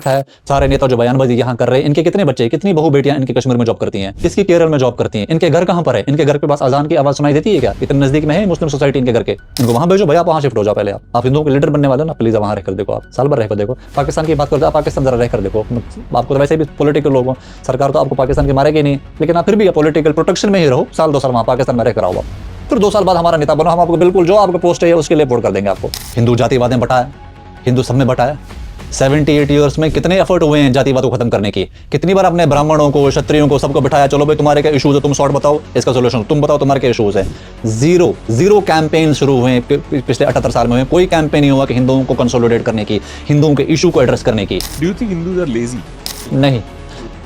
रखा है। सारे नेता जो बयानबाजी यहाँ कर रहे हैं, इनके कितने बच्चे, कितनी बहू बेटियां इनके कश्मीर में जॉब करती हैं, किसकी केरल में जॉब करती हैं, इनके घर कहाँ पर है, इनके घर के पास अजान की आवाज सुनाई देती है क्या? इतने नजदीक में है मुस्लिम सोसाइटी इनके घर के, इनको वहां भेजो भैया, आप वहां शिफ्ट हो जाओ। पहले आप हिंदुओं के लीडर बनने वाले ना, प्लीज वहां रहकर देखो, आप साल भर रहकर देखो। पाकिस्तान की बात करते आप पाकिस्तान जरा रहकर देखो, आपको तो वैसे भी पॉलिटिकल लोग हो, सरकार तो आपको पाकिस्तान की मारेगी नहीं, लेकिन आप फिर भी पॉलिटिकल प्रोटेक्शन में ही रहो, साल 2 साल वहां पाकिस्तान में रहकर आओ, फिर 2 साल बाद हमारा नेता बनो, हम आपको बिल्कुल जो आपको पोस्ट है उसके लिए वोट कर देंगे आपको। हिंदू जातिवाद में बटा है, हिंदू सब में बटा है। 78 ईयर्स में कितने एफर्ट हुए हैं जातिवाद को खत्म करने की, कितनी बार अपने ब्राह्मणों को, क्षत्रियों को, सबको बिठाया, चलो भाई तुम्हारे क्या इश्यूज है, तुम सॉर्ट बताओ इसका सोल्यूशन, तुम बताओ तुम्हारे क्या इश्यूज है। जीरो कैंपेन शुरू हुए पिछले 78 साल में, कोई कैंपेन नहीं हुआ कि हिंदुओं को कंसोलिडेट करने की, हिंदुओं के इशू को एड्रेस करने की। Do you think Hindus are lazy? नहीं,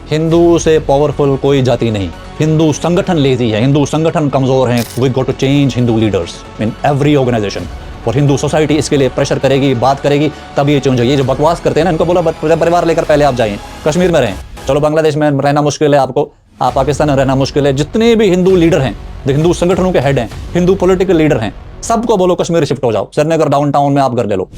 हिंदू से पावरफुल कोई जाति नहीं, हिंदू संगठन लेजी है, हिंदू संगठन कमजोर हैं। We got to change Hindu leaders in every organisation, और हिंदू सोसाइटी इसके लिए प्रेशर करेगी, बात करेगी, तब ये चेंज होगी। ये जो बकवास करते हैं ना, इनको बोला परिवार लेकर पहले आप जाइए, कश्मीर में रहें, चलो बांग्लादेश में रहना मुश्किल है आपको, आप पाकिस्तान में रहना मुश्किल है। जितने भी हिंदू लीडर हैं, जो हिंदू संगठनों के हेड हैं, हिंदू पॉलिटिकल लीडर हैं, सबको बोलो कश्मीर शिफ्ट हो जाओ, श्रीनगर डाउनटाउन में आप घर ले लो।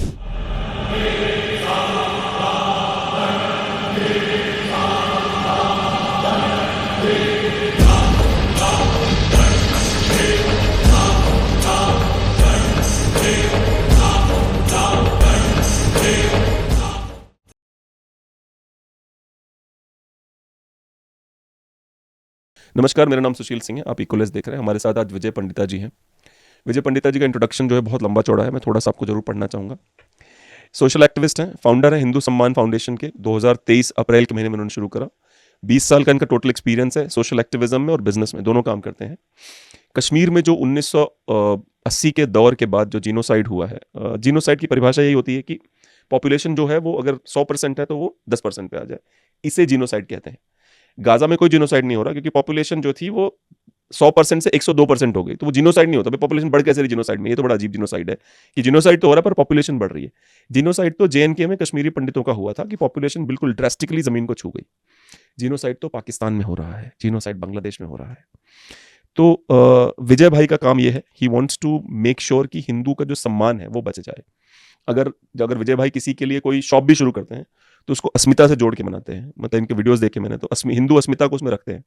नमस्कार, मेरा नाम सुशील सिंह है, आप इक्वलेस देख रहे हैं। हमारे साथ आज विजय पंडिता जी हैं। विजय पंडिता जी का इंट्रोडक्शन जो है बहुत लंबा चौड़ा है, मैं थोड़ा सा आपको जरूर पढ़ना चाहूँगा। सोशल एक्टिविस्ट हैं, फाउंडर हैं हिंदू सम्मान फाउंडेशन के। 2023 अप्रैल के महीने में उन्होंने शुरू करा। 20 साल का इनका टोटल एक्सपीरियंस है सोशल एक्टिविज्म में और बिजनेस में, दोनों काम करते हैं। कश्मीर में जो 1980 के दौर के बाद जो जीनोसाइड हुआ है, जीनोसाइड की परिभाषा यही होती है कि पॉपुलेशन जो है वो अगर 100% है तो वो 10% पे आ जाए, इसे जीनोसाइड कहते हैं। गाजा में कोई जीनोसाइड नहीं हो रहा क्योंकि पॉपुलेशन जो थी वो 100% से 102% हो गई, तो वो जीनोसाइड नहीं होता। पॉपुलेशन बढ़ कैसे रही जीनोसाइड में? ये तो बड़ा अजीब जीनोसाइड है कि जीनोसाइड तो हो रहा है पर पॉपुलेशन बढ़ रही है। जीनोसाइड तो जेएनके में कश्मीरी पंडितों का हुआ था कि पॉपुलेशन बिल्कुल ड्रास्टिकली जमीन को छू गई। जीनोसाइड तो पाकिस्तान में हो रहा है, जीनोसाइड बांग्लादेश में हो रहा है। तो विजय भाई का काम ये है, he wants to make sure कि हिंदू का जो सम्मान है वो बच जाए। अगर विजय भाई किसी के लिए कोई शॉप भी शुरू करते हैं तो उसको अस्मिता से जोड़ के बनाते हैं। मतलब इनके वीडियोस देखे मैंने, तो हिंदू अस्मिता को उसमें रखते हैं।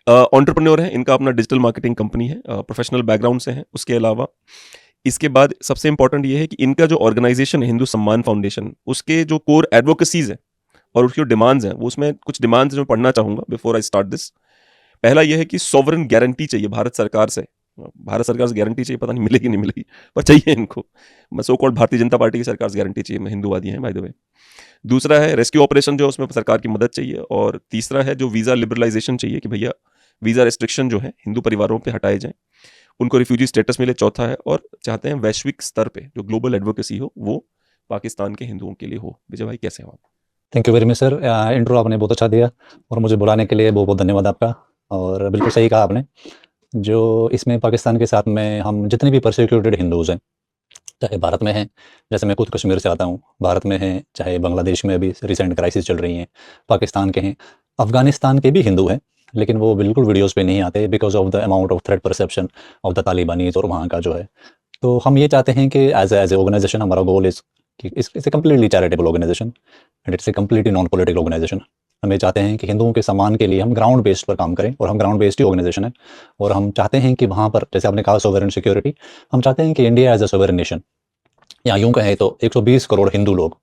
एंटरप्रेन्योर है, इनका अपना डिजिटल मार्केटिंग कंपनी है, प्रोफेशनल बैकग्राउंड से है। उसके अलावा इसके बाद सबसे इंपॉर्टेंट ये है कि इनका जो ऑर्गेनाइजेशन है हिंदू सम्मान फाउंडेशन, उसके जो कोर एडवोकेसीज है और उसकी जो डिमांड्स हैं, वो उसमें कुछ डिमांड्स जो पढ़ना चाहूंगा बिफोर आई स्टार्ट दिस। पहला यह है कि सॉवरन गारंटी चाहिए भारत सरकार से। भारत सरकार से गारंटी चाहिए, पता नहीं मिलेगी नहीं मिलेगी, पर चाहिए इनको। So called Bharatiya Janata party की सरकार से गारंटी चाहिए, हिंदूवादी हैं बाय द वे। दूसरा है रेस्क्यू ऑपरेशन, जो उसमें सरकार की मदद चाहिए। और तीसरा है जो वीज़ा लिबरलाइजेशन चाहिए कि भैया वीज़ा रेस्ट्रिक्शन जो है हिंदू परिवारों पे हटाए जाएं, उनको रिफ्यूजी स्टेटस मिले। चौथा है, और चाहते हैं वैश्विक स्तर पे जो ग्लोबल एडवोकेसी हो वो पाकिस्तान के हिंदुओं के लिए हो। विजय भाई कैसे हो आप? Thank you very much sir, intro आपने बहुत अच्छा दिया और मुझे बुलाने के लिए बहुत बहुत धन्यवाद आपका। और बिल्कुल सही कहा आपने, जो इसमें पाकिस्तान के साथ में हम जितने भी परसिक्यूटेड हिंदूज़ हैं, चाहे भारत में हैं, जैसे मैं खुद कश्मीर से आता हूँ, भारत में हैं, चाहे बांग्लादेश में अभी रिसेंट क्राइसिस चल रही हैं, पाकिस्तान के हैं, अफ़गानिस्तान के भी हिंदू हैं, लेकिन वो बिल्कुल वीडियोज़ पे नहीं आते because of the amount of threat perception of the Talibanis और वहाँ का जो है। तो हम ये चाहते हैं कि एज ए ऑर्गेनाइजेशन हमारा गोल इज़ कि it's a completely charitable organisation and it's a completely non political organisation. हम ये चाहते हैं कि हिंदुओं के सम्मान के लिए हम ग्राउंड बेस्ड पर काम करें, और हम ग्राउंड बेस्ड ही ऑर्गेनाइजेशन है। और हम चाहते हैं कि वहाँ पर, जैसे आपने कहा सोवरेन सिक्योरिटी, हम चाहते हैं कि India as a sovereign nation, या यूं कहें तो 120 करोड़ हिंदू लोग,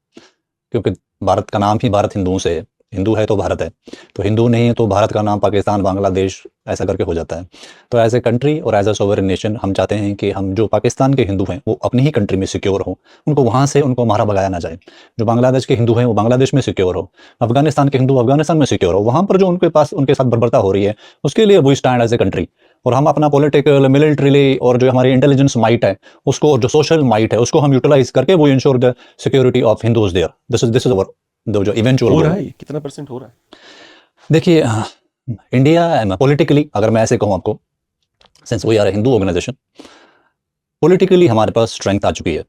क्योंकि भारत का नाम ही भारत हिंदुओं से है, हिंदू है तो भारत है, तो हिंदू नहीं है तो भारत का नाम पाकिस्तान, बांग्लादेश ऐसा करके हो जाता है। तो एज ए कंट्री और एज ए सोवरेन नेशन हम चाहते हैं कि हम जो पाकिस्तान के हिंदू हैं वो अपनी ही कंट्री में सिक्योर हो, उनको वहाँ से उनको मारा भगाया ना जाए। जो बांग्लादेश के हिंदू हैं वो बांग्लादेश में सिक्योर हो, अफगानिस्तान के हिंदू अफगानिस्तान में सिक्योर हो, वहाँ पर जो उनके साथ बर्बरता हो रही है उसके लिए वो स्टैंड एज ए कंट्री। और हम अपना पॉलिटिकल, मिलिट्रीली और जो हमारी इंटेलिजेंस माइट है उसको, जो सोशल माइट है उसको हम यूटिलाइज करके वो ensure the security of Hindus there. This is our जो इवेंचुअल हो रहा है। कितना % हो रहा है? देखिए, इंडिया पॉलिटिकली, अगर मैं ऐसे कहूँ आपको, since we are a Hindu organisation, politically हमारे पास स्ट्रेंथ आ चुकी है,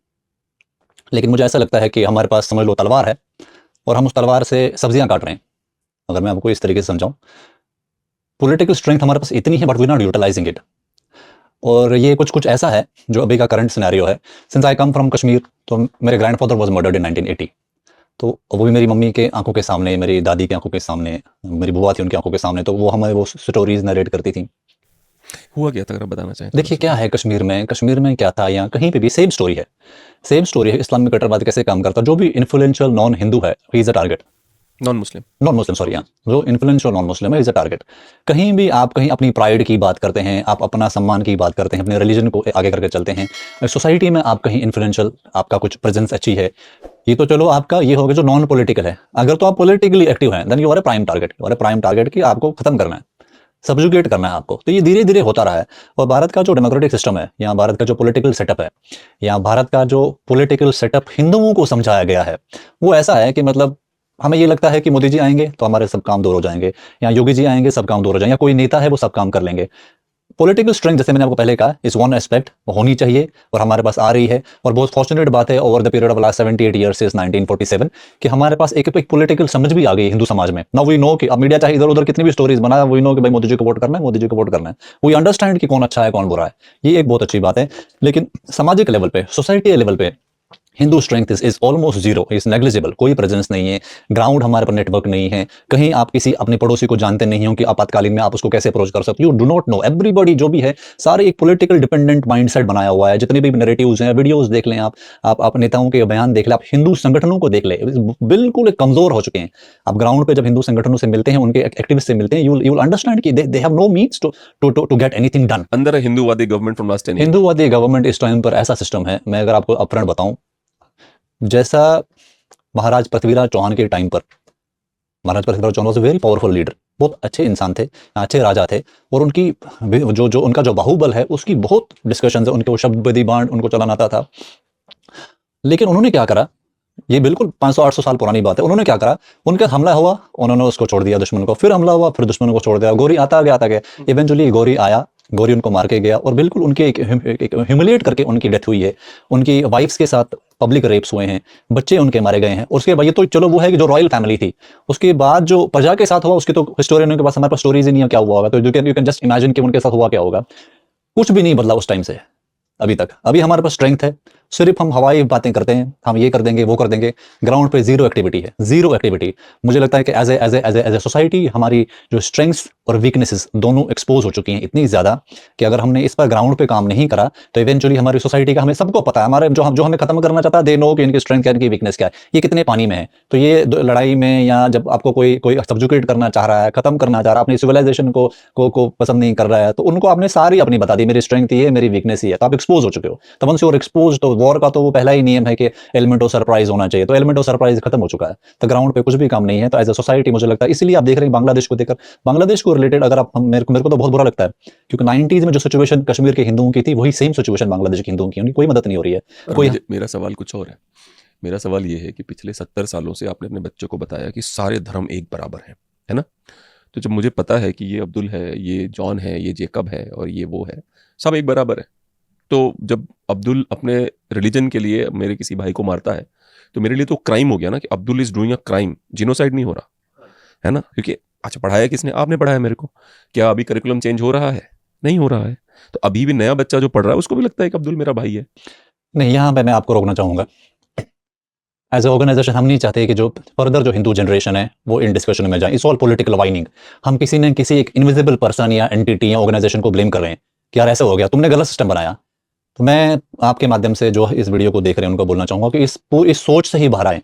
लेकिन मुझे ऐसा लगता है कि हमारे पास, समझ लो, तलवार है और हम उस तलवार से सब्जियां काट रहे हैं। अगर मैं आपको इस तरीके से समझाऊं, पॉलिटिकल स्ट्रेंथ हमारे पास इतनी है but we not utilising it. और ये कुछ ऐसा है जो अभी का करंट सिनेरियो है। Since I come from Kashmir, तो मेरे ग्रैंडफादर वाज मर्डर्ड इन 1980। तो वो भी मेरी मम्मी के आंखों के सामने, मेरी दादी की आंखों के सामने, मेरी बुआ थी उनकी आंखों के सामने, तो वो हमें वो स्टोरीज नरेट करती थी। हुआ क्या था अगर आप बताना चाहें थोड़ा देखिए सा? क्या है कश्मीर में क्या था या कहीं पे भी सेम स्टोरी है, सेम स्टोरी है। इस्लामिक कट्टरवाद कैसे काम करता है, जो भी इन्फ्लुएंशियल नॉन हिंदू है he is a target, non Muslim. Non Muslim sorry, यहाँ जो इन्फ्लुएंशियल नॉन मुस्लिम है इज अ टारगेट। कहीं भी आप कहीं अपनी प्राइड की बात करते हैं, आप अपना सम्मान की बात करते हैं, अपने रिलीजन को आगे करके चलते हैं, सोसाइटी में आप कहीं इन्फ्लुएंशियल, आपका कुछ प्रेजेंस अच्छी है, ये तो चलो आपका ये हो गया जो नॉन पॉलिटिकल है। अगर तो आप पॉलिटिकली एक्टिव हैं then you are a prime target, you are a prime target की आपको खत्म करना है, सब्जुगेट करना है आपको। तो ये धीरे धीरे होता रहा है। और भारत का जो डेमोक्रेटिक सिस्टम है या भारत का जो पॉलिटिकल सेटअप है या भारत का जो पॉलिटिकल सेटअप हिंदुओं को समझाया गया है, वो ऐसा है कि मतलब हमें ये लगता है कि मोदी जी आएंगे तो हमारे सब काम दूर हो जाएंगे, या योगी जी आएंगे सब काम दूर हो जाएंगे, या कोई नेता है वो सब काम कर लेंगे। पॉलिटिकल स्ट्रेंथ जैसे मैंने आपको पहले कहा इज वन एस्पेक्ट, वो होनी चाहिए और हमारे पास आ रही है। और बहुत फॉर्चुनेट बात है over the period of last 78 years since 1947 कि हमारे पास एक पॉलिटिकल समझ भी आ गई हिंदू समाज में। नाउ वी नो कि अब मीडिया चाहे इधर उधर कितनी भी स्टोरीज बनाए, वी नो कि भाई मोदी जी को वोट करना है, मोदी जी को वोट करना है। वी अंडरस्टैंड कि कौन अच्छा है कौन बुरा है, ये एक बहुत अच्छी बात है। लेकिन सामाजिक लेवल पे, सोसाइटी लेवल पे Hindu strength is almost zero, is negligible, कोई प्रेजेंस नहीं है। ग्राउंड हमारे पर नेटवर्क नहीं है, कहीं आप किसी अपने पड़ोसी को जानते नहीं हो कि आपातकालीन में आप उसको कैसे अप्रोच कर सकते हो, you do not know. Everybody जो भी है सारे एक पॉलिटिकल डिपेंडेंट माइंडसेट बनाया हुआ है। जितने भी नैरेटिव्स हैं, वीडियोस देख लें आप नेताओं के बयान देख लें, आप हिंदू संगठनों को देख लें, बिल्कुल एक कमजोर हो चुके हैं। आप ग्राउंड पे जब हिंदू संगठनों से मिलते हैं, उनके एक्टिविस्ट से मिलते हैं, यू विल अंडरस्टैंड कि they have no means to get anything done. अंदर है हिंदूवादी गवर्नमेंट फ्रॉम लास्ट 10 ईयर। हिंदूवादी गवर्नमेंट इस टाइम पर ऐसा सिस्टम है, मैं अगर आपको अपफ्रंट बताऊं, जैसा महाराज पृथ्वीराज चौहान के टाइम पर, Maharaj Prithviraj Chauhan was a very powerful leader, बहुत अच्छे इंसान थे, अच्छे राजा थे, और उनकी जो उनका जो बाहुबल है उसकी बहुत डिस्कशन है, उनके वो शब्द विधि बाण उनको चलाना आता था। लेकिन उन्होंने क्या करा, ये बिल्कुल 500-800 साल पुरानी बात है, उन्होंने क्या करा, उनका हमला हुआ, उन्होंने उसको छोड़ दिया दुश्मन को, फिर हमला हुआ, फिर दुश्मन को छोड़ दिया, गौरी आता गया, इवेंचुअली गौरी आया, गौरी उनको मार के गया, और बिल्कुल उनके एक ह्यूमिलिएट करके उनकी डेथ हुई है। उनकी वाइफ्स के साथ पब्लिक रेप्स हुए हैं, बच्चे उनके मारे गए हैं। उसके बाद ये तो चलो वो है कि जो रॉयल फैमिली थी, उसके बाद जो प्रजा के साथ हुआ उसकी तो हिस्टोरियनों के पास, हमारे पास स्टोरीज ही नहीं है क्या हुआ होगा, तो यू कैन जस्ट इमेजिन कि उनके साथ हुआ क्या होगा। कुछ भी नहीं बदला उस टाइम से अभी तक। अभी हमारे पास स्ट्रेंथ है, सिर्फ हम हवाई बातें करते हैं, हम ये कर देंगे वो कर देंगे, ग्राउंड पे जीरो एक्टिविटी है, जीरो एक्टिविटी। मुझे लगता है कि एज ए सोसाइटी हमारी जो स्ट्रेंथ्स और वीकनेसेस दोनों एक्सपोज हो चुकी हैं इतनी ज्यादा कि अगर हमने इस पर ग्राउंड पे काम नहीं करा तो इवेंचुअली हमारी सोसाइटी का, हमें सबको पता है, हमारे जो हमें खत्म करना चाहता है, दे नो कि इनकी स्ट्रेंथ क्या है, इनकी वीकनेस क्या है, ये कितने पानी में है। तो ये लड़ाई में या जब आपको कोई सब्जुकेट करना चाह रहा है, खत्म करना चाह रहा है, अपनी सिविलाइजेशन को पसंद नहीं कर रहा है, तो उनको आपने सारी अपनी बता दी, मेरी स्ट्रेंथ ये है, मेरी वीकनेस ये है, तो आप एक्सपोज हो चुके हो। तो वंस यू आर एक्सपोज, तो वॉर का तो वो पहला ही नियम है कि एलिमेंट ऑफ सरप्राइज होना चाहिए, तो एलिमेंट ऑफ सरप्राइज खत्म हो चुका है, तो ग्राउंड पे कुछ भी काम नहीं है। तो एज ए सोसाइटी मुझे लगता है, इसलिए आप देख रहे हैं बांग्लादेश को देखकर, बांग्लादेश को रिलेटेड अगर आप मेरे को तो बहुत बुरा लगता है, क्योंकि 90s में जो सिचुएशन कश्मीर के हिंदुओं की थी वही सेम सिचुएशन बांग्लादेश के हिंदुओं की, उनकी कोई मदद नहीं हो रही है। कोई मेरा सवाल कुछ और है। मेरा सवाल ये है कि पिछले 70 सालों से आपने अपने बच्चों को बताया कि सारे धर्म एक बराबर हैं, है ना? तो जब मुझे पता है कि ये अब्दुल है, ये जॉन है, ये जेकब है और ये वो है, सब एक बराबर है, तो जब अब्दुल अपने रिलीजन के लिए मेरे किसी भाई को मारता है तो मेरे लिए तो क्राइम हो गया ना, कि Abdul is doing a crime, genocide नहीं हो रहा है ना? क्योंकि अच्छा पढ़ाया किसने? आपने पढ़ाया मेरे को। क्या अभी करिकुलम चेंज हो रहा है? नहीं हो रहा है। तो अभी भी नया बच्चा जो पढ़ रहा है उसको भी लगता है कि अब्दुल मेरा भाई है। नहीं, यहाँ पे मैं आपको रोकना चाहूंगा। एज ए ऑर्गेनाइजेशन हम नहीं चाहते कि जो फर्दर जो हिंदू जनरेशन है वो इन डिस्कशन में जाए। It's all political whining. हम किसी ने किसी एक इनविजिबल पर्सन या एंटिटी या ऑर्गेनाइजेशन को ब्लेम कर रहे हैं कि यार ऐसे हो गया, तुमने गलत सिस्टम बनाया। तो मैं आपके माध्यम से जो इस वीडियो को देख रहे हैं उनको बोलना चाहूंगा कि इस सोच से ही बाहर आए,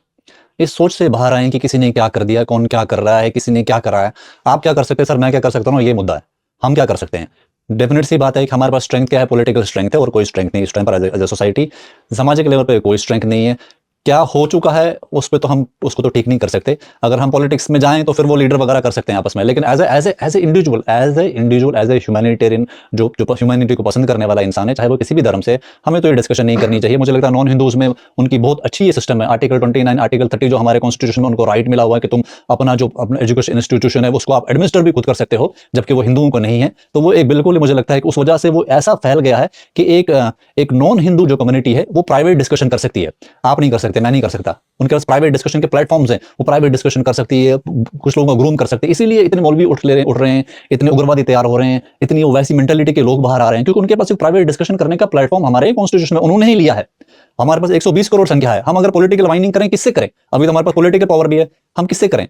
इस सोच से बाहर आए कि किसी ने क्या कर दिया, कौन क्या कर रहा है, किसी ने क्या करा है, आप क्या कर सकते हैं सर, मैं क्या कर सकता हूँ, ये मुद्दा है। हम क्या कर सकते हैं? डेफिनेट सी बात है कि हमारे पास स्ट्रेंथ क्या है, पॉलिटिकल स्ट्रेंथ है, और कोई स्ट्रेंथ नहीं इस टाइम पर एज ए सोसाइटी। सामाजिक लेवल पे कोई स्ट्रेंथ नहीं है। क्या हो चुका है उस पर तो हम उसको तो ठीक नहीं कर सकते। अगर हम पॉलिटिक्स में जाएं तो फिर वो लीडर वगैरह कर सकते हैं आपस में, लेकिन as a individual, as a humanitarian, जो ह्यूमैनिटी को पसंद करने वाला इंसान है, चाहे वो किसी भी धर्म से, हमें तो ये डिस्कशन नहीं करनी चाहिए। मुझे लगता है नॉन हिंदूज में उनकी बहुत अच्छी ये सिस्टम है। आर्टिकल 29, आर्टिकल 30 जो हमारे कॉन्स्टिट्यूशन में उनको राइट मिला हुआ है कि तुम अपना एजुकेशन इंस्टीट्यूशन है उसको आप एडमिनिस्टर भी खुद कर सकते हो, जबकि वो हिंदुओं को नहीं है। तो वो एक बिल्कुल मुझे लगता है कि उस वजह से वो ऐसा फैल गया है कि एक नॉन हिंदू जो कम्युनिटी है वो प्राइवेट डिस्कशन कर सकती है, आप नहीं कर सकते। सकते हैं, मैं नहीं कर सकता। उनके पास प्राइवेट डिस्कशन के प्लेटफॉर्म्स हैं, वो प्राइवेट डिस्कशन कर सकती है, कुछ लोगों को ग्रूम कर सकते हैं। इसीलिए इतने मौलवी उठ रहे हैं, इतने उग्रवादी तैयार हो रहे हैं, इतनी वैसी मेंटेलिटी के लोग बाहर आ रहे हैं, क्योंकि उनके पास एक प्राइवेट डिस्कशन करने का प्लेटफॉर्म हमारे कॉन्स्टिट्यूशन में उन्होंने ही लिया है। हमारे पास 120 करोड़ संख्या है, हम अगर पॉलिटिकल माइनिंग करें किससे करें? अभी तो हमारे पास पॉलिटिकल पावर भी है, हम किससे करें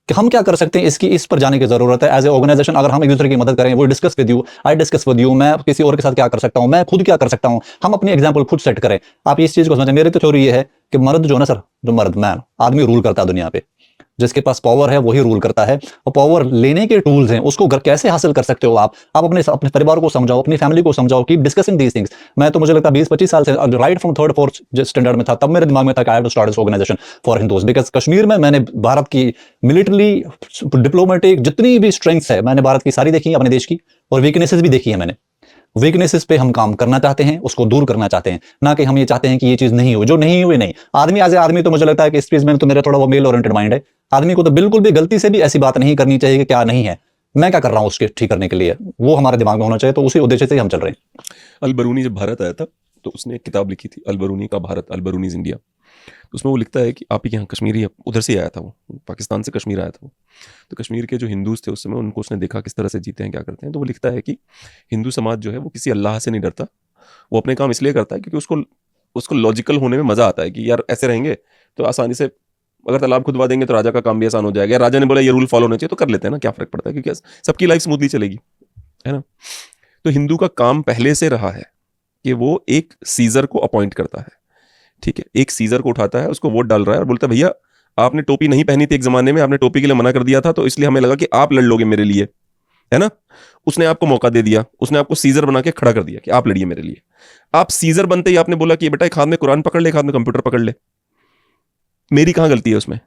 कि हम क्या कर सकते हैं? इस पर जाने की जरूरत है। एज ए ऑर्गेनाइजेशन अगर हम एक दूसरे की मदद करें, वो discuss with you, I discuss with you, मैं किसी और के साथ क्या कर सकता हूं, मैं खुद क्या कर सकता हूं, हम अपनी एग्जांपल खुद सेट करें। आप इस चीज को समझें। मेरी तो थ्योरी ये है कि मर्द जो ना सर, जो मर्द मैन आदमी रूल करता है दुनिया पे, जिसके पास पावर है वही रूल करता है। और पावर लेने के टूल्स हैं, उसको कैसे हासिल कर सकते हो आप अपने परिवार को समझाओ, अपनी फैमिली को समझाओ, कीप डिस्कसिंग दीस थिंग्स। मैं तो मुझे लगता है 20-25 साल से, right from 3rd 4th standard में था, तब मेरे दिमाग में था कि I have to start this organisation for Hindus, because Kashmir में मैंने भारत की मिलिट्री डिप्लोमेटिक जितनी भी स्ट्रेंथ्स है मैंने भारत की सारी देखी है, अपने देश की, और वीकनेसेस भी देखी है मैंने। वीकनेसेस पे हम काम करना चाहते हैं, उसको दूर करना चाहते हैं, ना कि हम ये चाहते हैं कि ये चीज नहीं हो, जो नहीं हुई नहीं। आदमी एज ए आदमी तो मुझे लगता है कि इस चीज में तो मेरा थोड़ा वो मेल ओरिएंटेड माइंड है। आदमी को तो बिल्कुल भी गलती से भी ऐसी बात नहीं करनी चाहिए कि क्या नहीं है, मैं क्या कर रहा हूं उसके ठीक करने के लिए, वो हमारे दिमाग में होना चाहिए। तो उसी उद्देश्य से ही हम चल रहे हैं। अल बरूनी जब भारत आया था तो उसने एक किताब लिखी थी, अल बरूनी का भारत, अल बरूनीज इंडिया। तो उसमें वो लिखता है कि आप ही के यहाँ कश्मीरी, उधर से आया था वो, पाकिस्तान से कश्मीर आया था वो। तो कश्मीर के जो हिंदूज थे उस समय, उनको उसने देखा किस तरह से जीते हैं, क्या करते हैं। तो वो लिखता है कि हिंदू समाज जो है वो किसी अल्लाह से नहीं डरता, वो अपने काम इसलिए करता है क्योंकि उसको लॉजिकल होने में मजा आता है कि यार ऐसे रहेंगे तो आसानी से, अगर तालाब खुदवा देंगे तो राजा का काम भी आसान हो जाएगा। राजा ने बोला ये रूल फॉलो होना चाहिए तो कर लेते हैं ना, क्या फर्क पड़ता है, क्योंकि सबकी लाइफ स्मूथली चलेगी, है ना। तो हिंदू का काम पहले से रहा है कि वो एक सीजर को अपॉइंट करता है, ठीक है, एक सीजर को उठाता है, उसको वोट डाल रहा है और बोलता है भैया आपने टोपी नहीं पहनी थी एक जमाने में, आपने टोपी के लिए मना कर दिया था, तो इसलिए हमें लगा कि आप लड़ लोगे मेरे लिए, है ना। उसने आपको मौका दे दिया, उसने आपको सीजर बना के खड़ा कर दिया कि आप लड़िए मेरे लिए। आप सीजर बनते ही आपने बोला कि बेटा एक हाथ में कुरान पकड़ ले, एक हाथ में कंप्यूटर पकड़ ले, मेरी कहां गलती है उसमें?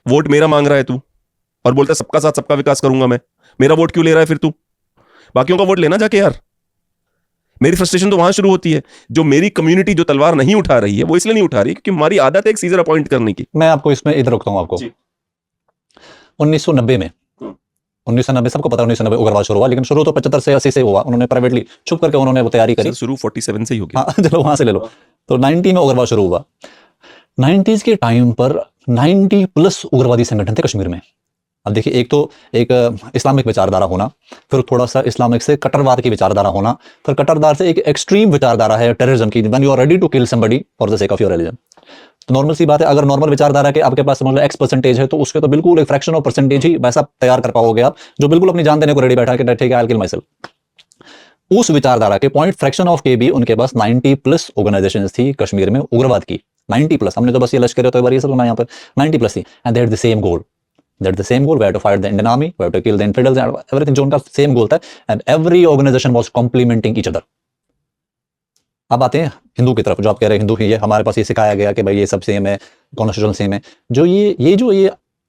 वोट मेरा मांग रहा है तू, और बोलता है सबका साथ सबका विकास करूंगा मैं, मेरा वोट क्यों ले रहा है फिर तू? बाकियों का वोट लेना जाके यार। मेरी फ्रस्ट्रेशन तो वहां शुरू होती है, जो मेरी कम्युनिटी जो तलवार नहीं उठा रही है वो इसलिए नहीं उठा रही क्योंकि हमारी आदत है एक सीजर अपॉइंट करने की। मैं आपको इसमें इधर रोकता हूं आपको। 1990 में 1990 सबको पता है 1990 उग्रवाद शुरू हुआ, लेकिन शुरू तो 75 से 80 से हुआ। उन्होंने प्राइवेटली छुप करके उन्होंने वो तैयारी करी। शुरू 47 से ही हो गया। हाँ चलो वहां से ले लो। तो 90 में उग्रवाद शुरू हुआ। 90s के टाइम पर 90+ उग्रवादी संगठन थे कश्मीर में। अब देखिए, एक इस्लामिक विचारधारा होना, फिर थोड़ा सा इस्लामिक से कट्टरवाद की विचारधारा होना, फिर कट्टरवाद से एक एक्सट्रीम विचारधारा है टेररिज्म की, when you are ready to kill somebody for the sake of your religion. तो नॉर्मल सी बात है, अगर नॉर्मल विचारधारा के आपके पास समझ लो X% है, तो उसके तो बिल्कुल एक फ्रैक्शन ऑफ परसेंटेज ही वैसा तैयार कर पाओगे आप, जो बिल्कुल अपनी जान देने को रेडी बैठा है कि ठीक है I will kill my self. उस विचारधारा के पॉइंट फ्रैक्शन ऑफ के भी उनके पास 90+ ऑर्गेनाइजेशंस थी कश्मीर में उग्रवाद की। 90+, हमने तो बस ये लश्कर तो ये सब यहाँ पर 90+ थी, and they had the same goal. That's the same goal. We have to fight the Indian army. We have to kill the infidels and everything. जो उनका सेम गोल था, and every organization was complementing each other. अब आते हैं हिंदू की तरफ, जो आप कह रहे हैं हिंदू ही है, हमारे पास ये सिखाया गया कि भाई ये सब सेम है, कॉन्स्टिट्यूशन सेम है।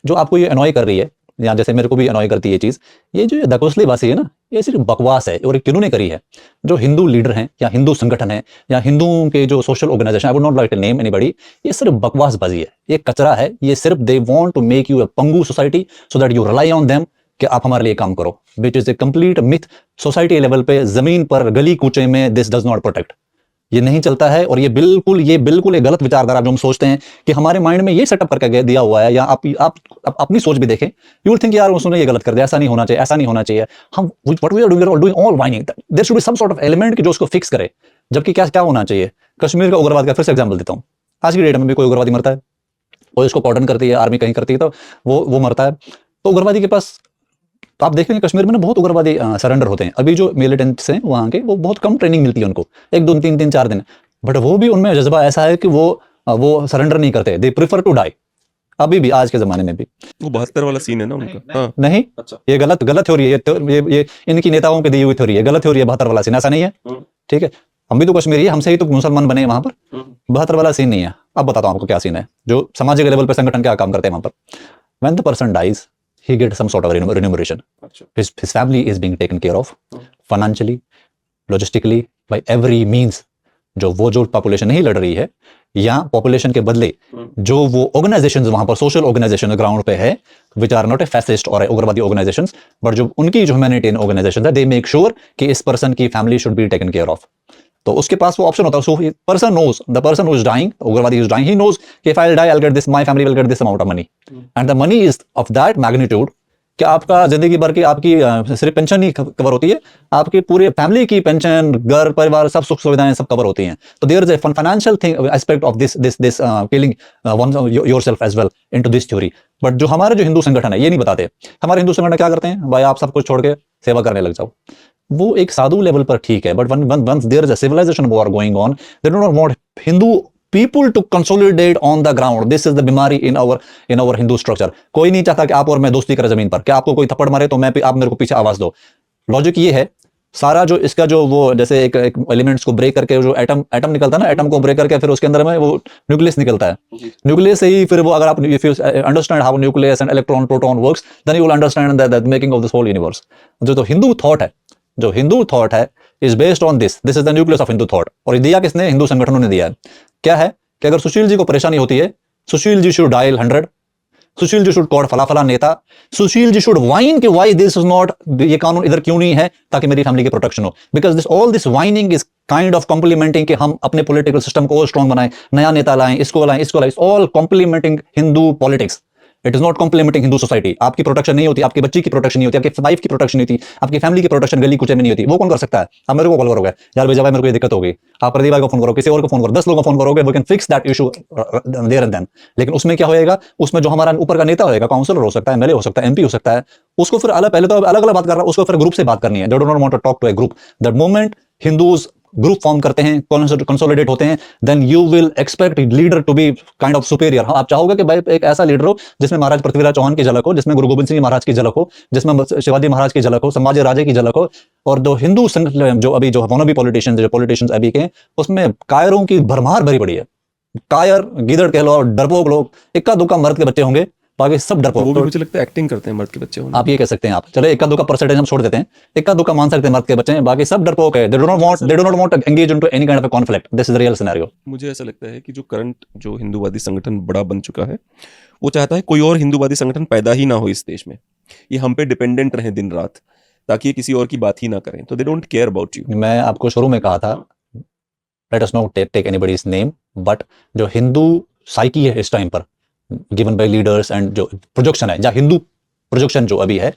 जो आपको ये अनॉय कर रही है, या जैसे मेरे को भी अनॉय करती है ये चीज, ये जो दकोसलेबाजी है ना, ये सिर्फ बकवास है। और किन्होंने करी है? जो हिंदू लीडर हैं या हिंदू संगठन है या हिंदुओं के जो social organisation, I would not like to name anybody, ये सिर्फ बकवासबाजी है, ये कचरा है। ये सिर्फ they want to make you a पंगू society so that you rely on them कि आप हमारे लिए काम करो, which is a complete myth. Society level पे, जमीन पर, गली कूचे में दिस डज नॉट प्रोटेक्ट, ये नहीं चलता है। और ये बिल्कुल एक गलत विचारधारा जो हम सोचते हैं कि हमारे माइंड में ये सेटअप करके दिया हुआ है, या आप अपनी सोच भी देखें, यू विल थिंक यार उसने ये गलत कर दिया, ऐसा नहीं होना चाहिए, ऐसा नहीं होना चाहिए। हम what we are doing all whining, there should be some sort of element कि जो उसको फिक्स करे। जबकि क्या होना चाहिए? कश्मीर का उग्रवाद का फिर से एग्जांपल देता हूं। आज की डेट में भी कोई उग्रवादी मरता है, कोई इसको कॉर्डन करती है, आर्मी कहीं करती है, तो वो मरता है। तो उग्रवादी के पास, तो आप देखेंगे कश्मीर में ना बहुत उग्रवादी सरेंडर होते हैं। अभी जो मिलिटेंट्स हैं वहां के, वो बहुत कम ट्रेनिंग मिलती है उनको, 1 2 3 4 दिन, बट वो भी उनमें जज्बा ऐसा है कि वो सरेंडर नहीं करते, दे प्रेफर टू डाई। अभी भी, आज के जमाने में भी। वो 72 वाला सीन है ना उनका। हाँ। नहीं, अच्छा, ये गलत थ्योरी है, ये इनकी नेताओं की दी हुई थ्योरी है, गलत थ्योरी है। 72 वाला सीन ऐसा नहीं है, ठीक है। हम भी तो कश्मीरी है, हमसे ही तो मुसलमान बने वहां पर। 72 वाला सीन नहीं है। अब बताता हूं आपको क्या सीन है, जो सामाजिक लेवल पर संगठन क्या काम करते हैं वहां पर। When the person dies, he gets some sort of remuneration. His family is being taken care of financially, logistically, by every means. जो पॉपुलेशन नहीं लड़ रही है, या पॉपुलेशन के बदले जो वो ऑर्गेनाइजेशंस वहां पर, सोशल ऑर्गेनाइजेशन ग्राउंड पे है, which are not a fascist और उग्रवादी ऑर्गेनाइजेशंस, बट जो उनकी जो ह्यूमैनिटेरियन ऑर्गेनाइजेशन है, दे मेक श्योर कि इस पर्सन की family should be taken care of. तो उसके पास वो ऑप्शन होता है. So person knows, the person who is dying, उग्रवादी इज डाइंग, ही नोज कि if I will die I will get this, my family will get this amount of money, and the money is of that magnitude कि आपका जिंदगी भर की आपकी सिर्फ pension ही cover होती है, आपकी पूरी फैमिली की पेंशन, घर परिवार, सब सुख सुविधाएं सब कवर होती हैं. तो there is a financial thing aspect of this killing yourself as well into this theory. But जो हमारे जो हिंदू संगठन है ये नहीं बताते. हमारे हिंदू संगठन क्या करते हैं, भाई आप सब कुछ छोड़ के सेवा करने लग जाओ. वो एक साधु लेवल पर ठीक है, but once there is a civilisation war going on, they do not want Hindu people to consolidate on the ground. This is the बीमारी in our Hindu structure. कोई नहीं चाहता कि आप और मैं दोस्ती करें जमीन पर, कि आपको कोई थप्पड़ मारे तो मैं आप मेरे को पीछे आवाज दो. लॉजिक ये है सारा जो इसका जो वो जैसे एक एलिमेंट्स को ब्रेक करके जो एटम निकलता है ना, एटम को ब्रेक करके फिर उसके अंदर में वो न्यूक्लियस निकलता है. न्यूक्लियस से ही फिर वो अगर आप if you understand how nucleus and electron proton works, then you will understand the making of this whole universe. जो हिंदू थॉट है is based on this is the nucleus of Hindu thought. और ये दिया किसने? हिंदू संगठनों ने दिया है. क्या है कि अगर सुशील जी को परेशानी होती है, Sushil ji should dial 100, Sushil ji should call फला नेता, सुशील जी शुड वाइन कि व्हाई दिस इज नॉट, ये कानून इधर क्यों नहीं है, ताकि मेरी फैमिली की प्रोटेक्शन हो. Because this all this whining is kind of complementing कि हम अपने पॉलिटिकल सिस्टम को और स्ट्रॉन्ग बनाएं, नया नेता लाएं, इसको लाएं, all complementing Hindu politics. It is not complementing Hindu society. आपकी प्रोटेक्शन नहीं होती, आपकी बच्ची की प्रोटेक्शन नहीं होती, आपकी वाइफ की प्रोटेक्शन नहीं होती, आपकी फैमिली की प्रोटेक्शन गली कुचे में नहीं होती. वो कौन कर सकता है? आप मेरे को कॉल करोगे, यार भेजा भाई मेरे को ये दिक्कत हो गई, आप प्रदीप भाई को फोन करो, किसी और को फोन करो, 10 लोगों को फोन करोगे, we can fix that issue there and then. लेकिन उसमें क्या होएगा, उसमें जो हमारा ऊपर का नेता होएगा, काउंसलर हो सकता है, एमएलए हो सकता है, एमपी हो सकता है, उसको फिर पहले तो अलग अलग बात कर रहा है, उसको फिर ग्रुप से बात करनी है. They do not want to talk to a group. That moment Hindus group form करते हैं, कंसोलिडेट होते हैं, then you will expect leader to be kind of superior. आप चाहोगे कि भाई एक ऐसा लीडर हो जिसमें महाराज पृथ्वीराज चौहान की झलक हो, जिसमें गुरु गोविंद सिंह महाराज की झलक हो, जिसमें शिवाजी महाराज की झलक हो, संभाजी राजे की झलक हो. और जो हिंदू जो अभी जो वॉनबी पॉलिटिशियंस अभी के, उसमें कायरों की भरमार भरी पड़ी है. कायर, गीदड़ कह लो, डरपोक लोग, इक्का दुक्का मर्द के बच्चे होंगे, बाकी सब डरपोक. वो भी मुझे लगता है एक्टिंग करते हैं मर्द के बच्चे होने. आप ये कह सकते हैं. आप चले इक्का दुक्का परसेंटेज हम छोड़ देते हैं, इक्का दुक्का मान सकते हैं मर्द के बच्चे हैं, बाकी सब डरपोक है. They do not want to engage into any kind of a conflict. This is the real scenario. मुझे ऐसा लगता है कि जो करंट जो हिंदूवादी संगठन बड़ा बन चुका है, वो चाहता है कोई और हिंदूवादी संगठन पैदा ही ना हो इस देश में, ये हम पे डिपेंडेंट रहे दिन रात, ताकि ये किसी और की बात ही ना करें. तो they don't care about you. मैं आपको शुरू में कहा था, let us not take anybody's name, but जो हिंदू साइकी है इस टाइम पर, गिवन बाय लीडर्स एंड जो प्रोजेक्शन है, या हिंदू प्रोजेक्शन जो अभी है,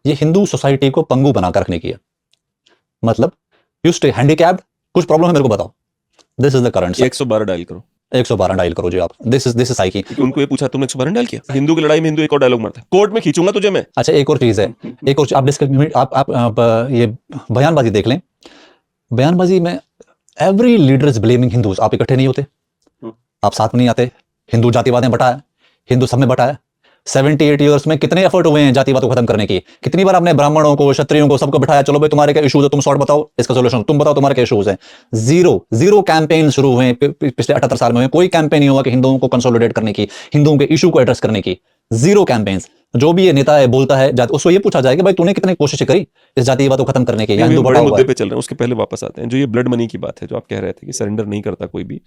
ये हिंदू सोसाइटी को पंगु बनाकर रखने की है. मतलब यू स्टे हैंडीकैप्ड, कुछ प्रॉब्लम है मेरे को बताओ, this is the current. 112 dial करो, 112 डायल करो जी आप. This is psyche. उनको ये पूछा तुमने 112 डायल किया? हिंदू की लड़ाई में हिंदू एक और डायलॉग मारता है, कोर्ट में खींचूंगा तुझे मैं. अच्छा एक और चीज है, एक और आप डिस्कस, आप ये बयानबाजी देख लें. बयानबाजी में every leader is blaming Hindus. आप इकट्ठे नहीं होते, आप साथ में नहीं आते. हिंदू जातिवाद में बटा है, हिंदू सब में बटा है. 78 ईयर्स में कितने एफर्ट हुए हैं जातिवाद को खत्म करने की. कितनी बार आपने ब्राह्मणों को, क्षत्रियों को, सबको बिठाया, चलो भाई तुम्हारे क्या इश्यूज है, तुम सॉर्ट बताओ इसका सोल्यूशन, तुम बताओ तुम्हारे क्या इश्यूज हैं. जीरो कैंपेन शुरू हुए पिछले 78 साल में. कोई कैंपेन नहीं हुआ कि हिंदुओं को कंसोलिडेट करने की, हिंदुओं के इशू को एड्रेस करने की. Zero campaigns. जो भी ये नेता है बोलता है, उसको ये पूछा जाएगा भाई तूने कितनी कोशिश करी इस जातिवाद को खत्म करने की. हिंदू बड़े मुद्दे पे चल रहे हैं, उसके पहले वापस आते हैं. जो ये ब्लड मनी की बात है, जो आप कह रहे थे कि सरेंडर नहीं करता कोई भी,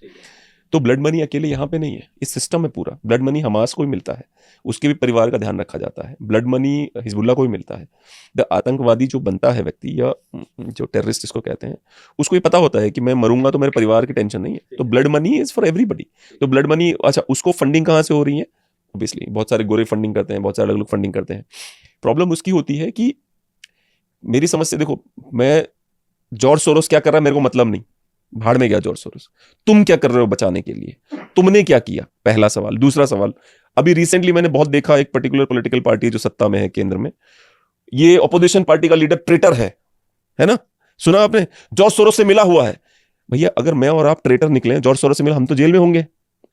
तो ब्लड मनी अकेले यहाँ पे नहीं है, इस सिस्टम में पूरा ब्लड मनी हमास को ही मिलता है, उसके भी परिवार का ध्यान रखा जाता है. ब्लड मनी हिजबुल्लाह को ही मिलता है. द आतंकवादी जो बनता है व्यक्ति, या जो टेररिस्ट इसको कहते हैं, उसको ये पता होता है कि मैं मरूंगा तो मेरे परिवार की टेंशन नहीं है. तो blood money is for everybody. तो ब्लड मनी, अच्छा उसको फंडिंग कहाँ से हो रही है? ऑब्वियसली बहुत सारे गोरे फंडिंग करते हैं, बहुत सारे अलग अलग फंडिंग करते हैं. प्रॉब्लम उसकी होती है कि मेरी समझ से देखो, मैं जॉर्ज सोरोस क्या कर रहा है मेरे को मतलब नहीं, भाड़ में गया जॉर्ज सोरोस. तुम क्या कर रहे हो बचाने के लिए, तुमने क्या किया? पहला सवाल. दूसरा सवाल, अभी रिसेंटली मैंने बहुत देखा, एक पर्टिकुलर पॉलिटिकल पार्टी जो सत्ता में है केंद्र में, ये ऑपोजिशन पार्टी का लीडर ट्रेटर है ना? सुना आपने? जॉर्ज सोरोस से मिला हुआ है. भैया अगर मैं और आप ट्रेटर निकले, जॉर्ज सोरोस से मिला, हम तो जेल में होंगे.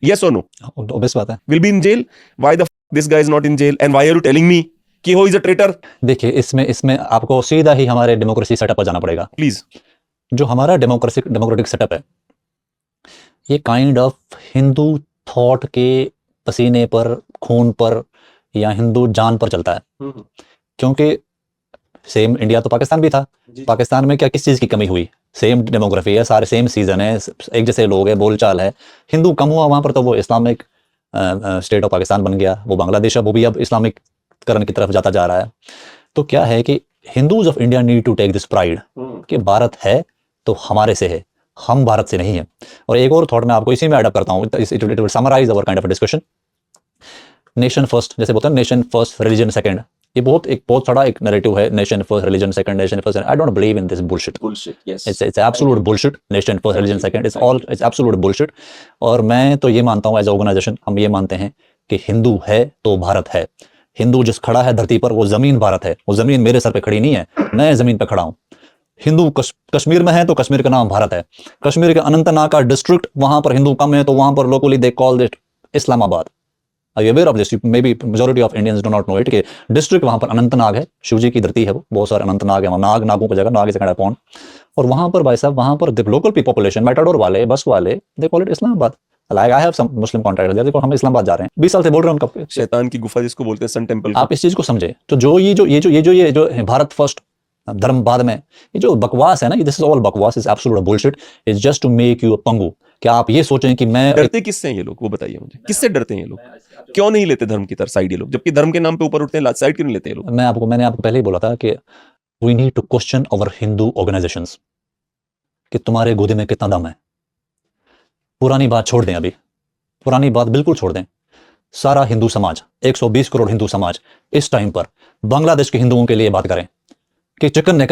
यस और नो? ऑब्वियस बात है. Will be in jail. Why the this guy is not in jail and why are you telling me कि हो इज अ ट्रेटर? देखिए इसमें आपको सीधा ही हमारे डेमोक्रेसी सेटअप पर जाना पड़ेगा. प्लीज. जो हमारा डेमोक्रेटिक सेटअप है, ये काइंड ऑफ हिंदू थॉट के पसीने पर, खून पर, या हिंदू जान पर चलता है. क्योंकि सेम इंडिया तो पाकिस्तान भी था. पाकिस्तान में क्या किस चीज़ की कमी हुई? सेम डेमोग्राफी है, सारे सेम सीजन है, एक जैसे लोग हैं, बोलचाल है. हिंदू कम हुआ वहाँ पर तो वो इस्लामिक स्टेट ऑफ पाकिस्तान बन गया. वो बांग्लादेश है, वो भी अब इस्लामिककरण की तरफ जाता जा रहा है. तो क्या है कि Hindus of India need to take this pride कि भारत है तो हमारे से है, हम भारत से नहीं है। और एक और थॉट मैं आपको इसी में ऐड अप करता हूँ, it will summarise our kind of discussion. Nation first, जैसे बोलते हैं नेशन फर्स्ट रिलीजन सेकंड, ये बहुत बड़ा एक नैरेटिव है, nation first religion second, nation first. I don't believe in this bullshit. It's absolute bullshit. Nation first religion second it's absolute bullshit. और मैं तो ये मानता हूँ, एज ऑर्गेनाइजेशन हम ये मानते हैं कि हिंदू है तो भारत है। हिंदू जिस खड़ा है धरती पर, वो जमीन भारत है। वो जमीन मेरे सर पे खड़ी नहीं है, मैं जमीन पे खड़ा हूँ। हिंदू कश्मीर में है तो कश्मीर का नाम भारत है। कश्मीर के अनंतनाग का डिस्ट्रिक्ट, वहां पर हिंदू कम है तो वहां पर locally they call it Islamabad. Are you aware of this? Maybe majority of Indians do not know it कि डिस्ट्रिक्ट वहां पर अनंतनाग है, शिव जी की धरती है वो, बहुत सारे अनंतनाग है, नागों की जगह, नाग से पॉन्ड। और वहां पर भाई साहब, वहां पर लोकल पॉपुलेशन, मेटाडोर वाले, बस वाले, they call it Islamabad. Like I have some Muslim contractors, देखो हम इस्लामाबाद जा रहे हैं, 20 साल से बोल रहे हैं उनका। शैतान की गुफा जिसको बोलते हैं, सन टेम्पल। आप इस चीज को समझे तो जो भारत फर्स्ट धर्म बाद में, ये जो बकवास है ना, दिस इज ऑल बकवास, is absolute bullshit, is just to make you a पंगु। क्या आप ये सोचें कि मैं डरते किससे हैं ये लोग, वो बताइए मुझे, किससे डरते हैं ये लोग? क्यों नहीं लेते धर्म की तरफ साइड ये लोग, जबकि धर्म के नाम पे ऊपर उठते हैं, साइड क्यों नहीं लेते ये लोग? मैंने आपको पहले ही बोला था कि we need to question our Hindu organisations कि तुम्हारे गोदे में कितना दम है। पुरानी बात छोड़ दें, अभी पुरानी बात बिल्कुल छोड़ दें। सारा हिंदू समाज, 120 करोड़ हिंदू समाज इस टाइम पर बांग्लादेश के हिंदुओं के लिए बात करें कि चिकन नेक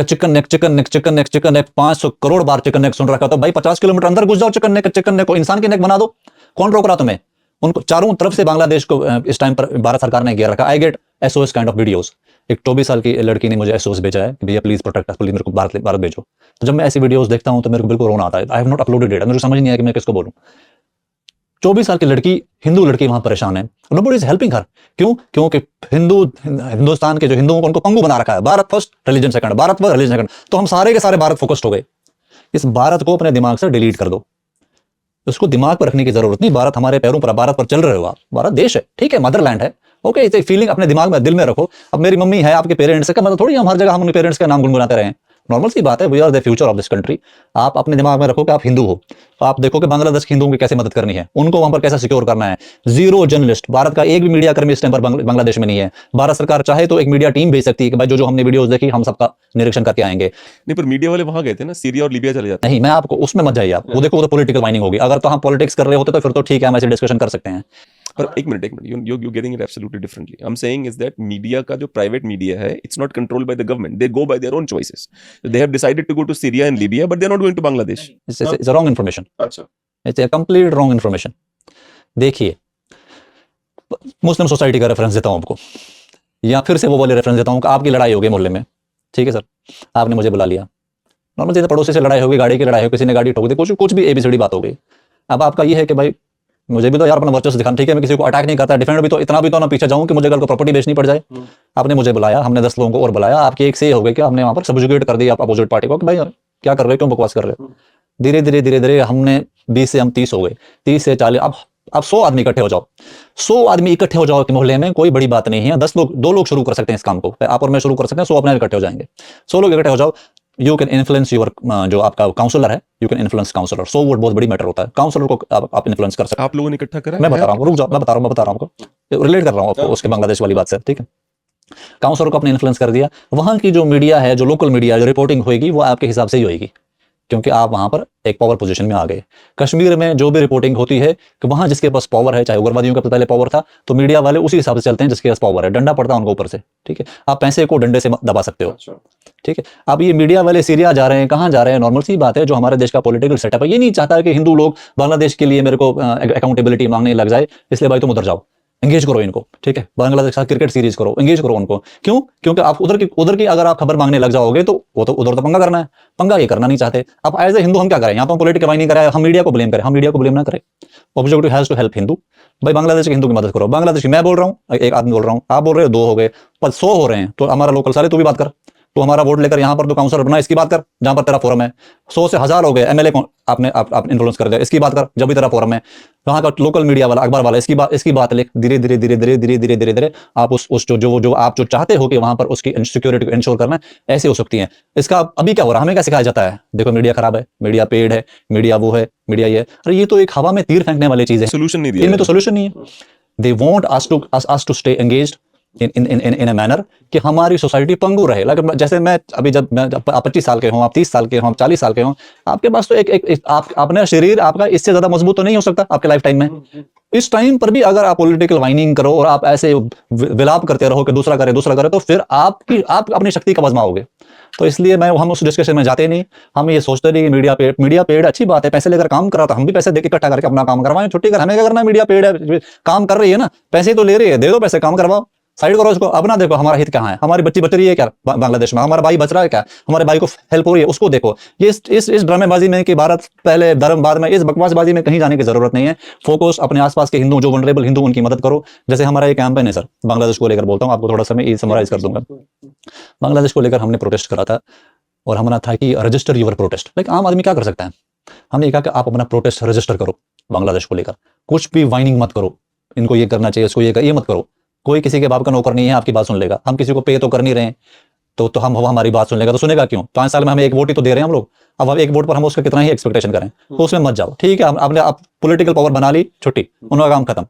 500 करोड़ बार चिकन नेक सुन रखा, तो भाई 50 किलोमीटर अंदर घुस जाओ, चिकन नेक को इंसान की नेक बना दो। कौन रोक रहा तुम्हें? उनको चारों तरफ से बांग्लादेश को इस टाइम पर भारत सरकार ने घेर रखा। I get SOS kind of videos. एक 24 साल की लड़की ने मुझे एसओएस भेजा है कि भैया प्लीज प्रोटेक्ट अस, प्लीज मेरे को भारत भेजो। तो जब मैं ऐसी वीडियोस देखता हूं तो मेरे को बिल्कुल रोना आता है। I have not uploaded it, मुझे समझ नहीं आया कि मैं किसको बोलूं। 24 साल की लड़की, हिंदू लड़की वहां परेशान है, नोबडी इज हेल्पिंग हर। क्यों? क्योंकि हिंदुस्तान के जो हिंदुओं को उनको पंगु बना रखा है। Bharat first religion second, Bharat first religion second. तो हम सारे के सारे भारत फोकस्ड हो गए। इस भारत को अपने दिमाग से डिलीट कर दो, उसको दिमाग पर रखने की जरूरत नहीं। भारत हमारे पैरों पर, भारत पर चल रहे हो आप, भारत देश है, ठीक है, मदरलैंड है, ओके। इसे फीलिंग अपने दिमाग में, दिल में रखो। अब मेरी मम्मी है, आपके पेरेंट्स का मतलब थोड़ी हम हर जगह हम अपने पेरेंट्स का नाम गुनगुनाते रहे। नॉर्मल सी बात है, we are the future of this country. आप अपने दिमाग में रखो कि आप हिंदू हो, तो आप देखो कि बांग्लादेश के हिंदुओं की कैसे मदद करनी है, उनको वहां पर कैसे सिक्योर करना है। जीरो जर्नलिस्ट, भारत का एक भी मीडिया कर्मी इस टाइम पर बांग्लादेश में नहीं है। भारत सरकार चाहे तो एक मीडिया टीम भेज सकती है कि भाई जो हमने वीडियोस देखी हम सबका निरीक्षण करके आएंगे। नहीं, पर मीडिया वाले वहां गए थे ना, सीरिया और लीबिया चले जाते। नहीं, मैं आपको उसमें मत जाइए, आप वो देखो, वो तो पॉलिटिकल माइनिंग होगी। अगर तो हम पॉलिटिक्स कर रहे होते तो फिर तो ठीक है, हम ऐसे डिस्कशन कर सकते हैं। पर एक minute, you getting it absolutely differently. I am saying is that media का जो प्राइवेट मीडिया है, it's not controlled by the government, they go by their own choices. They have decided to go to Syria and Libya, but they are not going to Bangladesh. It's wrong information. अच्छा, it's a complete wrong information. देखिए, Muslim society का reference देता हूं आपको, या फिर से वो वाले रेफरेंस देता हूं कि आपकी लड़ाई हो गई मोहल्ले में, ठीक है सर, आपने मुझे बुला लिया, नॉर्मल जैसे पड़ोसी से लड़ाई हो गई, गाड़ी की लड़ाई हो, किसी ने गाड़ी ठोक दी, कुछ भी एबीसीडी बात हो गई। अब आपका ये है कि भाई मुझे भी तो यार अपना वर्चस्व दिखाना, ठीक है, मैं किसी को अटैक नहीं करता, डिफेंड भी तो इतना भी तो ना पीछे जाऊं कि मुझे कल को प्रॉपर्टी बेचनी पड़ जाए। आपने मुझे बुलाया, हमने 10 लोगों को और बुलाया, आपकी एक से हो गई कि हमने वहां पर सब्जुगेट कर दिया अपोजिट पार्टी को कि भाई क्या कर रहे हो, क्यों बकवास कर रहे हो। धीरे धीरे हमने 20 से हम 30 हो गए, 30 से 40, अब 100 आदमी इकट्ठे हो जाओ, 100 आदमी इकट्ठे हो जाओ कि मोहल्ले में, कोई बड़ी बात नहीं है। 10 लोग, 2 लोग शुरू कर सकते हैं इस काम को, आप और मैं शुरू कर सकते हैं, 100 अपने इकट्ठे हो जाएंगे। 100 लोग इकट्ठे हो जाओ, यू कैन इन्फ्लुएंस योर, जो आपका काउंसलर है, you can influence councillor. 100 vote बहुत बड़ी मैटर होता है, काउंसलर को आप इन्फ्लुएंस कर सकते हैं। आप लोगों ने इकट्ठा करा? मैं बता रहा हूँ, रुक जाओ, मैं बता रहा हूँ आपको, रिलेट कर रहा हूँ आपको उसके बांग्लादेश वाली बात से, ठीक है। काउंसलर को आपने इन्फ्लुएंस कर दिया, वहां की जो मीडिया है, जो लोकल मीडिया, जो रिपोर्टिंग होगी वो आपके हिसाब से ही होगी, क्योंकि आप वहां पर एक पावर पोजीशन में आ गए। कश्मीर में जो भी रिपोर्टिंग होती है कि वहां जिसके पास पावर है, चाहे उग्रवादियों का पहले पावर था, तो मीडिया वाले उसी हिसाब से चलते हैं जिसके पास पावर है, डंडा पड़ता है उनको ऊपर से, ठीक है। आप पैसे को डंडे से दबा सकते हो, ठीक है। अब ये मीडिया वाले सीरिया जा रहे हैं, कहाँ जा रहे हैं, नॉर्मल सी बात है, जो हमारे देश का पॉलिटिकल सेटअप है, ये नहीं चाहता कि हिंदू लोग बांग्लादेश के लिए मेरे को अकाउंटेबिलिटी मांगने लग जाए, इसलिए भाई तुम उधर जाओ, एंगेज करो इनको, ठीक है। बांग्लादेश के साथ क्रिकेट सीरीज करो, एंगेज करो उनको। क्यों? क्योंकि आप उधर की अगर आप खबर मांगने लग जाओगे तो वो तो उधर तो पंगा करना है, पंगा ये करना नहीं चाहते। अब एज ए हिंदू हम क्या करें, यहाँ पर पॉलिटिकल माइनिंग करें, हम मीडिया को ब्लेम करें, हम मीडिया को ब्लेम ना करें। Objective has to help Hindu. भाई बांग्लादेश के हिंदू की मदद करो। बांग्लादेश की मैं बोल रहा हूँ, एक आदमी बोल रहा हूँ, आप बोल रहे हो, 2 हो गए, पर 100 हो रहे हैं, तो हमारा लोकल साले तू भी बात कर, तो हमारा वोट लेकर यहाँ पर तो काउंसलर बना, इसकी बात कर, जहां पर तेरा फोरम है। 100 से 1000 हो गए, एमएलए को आपने इन्फ्लुएंस कर दिया, इसकी बात कर, जब भी तेरा फोरम है। वहां का लोकल मीडिया वाला, अखबार वाला, इसकी बात लिख। धीरे धीरे आप उस जो आप जो चाहते हो कि वहां पर उसकी सिक्योरिटी को इंश्योर करना, ऐसे हो सकती है। इसका अभी क्या हो रहा है, हमें क्या सिखाया जाता है, देखो मीडिया खराब है, मीडिया पेड है, मीडिया वो है, मीडिया ये है। अरे ये तो एक हवा में तीर फेंकने वाली चीज है, सोल्यूशन नहीं दिया, इनमें तो सोल्यूशन नहीं है। They want us to stay engaged, in a manner कि हमारी सोसाइटी पंगु रहे। लाइक जैसे मैं अभी जब आप 25 साल के हों, आप 30 साल के हों, आप 40 साल के हों, आपके पास तो आप अपना शरीर आपका इससे ज्यादा मजबूत तो नहीं हो सकता आपके लाइफ टाइम में। इस टाइम पर भी अगर आप पॉलिटिकल वाइनिंग करो और आप ऐसे विलाप करते रहो कि दूसरा करे, तो फिर आप अपनी शक्ति का आजमाओगे। तो इसलिए हम उस डिस्कशन में जाते नहीं। हम ये सोचते नहीं कि मीडिया पेड अच्छी बात है, पैसे लेकर काम कर रहा था, हम भी पैसे देकर इकट्ठा करके अपना काम करवाएं, छुट्टी कर, हमें क्या करना है, मीडिया पेड है, काम कर रही है ना, पैसे तो ले रही है, दे दो पैसे, काम करवाओ, साइड करो इसको। अब ना देखो हमारा हित कहाँ है, हमारी बच्ची बच रही है क्या बांग्लादेश में, हमारा भाई बच रहा है क्या, हमारे भाई को हेल्प हो रही है, उसको देखो। ये इस ड्रामेबाजी में कि भारत पहले धर्म बाद में, इस बकवासबाजी में कहीं जाने की जरूरत नहीं है। फोकस अपने आसपास के हिंदू, जो वनरेबल हिंदू, उनकी मदद करो। जैसे हमारा एक कैंपेन है सर, बांग्लादेश को लेकर बोलता हूँ आपको, थोड़ा सा मैं समराइज कर दूंगा। बांग्लादेश को लेकर हमने प्रोटेस्ट करा था और हमारा था कि रजिस्टर यूर प्रोटेस्ट। लाइक आम आदमी क्या कर सकता है, हमने कहा कि आप अपना प्रोटेस्ट रजिस्टर करो बांग्लादेश को लेकर, कुछ भी वाइनिंग मत करो, इनको ये करना चाहिए, इसको ये मत करो। कोई किसी के बाप का नौकर नहीं है, आपकी बात सुन लेगा। हम किसी को पे तो कर नहीं रहे हैं, तो हम हमारी बात सुन लेगा, तो सुनेगा क्यों? 5 साल में हमें एक वोट ही तो दे रहे हैं हम लोग। अब हम एक वोट पर हम उसका कितना ही एक्सपेक्टेशन करें, तो उसमें मत जाओ। ठीक है, आपने आप पॉलिटिकल पावर बना ली, छुट्टी, उनका काम खत्म।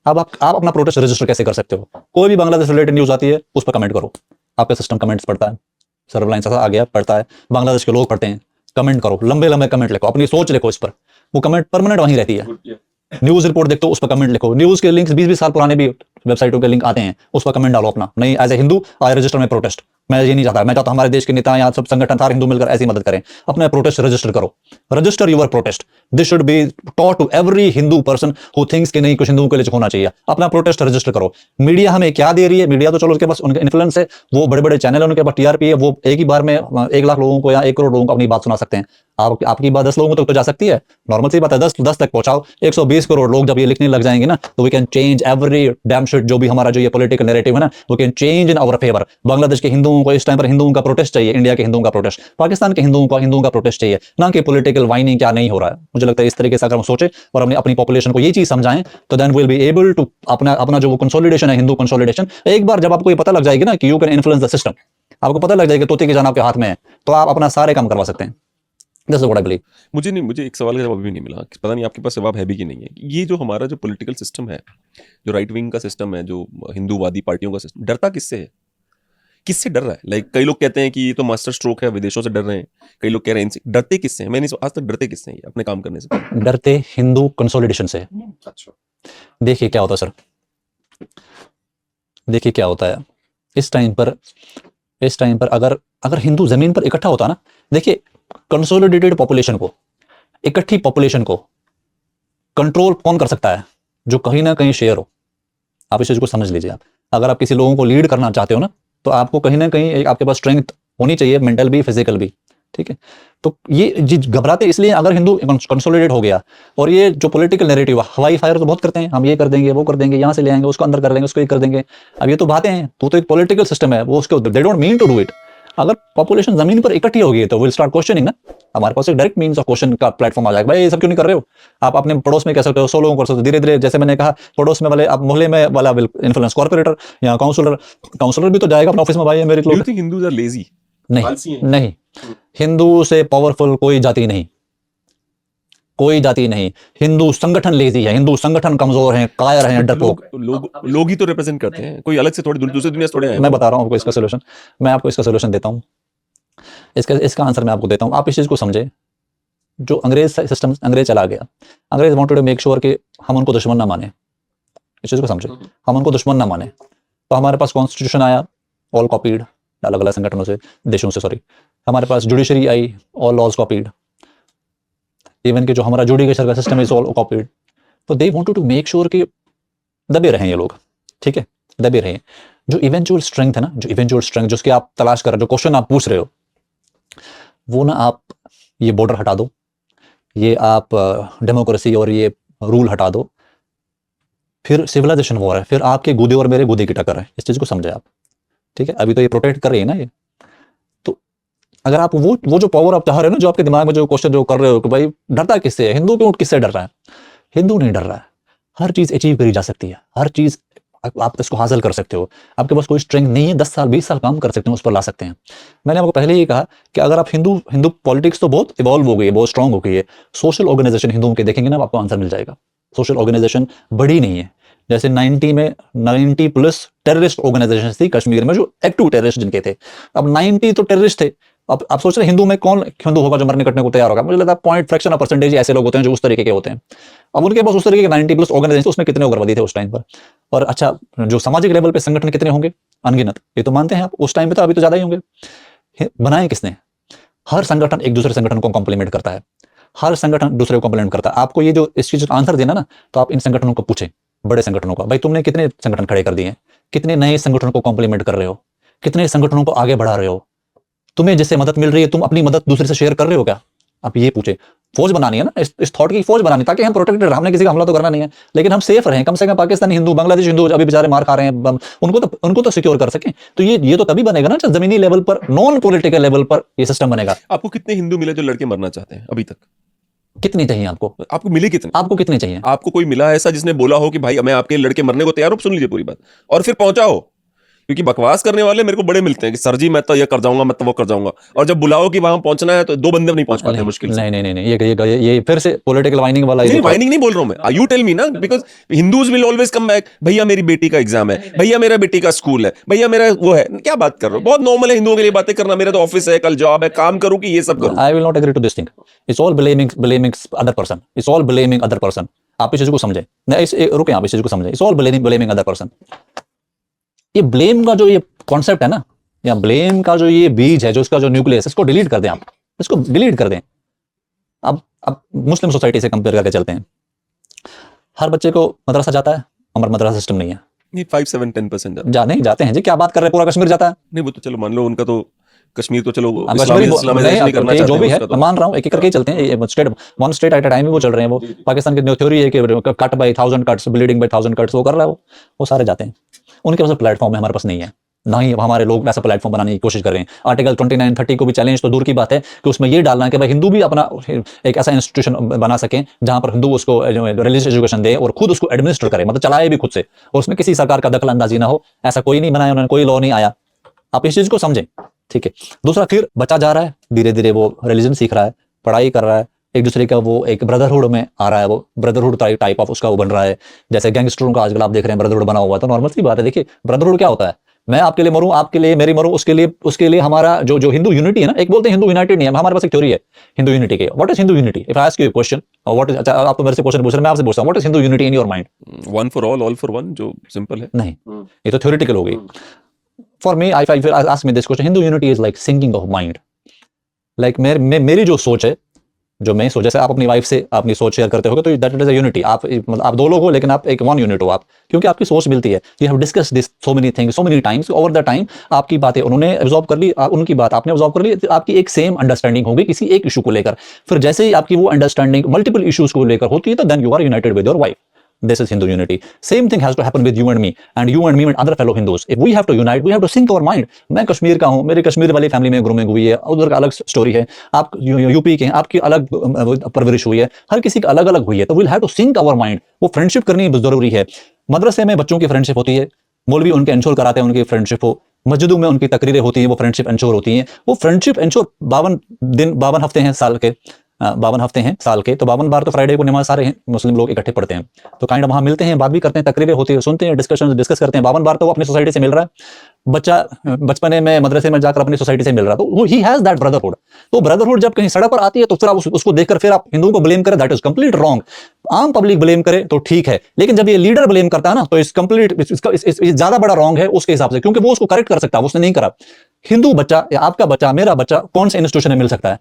अब आप अपना प्रोटेस्ट रजिस्टर कैसे कर सकते हो? कोई भी बांग्लादेश रिलेटेड न्यूज आती है, उस पर कमेंट करो। आपका सिस्टम कमेंट्स पढ़ता है, सर्वर लाइन आ गया, पढ़ता है, बांग्लादेश के लोग पढ़ते हैं, कमेंट करो, लंबे लंबे कमेंट लिखो, अपनी सोच लिखो इस पर, वो कमेंट परमानेंट वहीं रहती है। न्यूज रिपोर्ट देखते हो, उस पर कमेंट लिखो, न्यूज के लिंक्स 20-20 साल पुराने भी वेबसाइटों के लिंक आते हैं, उस पर कमेंट डालो अपना। नहीं, as a Hindu I register में प्रोटेस्ट। मैं ये नहीं चाहता, मैं चाहता हमारे देश के नेता, यहाँ सब संगठन, सारे हिंदू मिलकर ऐसी मदद करें, अपना प्रोटेस्ट रजिस्टर करो, register your protest. This should be taught to every Hindu person who thinks कि नहीं कुछ हिंदुओं के लिए होना चाहिए। अपना प्रोटेस्ट रजिस्टर करो। मीडिया हमें क्या दे रही है? मीडिया तो चलो उसके पास उनका इन्फ्लुएंस है, वो बड़े बड़े चैनल है, उनके पास टीआरपी है, वो एक ही बार में 1 लाख लोगों को या 1 करोड़ लोगों को अपनी बात सुना सकते हैं। आपकी बात 10 लोगों तक तो जा सकती है, नॉर्मल सी बात है, 10 तक पहुंचाओ। 120 करोड़ लोग जब ये लिखने लग जाएंगे ना, तो we can change every damn shit, जो भी हमारा जो ये पॉलिटिकल नैरेटिव है ना, we can change in our favour. Bangladesh के हिंदुओं को इस टाइम पर हिंदुओं का प्रोटेस्ट चाहिए, इंडिया के हिंदुओं का प्रोटेस्ट, पाकिस्तान के हिंदुओं का प्रोटेस्ट चाहिए, ना कि पॉलिटिकल वाइनिंग क्या नहीं हो रहा है। मुझे लगता है इस तरीके से अगर हम सोचे और अपनी पॉपुलेशन को ये चीज समझाएं, तो then will be able to अपना जो कंसोलिडेशन है, हिंदू कंसोलिडेशन, एक बार जब आपको ये पता लग जाएगी ना कि you can influence the system, आपको पता लग जाएगा तोते की जान आपके हाथ में है, तो आप अपना सारे काम करवा सकते हैं। That's what I believe. मुझे एक सवाल का जवाब भी नहीं मिला, पता नहीं आपके पास जवाब है भी कि नहीं है। ये जो हमारा जो पॉलिटिकल सिस्टम है, जो राइट विंग का सिस्टम है, जो हिंदूवादी पार्टियों का सिस्टम, डरता किससे है? किससे डर रहा है? लाइक कई लोग कहते हैं कि ये तो मास्टर स्ट्रोक है, विदेशों से डर रहे हैं, कई लोग कह रहे हैं इनसे। डरते किससे हैं? मैंने आज तक डरते किससे हैं ये अपने काम करने से? डरते हिंदू कंसोलिडेशन से। अच्छा, देखिए क्या होता है सर, देखिए क्या होता है इस टाइम पर अगर हिंदू जमीन पर इकट्ठा होता ना, देखिए कंसोलिडेटेड पॉपुलेशन को, इकट्ठी पॉपुलेशन को कंट्रोल कौन कर सकता है? जो कहीं ना कहीं शेयर हो। आप इस चीज को समझ लीजिए। आप अगर आप किसी लोगों को लीड करना चाहते हो ना, तो आपको कहीं ना कहीं आपके पास स्ट्रेंथ होनी चाहिए, मेंटल भी, फिजिकल भी। ठीक है, तो ये घबराते इसलिए अगर हिंदू कंसोलिडेट हो गया, और ये जो पॉलिटिकल नैरेटिव हवाई फायर तो बहुत करते हैं, हम ये कर देंगे, वो कर देंगे, यहाँ से ले आएंगे, उसको अंदर कर लेंगे, उसको ये कर देंगे। अब ये तो बातें हैं, तो एक पॉलिटिकल सिस्टम है, वो उसके they don't mean to do it. अगर पॉपुलेशन जमीन पर इकट्ठी होगी तो विल स्टार्ट क्वेश्चनिंग ना। हमारे पास एक डायरेक्ट मींस ऑफ क्वेश्चन का प्लेटफॉर्म आ जाएगा, भाई ये सब क्यों नहीं कर रहे हो? आप अपने पड़ोस में कह सकते हो, 100 लोगों को कर सकते हो, धीरे धीरे, जैसे मैंने कहा, पड़ोस में वाले, आप मोहल्ले में वाला विल इन्फ्लुएंस, कॉर्पोरेटर या काउंसलर भी तो जाएगा अपने ऑफिस में, भाई मेरे लोग। Do you think Hindus are lazy? नहीं, हिंदू से पावरफुल कोई जाति नहीं, कोई जाति नहीं। हिंदू संगठन लेजी है, हिंदू संगठन कमजोर हैं, कायर हैं, डरपोक। लोग ही तो रिप्रेजेंट करते हैं, कोई अलग से थोड़ी दूसरी दुनिया से थोड़े हैं। मैं बता रहा हूँ आपको इसका सोल्यूशन, मैं आपको इसका सोल्यूशन देता हूँ, इसका आंसर मैं आपको देता हूँ। आप इस चीज को समझे, जो अंग्रेज चला गया, अंग्रेज वांटेड टू मेक श्योर कि हम उनको दुश्मन ना माने। इस चीज को समझे, हम उनको दुश्मन ना माने। तो हमारे पास कॉन्स्टिट्यूशन आया, ऑल कॉपीड, अलग अलग संगठनों से, देशों से, सॉरी। हमारे पास जुडिशरी आई, ऑल लॉज कॉपीड। इवन कि जो हमारा जुडिशियल का सिस्टम इज ऑल कॉपीड। तो they wanted to make sure कि दबे रहें ये लोग, ठीक है, दबे रहें। जो इवेंचुअल स्ट्रेंथ है ना, जो इवेंचुअल स्ट्रेंथ जिसकी आप तलाश कर रहे हो, जो क्वेश्चन आप पूछ रहे हो, वो ना आप ये बॉर्डर हटा दो, ये आप डेमोक्रेसी और ये रूल हटा दो, फिर सिविलाइजेशन वॉर है, फिर आपके गूदे और मेरे गूदे की टक्कर है। इस चीज को समझे आप, ठीक है। अभी तो ये प्रोटेक्ट कर रही है ना ये, तो अगर आप वो जो पावर आप चाह रहे हो ना, जो आपके दिमाग में जो क्वेश्चन जो कर रहे हो कि भाई डरता किससे है, हिंदू क्यों किससे डर रहा है? हिंदू नहीं डर रहा है, हर चीज अचीव करी जा सकती है, हर चीज आप इसको हासिल कर सकते हो। आपके पास कोई स्ट्रेंथ नहीं है, 10 साल 20 साल काम कर सकते हैं, उस पर ला सकते हैं। मैंने आपको पहले ही कहा कि अगर आप हिंदू पॉलिटिक्स तो बहुत इवॉल्व हो गई है, बहुत स्ट्रांग हो गई है। सोशल ऑर्गेनाइजेशन हिंदुओं के देखेंगे ना, आपको आंसर मिल जाएगा। सोशल ऑर्गेनाइजेशन बड़ी नहीं है, जैसे 90 प्लस टेररिस्ट ऑर्गेनाइजेशन थी कश्मीर में जो एक्टिव टेररिस्ट जिनके थे। अब 90 तो टेररिस्ट थे। अब आप सोच रहे हिंदू में कौन हिंदू होगा जो मरने कटने को तैयार होगा? मुझे लगता है पॉइंट फ्रैक्शन ऑफ परसेंटेज ऐसे लोग होते हैं जो उस तरीके के होते हैं। अब उनके पास उस तरीके के 90 प्लस ऑर्गेनाइजेशन, उसमें कितने उग्रवादी थे उस टाइम पर? और अच्छा, जो सामाजिक लेवल पे संगठन कितने होंगे? अनगिनत। ये तो मानते हैं आप, उस टाइम पे तो अभी तो ज्यादा ही होंगे। बनाए किसने? हर संगठन एक दूसरे संगठन को कॉम्प्लीमेंट करता है, हर संगठन दूसरे को कॉम्प्लीमेंट करता है। आपको ये जो इस चीज का आंसर देना ना, तो आप इन संगठनों को पूछें, बड़े संगठनों का, भाई तुमने कितने संगठन खड़े कर दिए हैं, कितने नए संगठनों को कॉम्प्लीमेंट कर रहे हो, कितने संगठनों को आगे बढ़ा रहे हो, तुम्हें जिससे मदद मिल रही है तुम अपनी मदद दूसरे से शेयर कर रहे हो क्या? आप ये पूछे। फौज बनानी है ना, इस थॉट की फौज बनानी, ताकि हम प्रोटेक्टेड रहे। हमने किसी का हमला तो करना नहीं है, लेकिन हम सेफ रहें। कम से कम पाकिस्तानी हिंदू, बांग्लादेशी हिंदू अभी बेचारे मार खा रहे हैं, उनको तो सिक्योर कर सकें। तो ये तो तभी बनेगा ना जब जमीनी लेवल पर, नॉन पॉलिटिकल लेवल पर ये सिस्टम बनेगा। आपको कितने हिंदू मिले जो लड़के मरना चाहते हैं अभी तक? कितनी चाहिए आपको? आपको मिले कितने? आपको कितने चाहिए? आपको कोई मिला ऐसा जिसने बोला हो कि भाई मैं आपके लड़के मरने को तैयार हूं? सुन लीजिए पूरी बात और फिर पहुंचा हो। क्योंकि बकवास करने वाले मेरे को बड़े मिलते हैं कि सर जी मैं तो ये कर जाऊंगा, मैं तो वो कर जाऊंगा, और जब बुलाओ कि वहां पहुंचना है तो 2 बंदे नहीं पहुंच पाते मुश्किल से। नहीं, ये फिर से पॉलिटिकल वाइनिंग वाला। नहीं, वाइनिंग नहीं बोल रहा हूं मैं, यू टेल मी ना, because Hindus will always come back. भैया मेरी बेटी का एग्जाम है, भैया मेरा बेटी का स्कूल है, भैया मेरा वो है। क्या बात कर रहे हो? बहुत नॉर्मल है हिंदुओं के लिए बातें करना। मेरा तो ऑफिस है, कल जॉब है, काम करूं कि ये सब करूं? I will not agree to this thing. It's all blaming other person. It's all blaming other person. आप इस चीज को समझें, रुके, आप इस चीज को समझें। It's all blaming other person. ये ब्लेम का जो ये कॉन्सेप्ट है ना, या ब्लेम का जो ये बीज है, जो इसका जो न्यूक्लियस, इसको डिलीट कर दें आप, इसको डिलीट कर दें। अब मुस्लिम सोसाइटी से कंपेयर करके चलते हैं। हर बच्चे को मदरसा जाता है, हमारा मदरसा सिस्टम नहीं है। नहीं, 5-7-10% नहीं जाते हैं जी, क्या बात कर रहे हैं? पूरा कश्मीर जाता है। नहीं, वो तो चलो मान लो उनका तो कश्मीर तो चलो कश्मीरी जो भी है, मैं मान रहा हूँ, एक एक करके चलते हैं। State one state at a time ही वो चल रहे हैं। वो पाकिस्तान की थ्योरी है कि cut by 1000 cuts, bleeding by 1000 cuts, वो कर रहा है। वो सारे जाते हैं। उनके पास प्लेटफॉर्म है, हमारे पास नहीं है। ना ही हमारे लोग ऐसा प्लेटफॉर्म बनाने की कोशिश कर रहे हैं। आर्टिकल 29-30 को भी चैलेंज तो दूर की बात है कि उसमें ये डालना है कि भाई हिंदू भी अपना एक ऐसा इंस्टीट्यूशन बना सके जहां पर हिंदू उसको रिलीजियस एजुकेशन दे और खुद उसको एडमिनिस्टर करे, मतलब चलाए भी खुद से, और उसमें किसी सरकार का दखल अंदाजी ना हो। ऐसा कोई नहीं बनाया उन्होंने, कोई लॉ नहीं आया। आप इस चीज को समझें, ठीक है। दूसरा, फिर बच्चा जा रहा है, धीरे धीरे वो रिलीजन सीख रहा है, पढ़ाई कर रहा है, एक दूसरे का वो एक ब्रदरहुड में आ रहा है। वो ब्रदरहुड टाइप ऑफ उसका वो बन रहा है। जैसे गैंगस्टरों का आजकल आप देख रहे हैं ब्रदरहुड बना हुआ है, तो नॉर्मल सी बात है। देखिए ब्रदरहुड क्या होता है? मैं आपके लिए मरूं, आपके लिए मेरी मरूं, उसके लिए हमारा जो हिंदू यूनिटी है ना, एक बोलते हैं हिंदू यूनाइटेड नहीं है, हमारे पास एक थ्योरी है हिंदू यूनिटी की। What is Hindu unity? If I ask you a question, what is, अच्छा आप तो मेरे से क्वेश्चन पूछ रहे हैं, मैं आपसे पूछता हूं, what is Hindu unity in your mind? One for all for one, जो सिंपल है। नहीं, ये तो थ्योरेटिकल हो गई। For me, I ask me this question, Hindu unity is like syncing of mind. Like मेरी जो सोच है, जो मैं सोच, जैसे आप अपनी वाइफ से अपनी सोच शेयर करते हो, तो दैट इज अ यूनिटी। आप 2 लोग हो, लेकिन आप एक 1 यूनिट हो आप, क्योंकि आपकी सोच मिलती है। You have discuss this so many things so many times over the time. आपकी बातें उन्होंने एब्जॉर्ब कर ली, उनकी बात आपने एब्जॉर्ब कर ली, आपकी एक सेम अंडरस्टैंडिंग होगी किसी एक इशू को लेकर। फिर जैसे ही आपकी वो अंडरस्टैंडिंग मल्टीपल इश्यूज को लेकर होती है, तो then you are united with your wife. This is Hindu unity. Same thing has to happen with you and me and other fellow Hindus. If we have to unite, we have to sync our mind. मैं कश्मीर का हूँ, मेरी कश्मीर वाली family में grooming हुई है, उधर का अलग स्टोरी है, आप यूपी के हैं, आपकी अलग परवरिश हुई है, हर किसी का अलग अलग हुई है। तो we'll have to sync our mind. वो फ्रेंडशिप करनी जरूरी है। मदरसे में बच्चों की फ्रेंडशिप होती है, मौलवी उनके इंश्योर कराते हैं उनकी फ्रेंडशिप हो, मस्जिदों में उनकी तकरीरें होती हैं, वो फ्रेंडशिप इंश्योर होती हैं। वो फ्रेंडशिप इंश्योर 52 हफ्ते हैं साल के, 52 हफ्ते हैं साल के, तो 52 बार तो फ्राइडे को नमाज सारे मुस्लिम लोग इकट्ठे पढ़ते हैं। तो काइंड वहां मिलते हैं, बात भी करते हैं, तकरीरें होती है, सुनते हैं, डिस्कस करते हैं। 52 बार तो वो अपनी सोसाइटी से मिल रहा है। बच्चा बचपने में मदरसे में जाकर अपनी सोसाइटी से मिल रहा है, तो ही हैज दैट ब्रदरहुड। तो ब्रदरहुड जब कहीं सड़क पर आती है, तो फिर आप उसको देखकर फिर आप हिंदुओं को ब्लेम करें, दैट इज कंप्लीट रॉन्ग। आम पब्लिक ब्लेम करे तो ठीक है, लेकिन जब ये लीडर ब्लेम करता है ना, तो इस ज्यादा बड़ा रॉन्ग है उसके हिसाब से, क्योंकि वो उसको करेक्ट कर सकता है, उसने नहीं करा। हिंदू बच्चा या आपका बच्चा, मेरा बच्चा कौन से इंस्टीट्यूशन में मिल सकता है?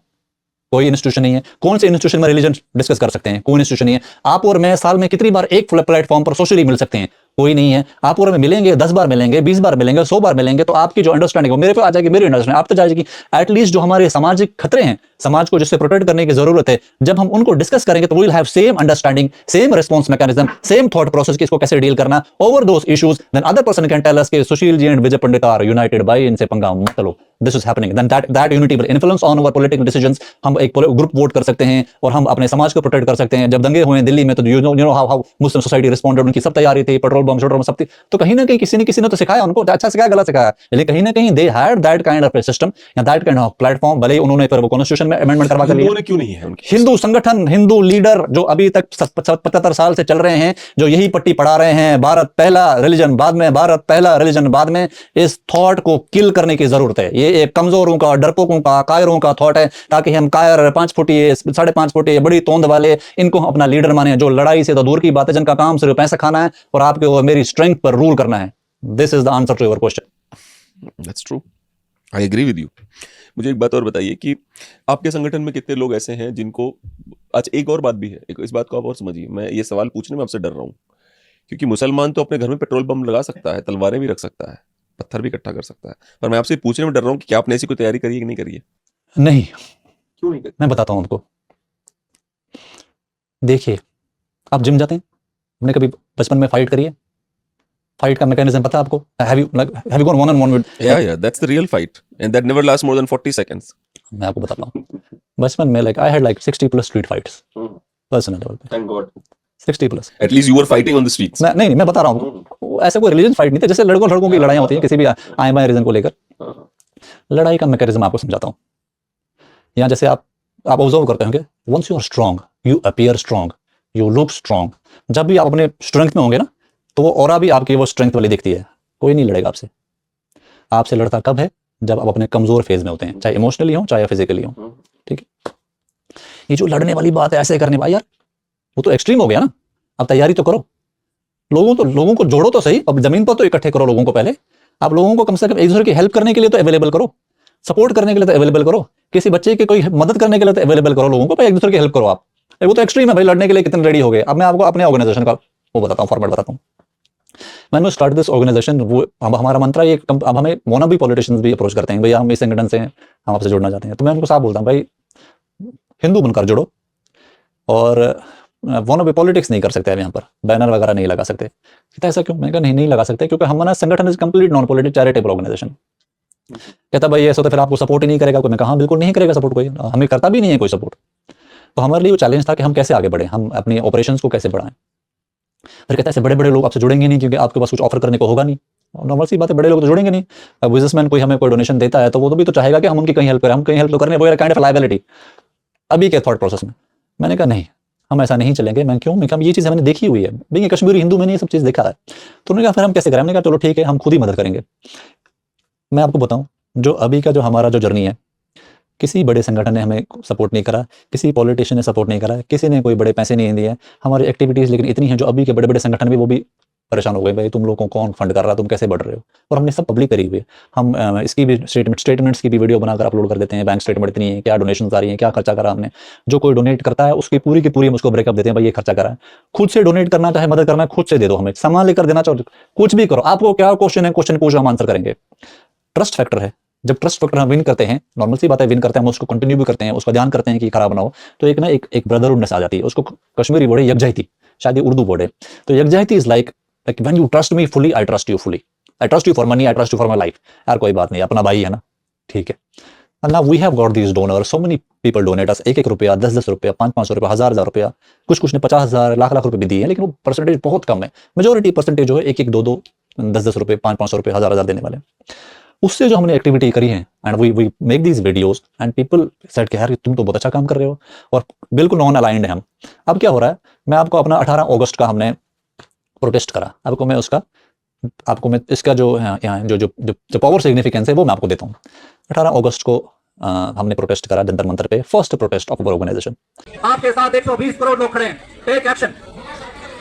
कोई इंस्टीट्यूशन नहीं है। कौन से इंस्टीट्यूशन में रिलीजन डिस्कस कर सकते हैं? कोई इंस्टीट्यूशन नहीं है। आप और मैं साल में कितनी बार एक प्लेटफॉर्म पर सोशली मिल सकते हैं? कोई नहीं है। आप और मैं मिलेंगे 10 बार मिलेंगे, 20 बार मिलेंगे, 100 बार मिलेंगे, तो आपकी जो अंडरस्टैंडिंग मेरे पे आ जाएगी, मेरी अंडरस्टैंडिंग आप तो जाएगी। एटलीस्ट जो हमारे सामाजिक खतरे हैं, समाज को जिससे प्रोटेक्ट करने की जरूरत है, जब हम उनको डिस्कस करेंगे तो we will have same understanding, same response mechanism, same thought process कि इसको कैसे डील करना over those issues. Then other person can tell us कि Sushil ji and Vijay Pandit are united by, इनसे पंगा मत लो, this is happening. Then that unity will influence on our political decisions. हम एक ग्रुप वोट कर सकते हैं और हम अपने समाज को प्रोटेक्ट कर सकते हैं। जब दंगे हुए दिल्ली में, तो you know how Muslim society responded, उनकी सब तैयारी थी, पेट्रोल पेट्रोल बम शोटर सब थी, तो कहीं ना कहीं किसी ने तो सिखाया उनको, अच्छा सिखाया गलत सिखाया, लेकिन कहीं ना कहीं they had that kind of system या दैट काइंड ऑफ प्लेटफॉर्म, भले ही उन्होंने फिर वो कॉन्स्टिट्यूशन में अमेंडमेंट करवा कर लिया। हिंदुओं ने क्यों नहीं है उनके पास? हिंदू संगठन, हिंदू लीडर जो अभी तक 75 साल से चल रहे हैं, जो यही पट्टी पढ़ा रहे हैं, भारत पहला रिलीजन बाद में, भारत पहला रिलीजन बाद में, इस थॉट को किल करने की जरूरत है। ये एक कमजोरों का, डरपोकों का, कायरों का थॉट है, ताकि हम कायर 5 फुटिए 5.5 फुटिए बड़ी तोंद वाले इनको अपना लीडर माने, जो लड़ाई से तो दूर की बात है, जिनका काम सिर्फ पैसा खाना है और आपके और मेरी स्ट्रेंथ पर रूल करना है। This is the answer to your question. That's true, I agree with you. मुझे एक बात और बताइए कि आपके संगठन में कितने लोग ऐसे हैं जिनको, अच्छा एक और बात भी है, इस बात को आप और समझिए, मैं ये सवाल पूछने में आपसे डर रहा हूँ, क्योंकि मुसलमान तो अपने घर में पेट्रोल बम लगा सकता है, तलवारें भी रख सकता है, पत्थर भी इकट्ठा कर सकता है, पर मैं आपसे पूछने में डर रहा हूँ कि क्या आपने ऐसी कोई तैयारी करी है कि नहीं करी है? नहीं, क्यों नहीं करी? मैं बताता हूं आपको। देखिए, आप जिम जाते हैं, हमने कभी बचपन में फाइट करी है? फाइट का मैकेनिज्म पता है आपको? Have you gone one on one with? या that's the real fight and that never last more than 40 seconds. मैं आपको बताता हूँ, बचपन में I had 60+ street fights personal level पे। Thank God, 60+। At least you were fighting on the streets. नहीं, मैं बता रहा हूँ, ऐसा कोई रिलीजन फाइट नहीं था, जैसे लड़कों की लड़ाइयाँ होती हैं किसी भी आए बाए रीजन को लेकर। लड़ाई का मैकेनिज्म आपको समझाता हूँ। यहाँ जैसे आप ऑब्जर्व करते होंगे, once you are strong you appear strong, you look strong. जब भी आप अपने स्ट्रेंथ में होंगे ना, तो वो ऑरा भी आपकी वो स्ट्रेंथ वाली दिखती है। कोई नहीं लड़ेगा आपसे। आपसे लड़ता कब है? जब आप अपने कमजोर फेज में होते हैं, चाहे इमोशनली हो चाहे फिजिकली हो। ठीक है, ये जो लड़ने वाली बात है, ऐसे करने वाली, यार वो तो एक्सट्रीम हो गया ना। अब तैयारी तो करो, लोगों को जोड़ो तो सही, अब जमीन पर तो इकट्ठे करो लोगों को। पहले आप लोगों को कम से कम एक दूसरे की हेल्प करने के लिए तो अवेलेबल करो, सपोर्ट करने के लिए तो अवेलेबल करो, किसी बच्चे की कोई मदद करने के लिए तो अवेलेबल करो लोगों को, भाई एक दूसरे की हेल्प करो आप। वो तो एक्सट्रीम है भाई, लड़ने के लिए कितने रेडी हो गए। अब मैं आपको अपने ऑर्गेनाइजेशन का वो बताता हूँ, फॉर्मेट बताता हूँ। मैंने स्टार्ट दिस ऑर्गेनाइजेशन, वो हमारा मंत्रा ये, अब हमें मोना भी पॉलिटिशियंस भी अप्रोच करते हैं, भैया हम इस संगठन से हैं, हम आपसे जुड़ना चाहते हैं। तो मैं उनको साफ बोलता हूँ, भाई हिंदू बनकर जुड़ो, और वोना भी पॉलिटिक्स नहीं कर सकते, यहाँ पर बैनर वगैरह नहीं लगा सकते। कहता ऐसा क्यों? मैंने कहा नहीं लगा सकते, क्योंकि हमारा संगठन is complete non politic charitable organisation. कहता भाई ऐसा तो फिर आपको सपोर्ट ही नहीं करेगा कोई। मैं कहा बिल्कुल नहीं करेगा सपोर्ट कोई, हमें करता भी नहीं है कोई सपोर्ट। तो हमारे लिए वो चैलेंज था कि हम कैसे आगे बढ़े, हम अपनी ऑपरेशंस को कैसे बढ़ाएं। फिर कहता है ऐसे बड़े बड़े लोग आपसे जुड़ेंगे नहीं, क्योंकि आपके पास कुछ ऑफर करने को होगा नहीं। नॉर्मल सी बात है, बड़े लोग तो जुड़ेंगे नहीं। अब बिजनेसमैन कोई हमें कोई डोनेशन देता है तो वो तो भी तो चाहेगा कि हम उनकी कहीं हेल्प करें, हम कहीं हेल्प तो करने, वो काइंड ऑफ लायबिलिटी अभी के थॉट प्रोसेस में। मैंने कहा नहीं, हम ऐसा नहीं चलेंगे। मैं क्यों? मैं कहा ये चीज़ मैंने देखी हुई है, भाई कश्मीरी हिंदू मैंने ये सब चीज़ देखा है। तो उन्होंने कहा फिर हम कैसे करें? हमने कहा चलो ठीक है, हम खुद ही मदद करेंगे। मैं आपको बताऊं, जो अभी का जो हमारा जो जर्नी है, किसी बड़े संगठन ने हमें सपोर्ट नहीं करा, किसी पॉलिटिशियन ने सपोर्ट नहीं करा, किसी ने कोई बड़े पैसे नहीं दिए। हमारी एक्टिविटीज़ लेकिन इतनी हैं, जो अभी के बड़े बड़े संगठन भी वो भी परेशान हो गए, भाई तुम लोगों को कौन फंड कर रहा है, तुम कैसे बढ़ रहे हो। और हमने सब पब्लिक करी हुई है। हम इसकी भी स्टेटमेंट्स की भी वीडियो बनाकर अपलोड कर देते हैं, बैंक स्टेटमेंट इतनी है, क्या डोनेशन आ रही है, क्या खर्चा करा हमने। जो कोई डोनेट करता है उसकी पूरी की पूरी हम उसको ब्रेकअप देते हैं, भाई ये खर्चा करा है। खुद से डोनेट करना चाहे मदद करना है, खुद से दे दो, हमें सामान लेकर देना चाहो, कुछ भी करो। आपको क्या क्वेश्चन है, क्वेश्चन पूछो, हम आंसर करेंगे। ट्रस्ट फैक्टर है, जब ट्रस्ट फैक्टर हम विन करते हैं, नॉर्मल सी बात है, विन करते हैं हम, उसको कंटिन्यू भी करते हैं, उसका ध्यान करते हैं कि खराब ना हो, तो एक ना एक ब्रदरहुडनेस आ जाती है। उसको कश्मीरी वर्ड है यकजहती, शायद ये उर्दू वर्ड है। तो यकजहती is like when you trust me fully, I trust you fully, I trust you for money, I trust you for my life. यार कोई बात नहीं, अपना भाई है ना, ठीक है। And now we have got these donors, so many people donate us, 1-1 रुपया, 10-10 रुपया, 500 रुपया, 1000 रुपया, कुछ ने 50,000 लाख रुपए भी दिए हैं, लेकिन वो परसेंटेज बहुत कम है। मेजोरिटी परसेंटेज जो है 1-1, 2-2, 10-10 रुपए, 500 रुपए, 1000 देने वाले। उससे जो हमने एक्टिविटी करी है, and we make these videos, and people said कि यार तुम तो बहुत अच्छा काम कर रहे हो, और बिल्कुल नॉन अलाइंड है हम। अब क्या हो रहा है, मैं आपको अपना 18 अगस्त का हमने प्रोटेस्ट करा, आपको मैं इसका जो यहाँ जो पावर सिग्निफिकेंस है वो मैं आपको देता हूँ। 18 अगस्त को हमने प्रोटेस्ट करा जंतर मंतर पे, first protest of our organisation. आपके साथ 120 करोड़ लोग खड़े हैं, टेक एक्शन।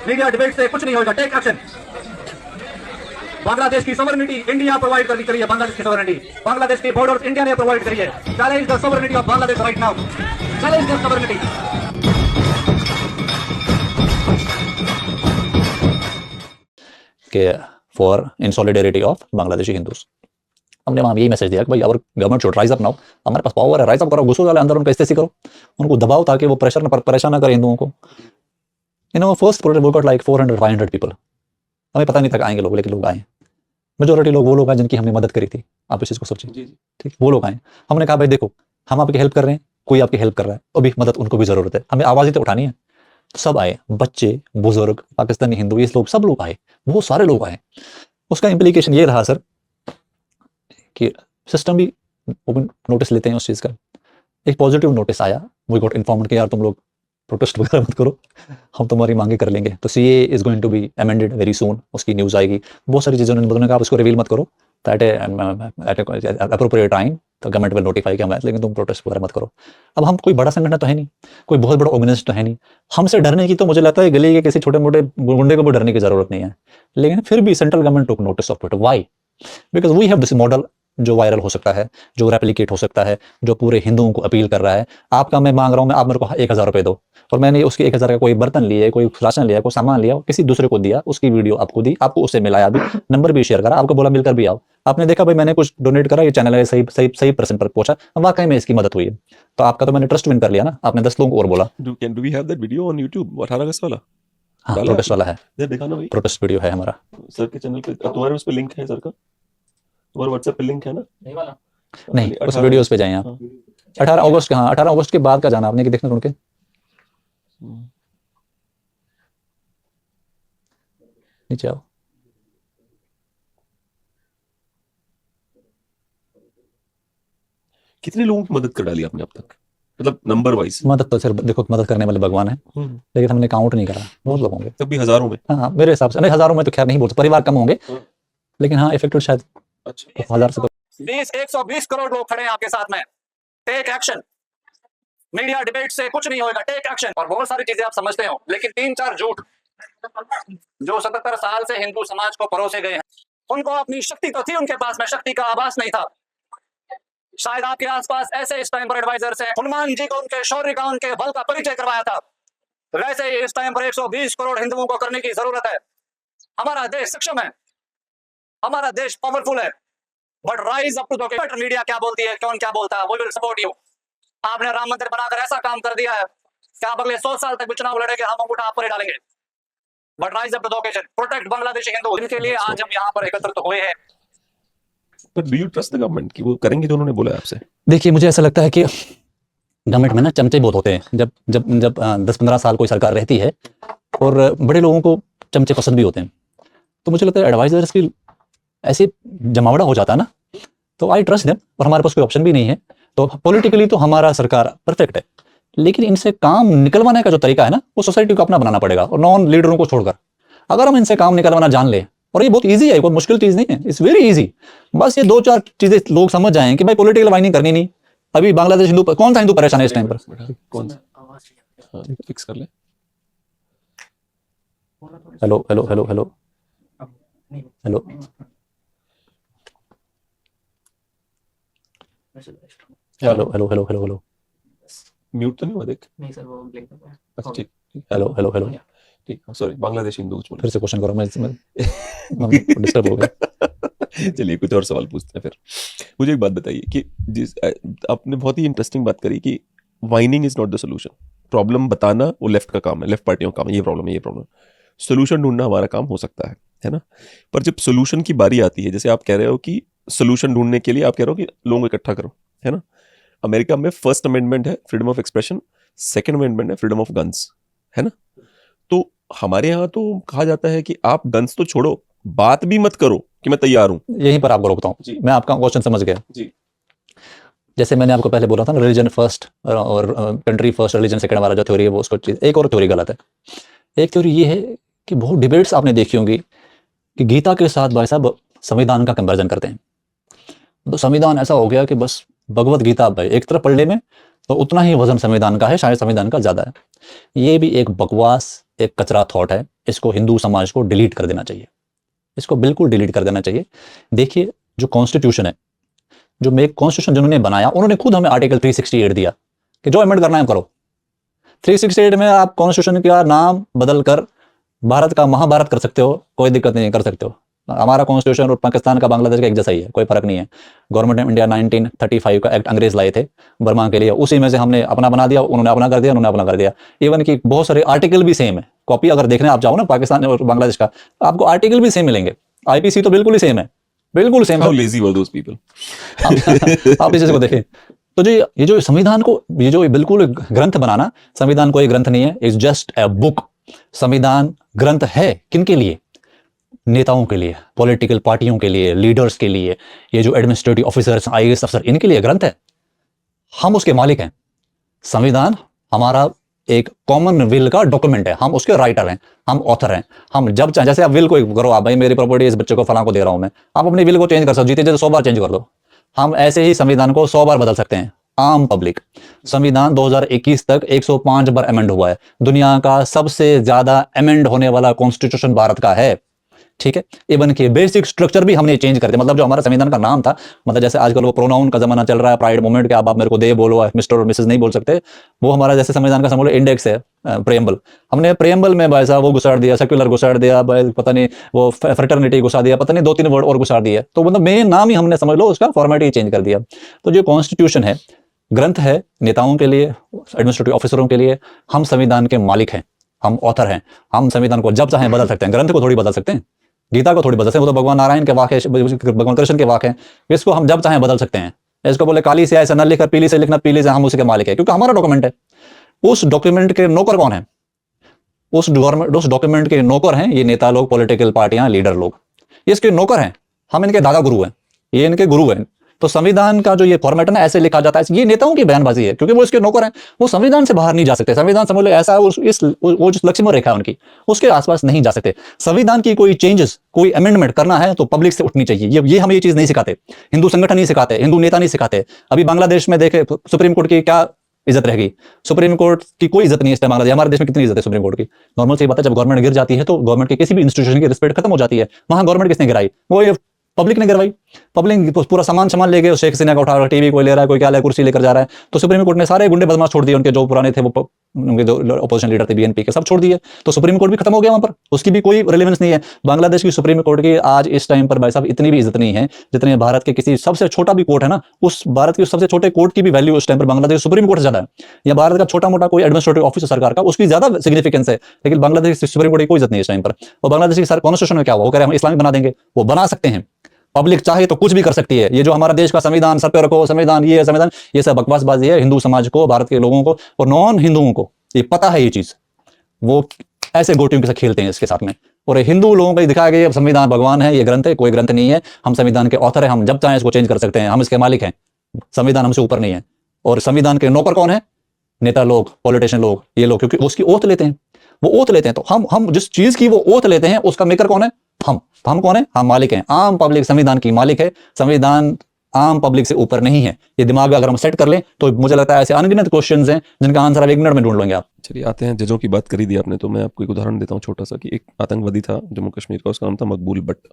मीडिया डिबेट से कुछ नहीं होगा, टेक एक्शन। बांग्लादेश की सॉवरेनिटी इंडिया प्रोवाइड कर रही है, बांग्लादेश की सॉवरेनिटी, बांग्लादेश की बॉर्डर्स इंडिया ने प्रोवाइड करी है। Challenge the sovereignty of Bangladesh right now, challenge the sovereignty. के for in solidarity of Bangladeshi Hindus. हमने वहां यही मैसेज दिया कि भाई our government should rise up now, हमारे पास पावर है, राइज अप करो, घुसो वाले अंदर, उनको ऐसे करो, उनको दबाओ ताकि वो परेशान ना करें हिंदुओं को। First protest we got like 400-500 people. हमें पता नहीं था आएंगे लोग, लेकिन लोग आए। मेजोरिटी लोग वो लोग आए जिनकी हमने मदद करी थी। आप इस चीज को सोचिए, ठीक, वो लोग आए। हमने कहा भाई देखो, हम आपकी हेल्प कर रहे हैं, कोई आपकी हेल्प कर रहा है, अभी मदद उनको भी जरूरत है, हमें आवाज ही तो उठानी है। सब आए, बच्चे, बुजुर्ग, पाकिस्तानी हिंदू, ये लोग सब लोग आए, बहुत सारे लोग आए। उसका इम्प्लीकेशन ये रहा सर कि सिस्टम भी नोटिस लेते हैं उस चीज़ का। एक पॉजिटिव नोटिस आया, वी गॉट इन्फॉर्म्ड कि यार तुम लोग प्रोटेस्ट वगैरह मत करो, हम तुम्हारी मांगे कर लेंगे। तो CA is going to be amended very soon, उसकी न्यूज़ आएगी। बहुत सारी चीज़ें उन्होंने कहा आप उसको रिवील मत करो, दैट एट अप्रोप्रिएट टाइम तो गवर्नमेंट विल नोटिफाई कि हम आए, लेकिन तुम प्रोटेस्ट वगैरह मत करो। अब हम कोई बड़ा संगठन तो है नहीं, कोई बहुत बड़ा ऑर्गेनाइजेशन तो है नहीं, हमसे डरने की तो मुझे लगता है गली के किसी छोटे मोटे गुंडे को भी डरने की जरूरत नहीं है। लेकिन फिर भी central government took notice of it. Why? Because we have this model जो वायरल हो सकता है, जो रेप्लिकेट हो सकता है, जो पूरे हिंदुओं को अपील कर रहा है। आपका मैं मांग रहा हूँ, मैं आप मेरे को 1000 रुपये दो, और मैंने उसके 1000 का कोई बर्तन लिए, कोई राशन लिया, कोई सामान लिया, किसी दूसरे को दिया, उसकी वीडियो आपको दी, आपको उससे मिलाया भी, नंबर भी शेयर करा, आपको बोला मिलकर भी आओ, आपने देखा भाई मैंने कुछ डोनेट करा, ये चैनल है सही सही सही पर्सन पर पहुंचा, वाकई में इसकी मदद हुई है, तो आपका तो मैंने ट्रस्ट विन कर लिया ना। आपने 10 लोगों को और बोला। Do we have that video on YouTube? 18 अगस्त वाला हाँ, डाला प्रोटेस्ट वाला है, ये दिखाना भाई, प्रोटेस्ट वीडियो है हमारा सर के चैनल पे। तुम्हारे उस पे लिंक है सर का, तुम्हारे व्हाट्सएप पे लिंक है ना? नहीं, उस वीडियोस पे जाएं आप। 18 अगस्त का, हाँ 18 अगस्त के बाद का जाना आपने कि देखना ढूंढ के। नीचे आओ। कितने लोगों की मदद कर डाली आपने अब तक, मतलब नंबर वाइज? मदद तो सिर्फ देखो, मदद करने वाले भगवान है, लेकिन हमने काउंट नहीं करा, बहुत लोग होंगे तब भी हजारों में। हाँ मेरे हिसाब से, नहीं हजारों में तो खैर नहीं बोलते, परिवार कम होंगे, लेकिन हाँ इफेक्टिव शायद अच्छा 1000 से तो 120 करोड़ लोग खड़े हैं आपके साथ में। Take action. मीडिया डिबेट से कुछ नहीं होगा, टेक एक्शन। और बहुत सारी चीजें आप समझते हो, लेकिन 3-4 झूठ जो 77 साल से हिंदू समाज को परोसे गए हैं, उनको अपनी शक्ति तो थी उनके पास में, शक्ति का आभास नहीं था। शायद आपके आसपास ऐसे इस टाइम पर एडवाइजर्स हैं, हनुमान जी को उनके शौर्य का, उनके बल का परिचय करवाया था। वैसे ही इस टाइम पर 120 करोड़ हिंदुओं को करने की जरूरत है। हमारा देश सक्षम है, हमारा देश पावरफुल है, but rise up to the occasion. Media क्या बोलती है, कौन क्या बोलता है, वो विल सपोर्ट यू। आपने राम मंदिर बनाकर ऐसा काम कर दिया है कि आप अगले 100 साल तक भी चुनाव लड़ेंगे, हम अंगूठा आप पर ही डालेंगे। But rise up to the occasion, protect Bangladeshi Hindu, इनके लिए आज हम यहाँ पर एकत्रित हुए हैं। But do you trust the government कि वो करेंगे जो उन्होंने बोला है आपसे? देखिए मुझे ऐसा लगता है कि गवर्नमेंट में ना चमचे बहुत होते हैं। जब जब जब 10-15 साल कोई सरकार रहती है और बड़े लोगों को चमचे पसंद भी होते हैं, तो मुझे लगता है एडवाइजर्स की ऐसे जमावड़ा हो जाता है ना, तो आई ट्रस्ट देम। और हमारे पास कोई ऑप्शन भी नहीं है, तो पॉलिटिकली तो हमारा सरकार परफेक्ट है, लेकिन इनसे काम निकलवाने का जो तरीका है ना, वो सोसाइटी को अपना बनाना पड़ेगा, और नॉन लीडरों को छोड़कर। अगर हम इनसे काम निकलवाना जान ले, और ये बहुत इजी है, कोई मुश्किल चीज नहीं है, इट्स वेरी इजी। बस ये 2-4 चीजें लोग समझ जाएं कि भाई पॉलिटिकल वाइनिंग करनी नहीं। अभी बांग्लादेश हिंदू, कौन सा हिंदू परेशान है इस टाइम पर? कौन सा? हाँ, फिक्स कर ले। Hello hello hello hello hello hello hello hello hello hello mute तो नहीं हुआ देख? नहीं सर, वो ब्लिंक कर रहा है। अच्छा ठीक ठीक, हेलो हेलो हेलो ठीक, सॉरी, बांग्लादेश हिंदू बोल। फिर से क्वेश्चन करो, मैं डिस्टर्ब हो गया। चलिए कुछ और सवाल पूछते हैं फिर। मुझे एक बात बताइए कि जिस आपने बहुत ही इंटरेस्टिंग बात करी कि whining is not the solution. Problem बताना वो लेफ्ट का काम है, लेफ्ट पार्टियों का काम है, ये प्रॉब्लम है, ये प्रॉब्लम। सोल्यूशन ढूंढना हमारा काम हो सकता है ना? पर जब सोल्यूशन की बारी आती है, जैसे आप कह रहे हो कि सोल्यूशन ढूंढने के लिए आप कह रहे हो कि लोगों को इकट्ठा करो, है ना? अमेरिका में फर्स्ट अमेंडमेंट है freedom of expression, second amendment है फ्रीडम ऑफ गन्स, है ना? तो हमारे यहाँ तो कहा जाता है कि आप गन्स तो छोड़ो, बात भी मत करो कि मैं तैयार हूं। यहीं पर आपको रोकता हूँ, मैं आपका क्वेश्चन समझ गया जी। जैसे मैंने आपको पहले बोला था ना, रिलीजन फर्स्ट और कंट्री फर्स्ट, रिलीजन सेकंड वाला जो थ्योरी है, वो उसको चीज। एक और थ्योरी गलत है। एक थ्योरी ये है कि बहुत डिबेट्स आपने देखी होंगी कि गीता के साथ भाई साहब संविधान का कंपैरिजन करते हैं। तो संविधान ऐसा हो गया कि बस भगवत गीता भाई एक तरफ पढ़ने में तो उतना ही वजन संविधान का है, शायद संविधान का ज्यादा है। ये भी एक बकवास, एक कचरा थॉट है। इसको हिंदू समाज को डिलीट कर देना चाहिए, इसको बिल्कुल डिलीट कर देना चाहिए। देखिए जो कॉन्स्टिट्यूशन है, जो मेक कॉन्स्टिट्यूशन जिन्होंने बनाया, उन्होंने खुद हमें आर्टिकल 368 दिया कि जो अमेंड करना है करो। 368 में आप कॉन्स्टिट्यूशन का नाम बदल कर भारत का महाभारत कर सकते हो, कोई दिक्कत नहीं, कर सकते हो। हमारा कॉन्स्टिट्यूशन और पाकिस्तान का, बांग्लादेश का एक जैसा ही है, कोई फर्क नहीं है। गवर्नमेंट ऑफ इंडिया 1935 का एक्ट अंग्रेज लाए थे बर्मा के लिए, उसी में से हमने अपना बना दिया, उन्होंने अपना कर दिया, उन्होंने अपना कर दिया। इवन कि बहुत सारे आर्टिकल भी सेम है, कॉपी अगर देखने आप जाओ ना पाकिस्तान और बांग्लादेश का, आपको आर्टिकल भी सेम मिलेंगे। आईपीसी तो बिल्कुल ही सेम है, बिल्कुल same. How lazy were those people? आप इस चीज को देखें तो जो ये जो संविधान को, ये जो बिल्कुल ग्रंथ बनाना, संविधान कोई ग्रंथ नहीं है, इट्स जस्ट ए बुक। संविधान ग्रंथ है किनके लिए? नेताओं के लिए, पॉलिटिकल पार्टियों के लिए, लीडर्स के लिए, ये जो एडमिनिस्ट्रेटिव ऑफिसर्स, आईएएस अफसर, इनके लिए ग्रंथ है। हम उसके मालिक हैं। संविधान हमारा एक कॉमन विल का डॉक्यूमेंट है, हम उसके राइटर हैं, हम ऑथर हैं। हम जब चाहे, जैसे आप विल को करो, आप भाई मेरी प्रॉपर्टी इस बच्चे को फलां को दे रहा हूं मैं, आप अपनी विल को चेंज कर सकते हो, जीते जी 100 बार चेंज कर लो। हम ऐसे ही संविधान को 100 बार बदल सकते हैं। आम पब्लिक, संविधान 2021 तक 105 बार अमेंड हुआ है। दुनिया का सबसे ज्यादा अमेंड होने वाला कॉन्स्टिट्यूशन भारत का है, ठीक है। इवन के बेसिक स्ट्रक्चर भी हमने चेंज कर दिया। मतलब जो हमारा संविधान का नाम था, मतलब जैसे आजकल वो प्रोनाउन का जमाना चल रहा है, प्राइड मूवमेंट के, आप मेरे को दे बोलो, मिस्टर और मिसेस नहीं बोल सकते, वो हमारा जैसे संविधान का समझ लो इंडेक्स है, प्रेम्बल। हमने प्रेम्बल में भाई साहब वो घुसाड़ दिया, सेक्युलर घुसाड़ दिया, पता नहीं वो फ्रेटर्निटी घुसा दिया, पता नहीं 2-3 वर्ड और घुसाड़ दिया। तो मतलब मेन नाम ही हमने समझ लो उसका फॉर्मेट ही चेंज कर दिया। तो जो कॉन्स्टिट्यूशन है, ग्रंथ है नेताओं के लिए, एडमिनिस्ट्रेटिव ऑफिसरों के लिए। हम संविधान के मालिक हैं, हम ऑथर हैं। हम संविधान को जब चाहें बदल सकते हैं, ग्रंथ को थोड़ी बदल सकते हैं, गीता को थोड़ी बदल सकते हैं, वो तो भगवान नारायण के वाक है, भगवान कृष्ण के वाक है। इसको हम जब चाहें बदल सकते हैं। इसको बोले काली से ऐसा न लिखकर पीली से लिखना, पीली से, हम उसके मालिक है, क्योंकि हमारा डॉक्यूमेंट है। उस डॉक्यूमेंट के नौकर कौन है? उस डॉक्यूमेंट के नौकर हैं ये नेता लोग, पॉलिटिकल पार्टियां, लीडर लोग, ये इसके नौकर हैं। हम इनके दादा गुरु हैं, ये इनके गुरु हैं। तो संविधान का जो ये फॉर्मेट है ना, ऐसे लिखा जाता है, ये नेताओं की बयानबाजी है, क्योंकि वो इसके नौकर हैं। वो संविधान से बाहर नहीं जा सकते। संविधान समझ लो ऐसा वो जो लक्ष्मण रेखा है उनकी, उसके आसपास नहीं जा सकते। संविधान की कोई चेंजेस, कोई अमेंडमेंट करना है तो पब्लिक से उठनी चाहिए। ये हमें ये चीज नहीं सिखाते, हिंदू संगठन नहीं सिखाते, हिंदू नेता नहीं सिखाते। अभी बांग्लादेश में देखे सुप्रीम कोर्ट की क्या इज्जत रहेगी? सुप्रीम कोर्ट की कोई इज्जत नहीं है इस टाइम बांग्लादेश। हमारे देश में कितनी इज्जत है सुप्रीम कोर्ट की? नॉर्मल सी बात है, जब गवर्नमेंट गिर जाती है तो गवर्नमेंट के किसी भी इंस्टीट्यूशन की रिस्पेक्ट खत्म हो जाती है। वहां गवर्नमेंट किसने गिराई? वो ये पब्लिक ने गिरवाई। पब्लिक पूरा सामान ले गए, शेख हसीना का उठा रहा है, टीवी कोई ले रहा है, कोई क्या ले, कुर्सी लेकर जा रहा है। तो सुप्रीम कोर्ट ने सारे गुंडे बदमाश छोड़ दिए, उनके जो पुराने थे, वो उनके जो अपोजिशन लीडर थे बीएनपी के, सब छोड़ दिए। तो सुप्रीम कोर्ट भी खत्म हो गया, वहां पर उसकी भी कोई रिलेवेंस नहीं है। बांग्लादेश की सुप्रीम कोर्ट की आज इस टाइम पर भाई साहब इतनी भी इज्जत नहीं है जितनी भारत के किसी सबसे छोटा भी कोर्ट है ना, उस भारत के सबसे छोटे कोर्ट की भी वैल्यू उस टाइम पर बांग्लादेश सुप्रीम कोर्ट से ज्यादा है। या भारत का छोटा मोटा कोई एडमिनिस्ट्रेटिव ऑफिस सरकार का, उसकी ज्यादा सिग्निफिकेंस है, लेकिन बांग्लादेश सुप्रीम कोर्ट की कोई इज्जत नहीं है इस टाइम पर। और बांग्लादेश की कॉन्स्टिट्यूशन में क्या हुआ? वो कह रहे हैं हम इस्लामिक बना देंगे। वो बना सकते हैं, पब्लिक चाहे तो कुछ भी कर सकती है। ये जो हमारा देश का संविधान सर पे रखो, संविधान ये संविधान, ये सब बकवासबाजी है। हिंदू समाज को, भारत के लोगों को और नॉन हिंदुओं को ये पता है ये चीज, वो ऐसे गोटियों के साथ खेलते हैं इसके साथ में। और हिंदू लोगों को दिखाया गया संविधान भगवान है, ये ग्रंथ है, कोई ग्रंथ नहीं है। हम संविधान के ऑथर है, हम जब चाहें इसको चेंज कर सकते हैं, हम इसके मालिक हैं। संविधान हमसे ऊपर नहीं है। और संविधान के नौकर कौन है? नेता लोग, पॉलिटिशियन लोग, ये लोग, क्योंकि उसकी ओथ लेते हैं, वो ओथ लेते हैं। तो हम जिस चीज की वो ओथ लेते हैं उसका मेकर कौन है? हम। तो हम कौन है? हम मालिक हैं। आम पब्लिक संविधान की मालिक है। संविधान आम पब्लिक से ऊपर नहीं है। ये दिमाग अगर हम सेट कर लें तो मुझे लगता है ऐसे अनगिनत क्वेश्चंस हैं जिनका आंसर आप 1 मिनट में ढूंढ लेंगे आप। चलिए आते हैं, जजों की बात करी दी आपने, तो मैं आपको एक उदाहरण देता हूँ छोटा सा, कि एक आतंकवादी था जम्मू कश्मीर का, उसका नाम था मकबूल भट्ट।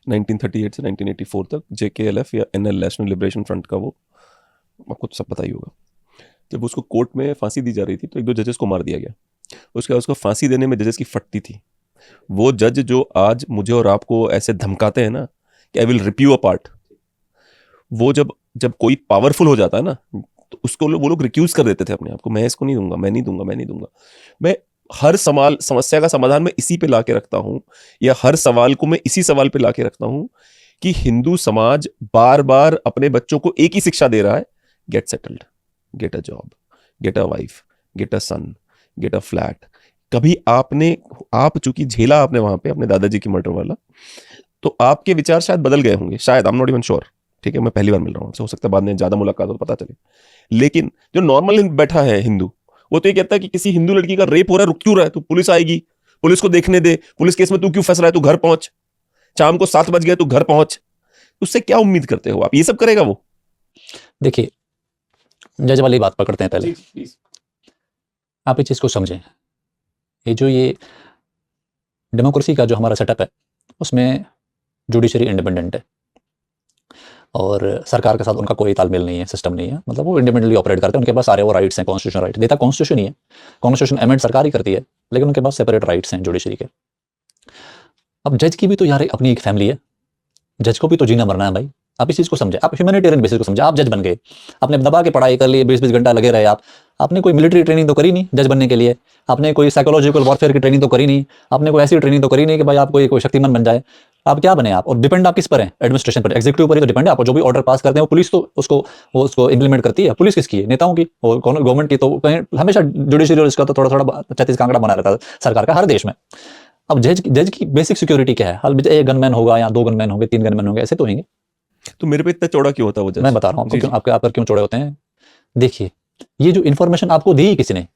1938 से 1984 तक JKLF या NL, नेशनल लिबरेशन फ्रंट का, वो आपको तो सब पता ही होगा। जब उसको कोर्ट में फांसी दी जा रही थी तो 1-2 जजेस को मार दिया गया। उसके बाद उसको फांसी देने में जजेस की फटती थी। वो जज जो आज मुझे और आपको ऐसे धमकाते हैं ना कि I will rip you apart, वो जब कोई पावरफुल हो जाता है ना तो उसको वो लोग रिक्यूज कर देते थे अपने आप को, मैं इसको नहीं दूंगा, मैं नहीं दूंगा, मैं नहीं दूंगा। मैं हर समस्या का समाधान मैं इसी पे लाके रखता हूं, या हर सवाल को मैं इसी सवाल पे लाके रखता हूं कि हिंदू समाज बार बार अपने बच्चों को एक ही शिक्षा दे रहा है, get settled, get a job, get a wife, get a son, get a flat. कभी आप चूंकि झेला आपने वहां पे अपने दादाजी की मर्डर वाला, तो आपके विचार शायद बदल गए होंगे, शायद, I am not even sure, ठीक है, मैं पहली बार मिल रहा हूं आपसे, हो सकता है बाद में ज्यादा मुलाकात हो तो पता चले। लेकिन जो नॉर्मल बैठा है हिंदू, वो तो ये कहता है कि किसी हिंदू लड़की का रेप हो रहा है, रुक क्यों रहा है, तो पुलिस आएगी, पुलिस को देखने दे, पुलिस केस में तू क्यों फंस रहा है, तू घर पहुंच, शाम को 7 बज गए तू घर पहुंच। उससे क्या उम्मीद करते हो आप? ये सब करेगा वो? देखिए, जज वाली बात पकड़ते हैं पहले, आप इस चीज को समझें। ये डेमोक्रेसी का जो हमारा सेटअप है उसमें जुडिशरी इंडिपेंडेंट है और सरकार के साथ उनका कोई तालमेल नहीं है, सिस्टम नहीं है। मतलब वो इंडिपेंडेंटली ऑपरेट करते हैं, उनके पास सारे वो राइट्स हैं, कॉन्स्टिट्यूशन राइट देता कॉन्स्टिट्यूशन ही है, कॉन्स्टिट्यूशन अमेंड सरकार ही करती है, लेकिन उनके पास सेपरेट राइट्स हैं जुडिशरी के। अब जज की भी तो यार अपनी एक फैमिली है, जज को भी तो जीना मरना है भाई। आप इस चीज को समझे, आप ह्यूमैनिटेरियन बेसिस को समझे। आप जज बन गए, आपने दबा के पढ़ाई कर ली, 20-20 घंटा लगे रहे, आपने कोई मिलिट्री ट्रेनिंग तो करी नहीं जज बनने के लिए, आपने कोई साइकोलॉजिकल वॉरफेयर की ट्रेनिंग तो करी नहीं, आपने कोई ऐसी ट्रेनिंग तो करी नहीं कि भाई आप कोई शक्तिमान बन जाए। आप क्या बने आप? और डिपेंड आप किस पर हैं? एडमिनिस्ट्रेशन पर, एग्जीक्यूटिव पर ही तो डिपेंड है। आप जो भी ऑर्डर पास करते हैं वो पुलिस तो उसको इंप्लीमेंट करती है। पुलिस किसकी है? नेताओं की और गवर्नमेंट की। तो हमेशा जुडिशरी और इसका तो थोड़ा 36 का आंकड़ा बना रहता है सरकार का हर देश में। अब जज की बेसिक सिक्योरिटी क्या है? हाल एक गनमैन होगा या 2 गनमैन होंगे, 3 गनमैन होंगे, ऐसे तो होंगे। तो मेरे पे इतना चौड़ा क्यों होता है वो जज? मैं बता रहा हूँ आपको जी, क्यों, जी। आपके आप पर क्यों चौड़े होते हैं। देखिए, ये जो इन्फॉर्मेशन आपको दी किसने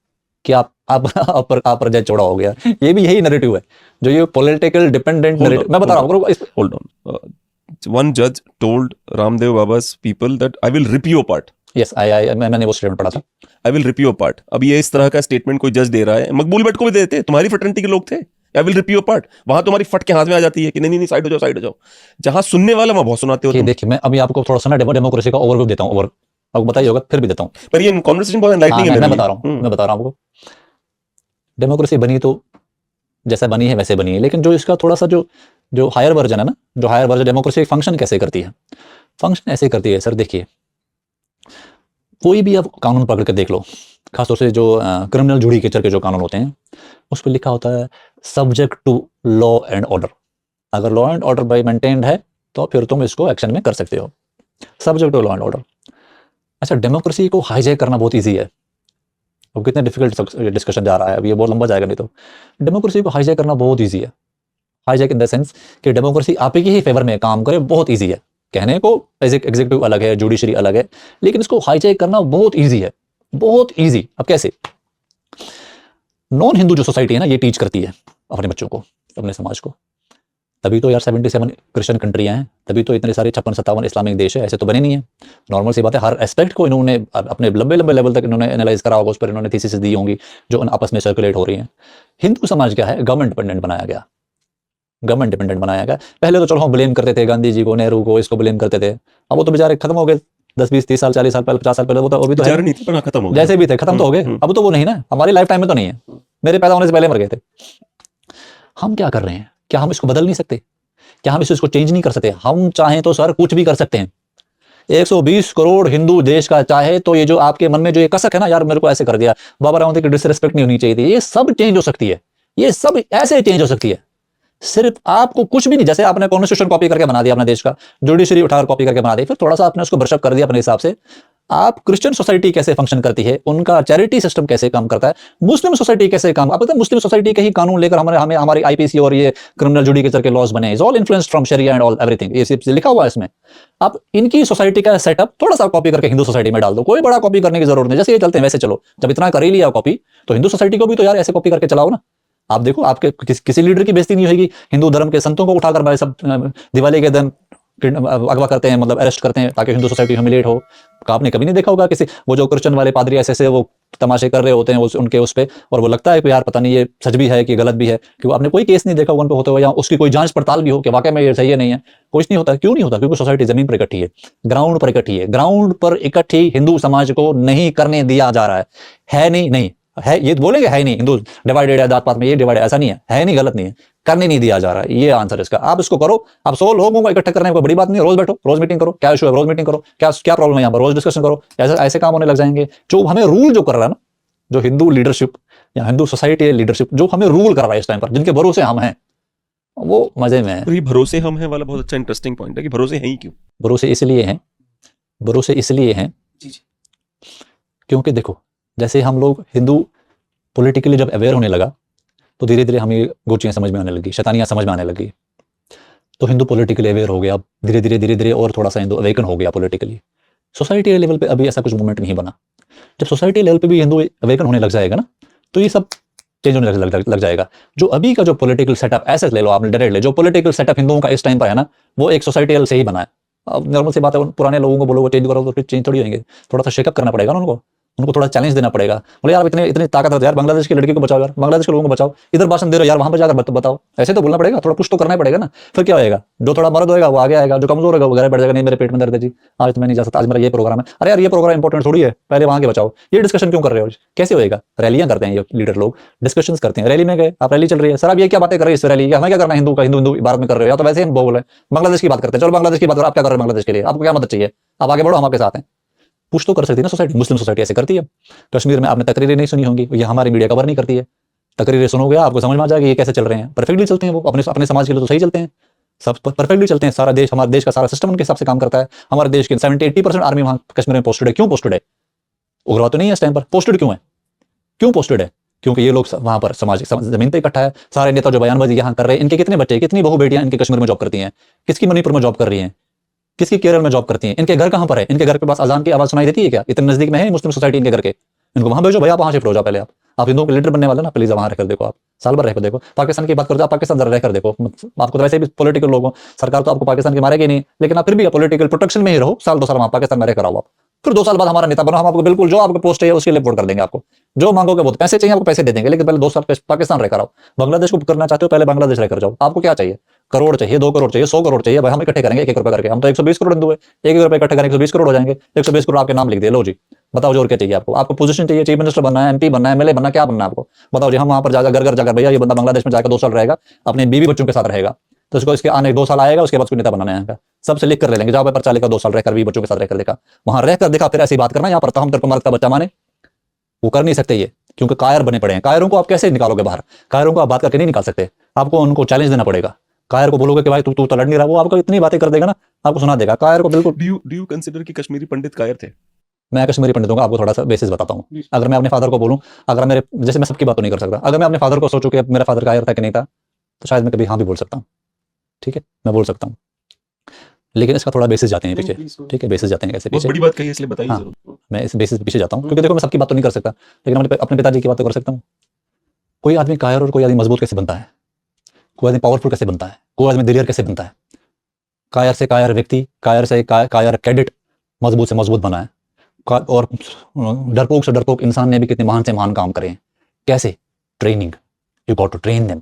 कि आप आप पर जज चौड़ा हो गया, ये भी यही नैरेटिव है जो ये political dependent Hold narrative. on, मैं बता hold रहा हूँ Hold on. One judge told Ramdev Baba's people that I will rip you apart. Yes, मैंने वो स्टेटमेंट पढ़ा था। I will rip you apart. अब ये इस तरह का स्टेटमेंट कोई जज दे रहा है, मकबूल भट्ट को भी देते, तुम्हारी फ्रेटर्निटी के लोग थे। I will rip you apart. वहां तुम्हारी फट के हाथ में आ जाती है कि नहीं नहीं साइड हो जाओ, साइड हो जाओ। जहां सुनने वाला वहां बहुत सुनाते हो कि तुम। देखिए, मैं अभी आपको थोड़ा सा ना डेमोक्रेसी का ओवरव्यू देता हूँ, आपको बताइए होगा, फिर भी देता हूँ। पर ये कॉन्वर्सेशन बहुत हाँ, एनलाइटनिंग है मैं मेरे बता रहा हूँ, मैं बता रहा हूँ आपको। डेमोक्रेसी बनी तो जैसा बनी है वैसे बनी है, लेकिन जो इसका थोड़ा सा जो हायर वर्जन है ना, जो हायर वर्जन डेमोक्रेसी फंक्शन कैसे करती है? फंक्शन ऐसे करती है सर, देखिए, कोई भी आप कानून पकड़ के देख लो, खासतौर से जो क्रिमिनल जुडिकेचर के जो कानून होते हैं, उस पर लिखा होता है subject to law and order. अगर law and order by maintained है तो फिर तुम इसको एक्शन में कर सकते हो, subject to law and order. अच्छा, डेमोक्रेसी को हाईजैक करना बहुत ईजी है। अब कितने डिफिकल्ट डिस्कशन जा रहा है, अब ये बहुत लंबा जाएगा नहीं तो। डेमोक्रेसी को हाईजैक करना बहुत ईजी है। हाईजैक इन द सेंस कि डेमोक्रेसी आप ही फेवर में काम करे, बहुत ईजी है। कहने को एग्जीक्यूटिव अलग है, जुडिशरी अलग है, लेकिन इसको हाईजैक करना बहुत ईजी है, बहुत ईजी। अब कैसे? नॉन हिंदू जो सोसाइटी है ना, ये टीच करती है अपने बच्चों को, अपने समाज को। तभी तो यार 77 क्रिश्चियन कंट्रियां हैं, तभी तो इतने सारे 56-57 इस्लामिक देश है, ऐसे तो बने नहीं है। नॉर्मल सी बात है, हर एस्पेक्ट को इन्होंने अपने लंबे लंबे लेवल तक इन्होंने एनालाइज करा होगा, उस पर इन्होंने थीसिस दी होंगी जो आपस में सर्कुलेट हो रही हैं। हिंदू समाज क्या है? गवर्नमेंट डिपेंडेंट बनाया गया, गवर्नमेंट डिपेंडेंट बनाया गया। पहले तो चलो हम ब्लेम करते थे गांधी जी को, नेहरू को, इसको ब्लेम करते थे। अब वो तो बेचारे खत्म हो गए 10-20-30 साल, 40 साल पहले, 50 साल पहले। वो तो अभी तो है, नहीं थे, खत्म हो गया। जैसे भी थे खत्म तो हो गए, अब तो वो नहीं ना, हमारी लाइफ टाइम में तो नहीं है, मेरे पैदा होने से पहले मर गए थे। हम क्या कर रहे हैं? क्या हम इसको बदल नहीं सकते? क्या हम इसको चेंज नहीं कर सकते? हम चाहें तो सर कुछ भी कर सकते हैं। 120 करोड़ हिंदू देश का चाहे तो ये जो आपके मन में जो ये कसक है ना, यार मेरे को ऐसे कर दिया, बाबा रामदेव की डिसरिस्पेक्ट नहीं होनी चाहिए थी, ये सब चेंज हो सकती है, ये सब ऐसे चेंज हो सकती है। सिर्फ आपको कुछ भी नहीं, जैसे आपने कॉन्स्टिट्यूशन कॉपी करके बना दिया अपने देश का, जुडिशरी उठाकर कॉपी करके बना दी, फिर थोड़ा सा आपने उसको ब्रशअप कर दिया अपने हिसाब से। आप क्रिश्चियन सोसाइटी कैसे फंक्शन करती है, उनका चैरिटी सिस्टम कैसे काम करता है, मुस्लिम सोसाइटी कैसे काम, आप पता है मुस्लिम सोसाइटी के ही कानून लेकर हमारी आईपीसी और ये क्रिमिनल जुडिकेचर के लॉज बने, इज ऑल इन्फ्लुएंस्ड फ्रॉम शरिया एंड ऑल एवरीथिंग, ये सिर्फ लिखा हुआ है इसमें। आप इनकी सोसाइटी का सेटअप थोड़ा सा कॉपी करके हिंदू सोसाइटी में डाल दो, कोई बड़ा कॉपी करने की जरूरत नहीं, जैसे ये चलते हैं वैसे चलो। जब इतना कर ही लिया कॉपी, तो हिंदू सोसाइटी को भी तो यार ऐसे कॉपी करके चलाओ ना। आप देखो, आपके किसी लीडर की बेइज्जती नहीं होगी, हिंदू धर्म के संतों को उठाकर भाई सब दिवाली के दिन अगवा करते हैं, मतलब अरेस्ट करते हैं ताकि हिंदू सोसाइटी ह्यूमिलेट हो। आपने कभी नहीं देखा होगा किसी, वो जो क्रिश्चियन वाले पादरी ऐसे वो तमाशे कर रहे होते हैं उनके उस पे, और वो लगता है कि यार पता नहीं ये सच भी है कि गलत भी है, कि आपने कोई केस नहीं देखा उन पे होते हुए, या उसकी कोई जांच पड़ताल भी हो कि वाकई में ये सही है नहीं है, कुछ नहीं होता। क्यों नहीं होता? क्योंकि सोसाइटी जमीन पर इकट्ठी है, ग्राउंड पर इकट्ठी है। ग्राउंड पर इकट्ठी हिंदू समाज को नहीं करने दिया जा रहा है नहीं, नहीं है, ये बोलेंगे है नहीं, हिंदू डिवाइडेड है, जात पात में ये डिवाइड, ऐसा नहीं है नहीं, गलत नहीं है, करने नहीं दिया जा रहा है, ये आंसर इसका। आप इसको करो, आप 100 लोगों को इकट्ठा करने में कोई बड़ी बात नहीं है, रोज बैठो, रोज मीटिंग करो, क्या इशू है रोज मीटिंग करो, क्या प्रॉब्लम है यहाँ पर, रोज डिस्कशन करो, ऐसे काम होने लग जाएंगे। जो हमें रूल जो कर रहा है ना, जो हिंदू लीडरशिप या हिंदू सोसाइटी लीडरशिप जो हमें रूल कर रहा है इस टाइम पर, जिनके भरोसे हम हैं, वो मजे में है। तो ये भरोसे हम हैं वाला बहुत अच्छा इंटरेस्टिंग पॉइंट है कि भरोसे हैं ही क्यों? भरोसे इसलिए हैं, भरोसे इसलिए हैं क्योंकि देखो, जैसे हम लोग हिंदू पॉलिटिकली जब अवेयर होने लगा, तो धीरे धीरे हमें गोचियां समझ में आने लगी, शैतानियां समझ में आने लगी, तो हिंदू पॉलिटिकली अवेयर हो गया। अब धीरे धीरे और थोड़ा सा हिंदू अवेकन हो गया पॉलिटिकली। सोसाइटी लेवल पे अभी ऐसा कुछ मूवमेंट नहीं बना। जब सोसाइटी लेवल पे भी हिंदू अवेकन होने लग जाएगा ना, तो ये सब चेंज होने लग जाएगा। जो अभी का जो पॉलिटिकल सेटअप, ऐसे ले लो आपने डायरेक्ट ले, जो पॉलिटिकल सेटअप हिंदुओं का इस टाइम पर है ना, वो एक सोसाइटी से ही बना है। अब नॉर्मल सी बात है, पुराने लोगों को बोलो चेंज करो तो चेंज थोड़ी होंगे, थोड़ा सा शेकअप करना पड़ेगा ना उनको थोड़ा चैलेंज देना पड़ेगा। बोले यार इतनी ताकत है यार, बांग्लादेश की लड़की को बचाओ यार, बांग्लादेश के लोगों को बचाओ, इधर भाषण दे रहे हो यार, वहां पर जाकर बताओ, ऐसे तो बोलना पड़ेगा, थोड़ा पुश तो करना पड़ेगा ना। फिर क्या होएगा? जो थोड़ा मर्द होएगा वो आगे आएगा, जो कमजोर होगा वो घर बैठ जाएगा, नहीं मेरे पेट में दर्द है जी, आज तो मैं नहीं जा सकता, आज मेरा ये प्रोग्राम है। अरे यार ये प्रोग्राम इंपॉर्टेंट थोड़ी है, पहले वहां के बचाओ। ये डिस्कशन क्यों कर रहे हो? कैसे होएगा? रैलियां करते हैं ये लीडर लोग, डिस्कशन करते हैं, रैली में गए, आप रैली चल रही है, सर आप ये क्या बातें कर रहे हैं इस रैली, हमें क्या करना है, हिंदू भारत में कर रहे हो, या तो वैसे हम बोल रहे हैं बांग्लादेश की बात करते हैं, चलो बांग्लादेश की बात करो, आप क्या कर रहे हो बांग्लादेश के लिए, आपको क्या मदद चाहिए, आप आगे बढ़ो, हम आपके साथ हैं। पुश तो कर सकती है ना सोसाइटी, मुस्लिम सोसाइटी ऐसे करती है। कश्मीर में आपने तकरीरें नहीं सुनी होंगी, ये हमारी मीडिया कवर नहीं करती है। तकरीरें सुनोगे आपको समझ में आ जाएगी ये कैसे चल रहे हैं, परफेक्टली चलते हैं वो, अपने समाज के लिए तो सही चलते हैं, सब परफेक्टली चलते हैं। सारा देश, हमारे देश का सारा सिस्टम उनके हिसाब से काम करता है। हमारे देश की 70-80% आर्मी वहां कश्मीर में पोस्टेड है। क्यों पोस्टेड है? उग्रवाद तो नहीं है इस टाइम पर, पोस्टेड क्यों है? क्यों पोस्टेड है? क्योंकि ये लोग वहां पर जमीन पे इकट्ठा है, सारे नेता जो बयानबाजी यहाँ कर रहे हैं, इनके कितने बच्चे, कितनी बहू बेटियां इनके कश्मीर में जॉब करती हैं, किसकी मणिपुर में जॉब कर रही हैं, किसकी केरल में जॉब करती हैं, इनके घर कहाँ पर है, इनके घर के पास अजान की आवाज सुनाई देती है क्या? इतने नजदीक में है मुस्लिम सोसाइटी इनके घर के, इनको वहां भेजो भैया, वहां शिफ्ट हो जाओ पहले आप हिंदुओं के लीडर बनने वाले ना, प्लीज वहां रहकर देखो, आप साल भर रहकर देखो। पाकिस्तान की बात करते हो, आप पाकिस्तान जरा रहकर देखो, आपको तो वैसे भी पॉलिटिकल लोग हो, सरकार तो आपको पाकिस्तान की मारेगी नहीं, लेकिन आप फिर भी पॉलिटिकल प्रोटेक्शन में ही रहो, साल 2 साल वहां पाकिस्तान में रहकर आओ आप, फिर 2 साल बाद हमारा नेता बनो, हम आपको बिल्कुल जो आपको पोस्ट चाहिए उसके लिए वोट कर देंगे, आपको जो मांगोगे वो, पैसे चाहिए आपको पैसे दे देंगे, लेकिन पहले 2 साल पाकिस्तान रहकर आओ। बांग्लादेश को करना चाहते हो, पहले बांग्लादेश रहकर जाओ। आपको क्या चाहिए? करोड़ चाहिए, 2 करोड़ चाहिए, 100 करोड़ चाहिए, भाई हम इकट्ठे करेंगे 1-1 रुपए करके, हम तो 120 करोड़ हिंदू है, 1-1 रुपए इकट्ठे करेंगे 120 करोड़ हो जाएंगे, 120 करोड़ आपके नाम लिख दिए, लो जी बताओ जो और क्या चाहिए आपको? आपको पोजीशन चाहिए, चीफ मिनिस्टर बनना है, एमपी बनना है, एमएलए बनना, क्या बनना है आपको? बताओ जी, हम वहां पर जाकर घर घर जाकर, भैया ये बंदा बांग्लादेश में जाकर 2 साल रहेगा, अपने बीवी बच्चों के साथ रहेगा, तो इसको इसके आने 2 साल आएगा, उसके बाद उसको नेता बनाना है यहाँ का, सबसे लिख कर ले लेंगे, जाओ पर्चा लेकर 2 साल रहकर बीवी बच्चों के साथ रहकर देखा, वहां रहकर देखा, फिर ऐसी बात करना यहाँ पर तो हम तेरे को मर्द का बच्चा माने, वो कर नहीं सकते ये, क्योंकि कायर बने पड़े हैं। कायरों को आप कैसे निकालोगे बाहर? कायरों को आप बात करके नहीं निकाल सकते, आपको उनको चैलेंज देना पड़ेगा। कायर को बोलोगे कि भाई तू तू तो लड़ नहीं रहा, वो आपको इतनी बातें कर देगा ना, आपको सुना देगा। कायर को बिल्कुल, डू यू कंसीडर कि कश्मीरी पंडित कायर थे? मैं कश्मीरी पंडितों का आपको थोड़ा सा बेसिस बताता हूँ। अगर मैं अपने फादर को बोलूँ, अगर मेरे, जैसे मैं सबकी बात तो नहीं कर सकता, अगर मैं अपने फादर को सोचूं कि मेरा फादर कायर था कि नहीं था, तो शायद मैं कभी हाँ भी बोल सकता हूँ, ठीक है, मैं बोल सकता हूँ, लेकिन इसका थोड़ा बेसिस जाते हैं पीछे, ठीक है, बेसिस जाते हैं कैसे बहुत पीछे, बड़ी बात कही है, इसलिए बताइए हाँ। जरूर। मैं इस बेसिस पे पीछे जाता हूँ, क्योंकि देखो मैं सबकी बात तो नहीं कर सकता, लेकिन अपने पिताजी की बात तो कर सकता हूँ। कोई आदमी कायर और कोई आदमी मजबूत कैसे बनता है, कोई आदमी पावरफुल कैसे बनता है, कोई आदमी दिलियर कैसे बनता है? कायर से कायर व्यक्ति, कायर से कायर कैडेट मजबूत से मजबूत बना है, और डरपोक से डरपोक इंसान ने भी कितने महान से महान काम करे हैं। कैसे? Training, you got to train them.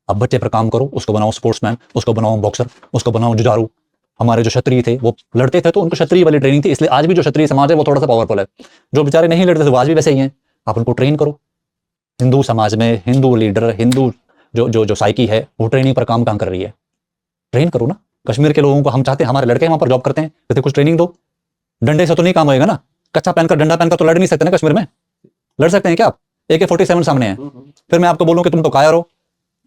अब बच्चे पर काम करो, उसको बनाओ स्पोर्ट्समैन, उसको बनाओ बॉक्सर, उसको बनाओ जुझारू। हमारे जो क्षत्रिय थे वो लड़ते थे, तो उनको क्षत्रिय वाली ट्रेनिंग थी, इसलिए आज भी जो क्षत्रिय समाज है वो थोड़ा सा पावरफुल है। जो बेचारे नहीं लड़ते थे वो आज भी वैसे ही हैं, आप उनको ट्रेन करो। हिंदू समाज में हिंदू लीडर, हिंदू जो जो जो साइकी है वो ट्रेनिंग पर काम कर रही है, ट्रेन करो ना। कश्मीर के लोगों को हम चाहते हैं, हमारे लड़के वहां पर जॉब करते हैं, कहते कुछ ट्रेनिंग दो। डंडे से तो नहीं काम होएगा ना, कच्चा पहनकर डंडा पहनकर तो लड़ नहीं सकते ना कश्मीर में। लड़ सकते हैं क्या आप? AK-47 सामने है, फिर मैं आपको बोलूं कि तुम तो कायर हो,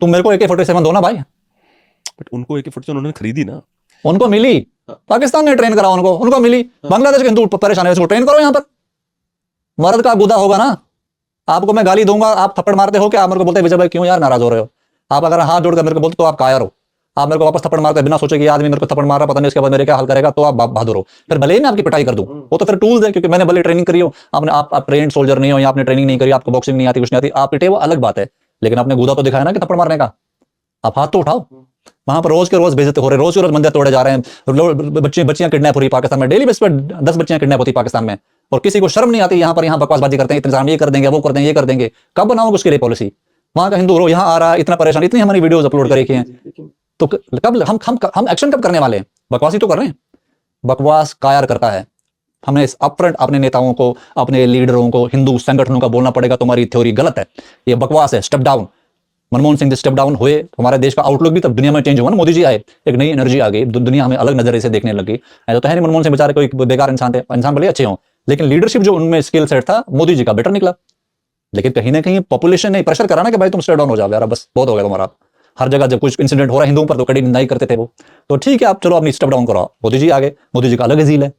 तुम मेरे को AK-47 दो ना भाई। बट उनको AK-47 उन्होंने खरीदी ना, उनको मिली, पाकिस्तान ने ट्रेन करा उनको मिली। बांग्लादेश के हिंदू परेशान है, उसको ट्रेन करो यहाँ पर। मर्द का गुदा होगा ना। आपको मैं गाली दूंगा, आप थप्पड़ मारते हो, क्या आप मेरे को बोलते विजय भाई क्यों यार नाराज हो रहे हो? आप अगर हाथ जोड़कर मेरे को बोलते तो आप कायर हो। आप मेरे को वापस थप्पड़ मारते बिना सोचे कि आदमी मेरे को थप्पड़ मार रहा, पता नहीं इसके बाद मेरे क्या हाल करेगा, तो आप बहादुर हो। फिर भले ही मैं आपकी पिटाई कर दूं, वो तो फिर टूल्स है, क्योंकि मैंने भले ट्रेनिंग करी हो, आप ट्रेन सोल्जर नहीं हो, या आपने ट्रेनिंग नहीं करी, आपको बॉक्सिंग नहीं आती, कुछ नहीं आती, आप पिटे वो अलग बात है, लेकिन आपने गुदा तो दिखाया ना कि थप्पड़ मारने का। आप हाथ तो उठाओ। वहां पर रोज के रोज बेइज्जत हो रहे, रोज के रोज मंदिर तोड़े जा रहे हैं, बच्चियां किडनैप हो रही पाकिस्तान में, डेली बेस पर 10 बच्चियां किडनैप होती पाकिस्तान में, और किसी को शर्म नहीं आती। यहाँ बकवासबाजी करते हैं, इंतजाम ये कर देंगे, वो कर देंगे, ये कर देंगे। कब बनाओगे उसके लिए पॉलिसी? वहां का हिंदू यहाँ आ रहा है इतना परेशान, इतनी हमारी वीडियोस अपलोड कर रखी हैं, तो कब हम एक्शन कब करने वाले हैं? बकवासी तो कर रहे हैं। बकवास कायर करता है। हमने इस अपफ्रंट अपने नेताओं को, अपने लीडरों को, हिंदू संगठनों का बोलना पड़ेगा, तुम्हारी थ्योरी गलत है, ये बकवास है, step down. Manmohan Singh step down हुए, हमारे देश का आउटलुक भी तब दुनिया में चेंज हुआ ना। मोदी जी आए, एक नई एनर्जी आ गई, दुनिया हमें अलग नजरिए से देखने लगी। ऐसा तो है नहीं मनमोहन सिंह बेचारे कोई बेकार इंसान थे, इंसान भले अच्छे हों, लेकिन लीडरशिप जो उनमें स्किल सेट था मोदी जी का बेटर निकला। लेकिन कहीं ना कहीं पॉपुलेशन ने प्रेशर करा ना कि भाई तुम स्टेप डाउन हो जाओ यार, बस बहुत हो गया तुम्हारा। हर जगह जब कुछ इंसिडेंट हो रहा है हिंदुओं पर तो कड़ी निंदाई करते थे वो, तो ठीक है आप चलो अपनी स्टेप डाउन करो। मोदी जी आ गए, मोदी जी का अलग झील है,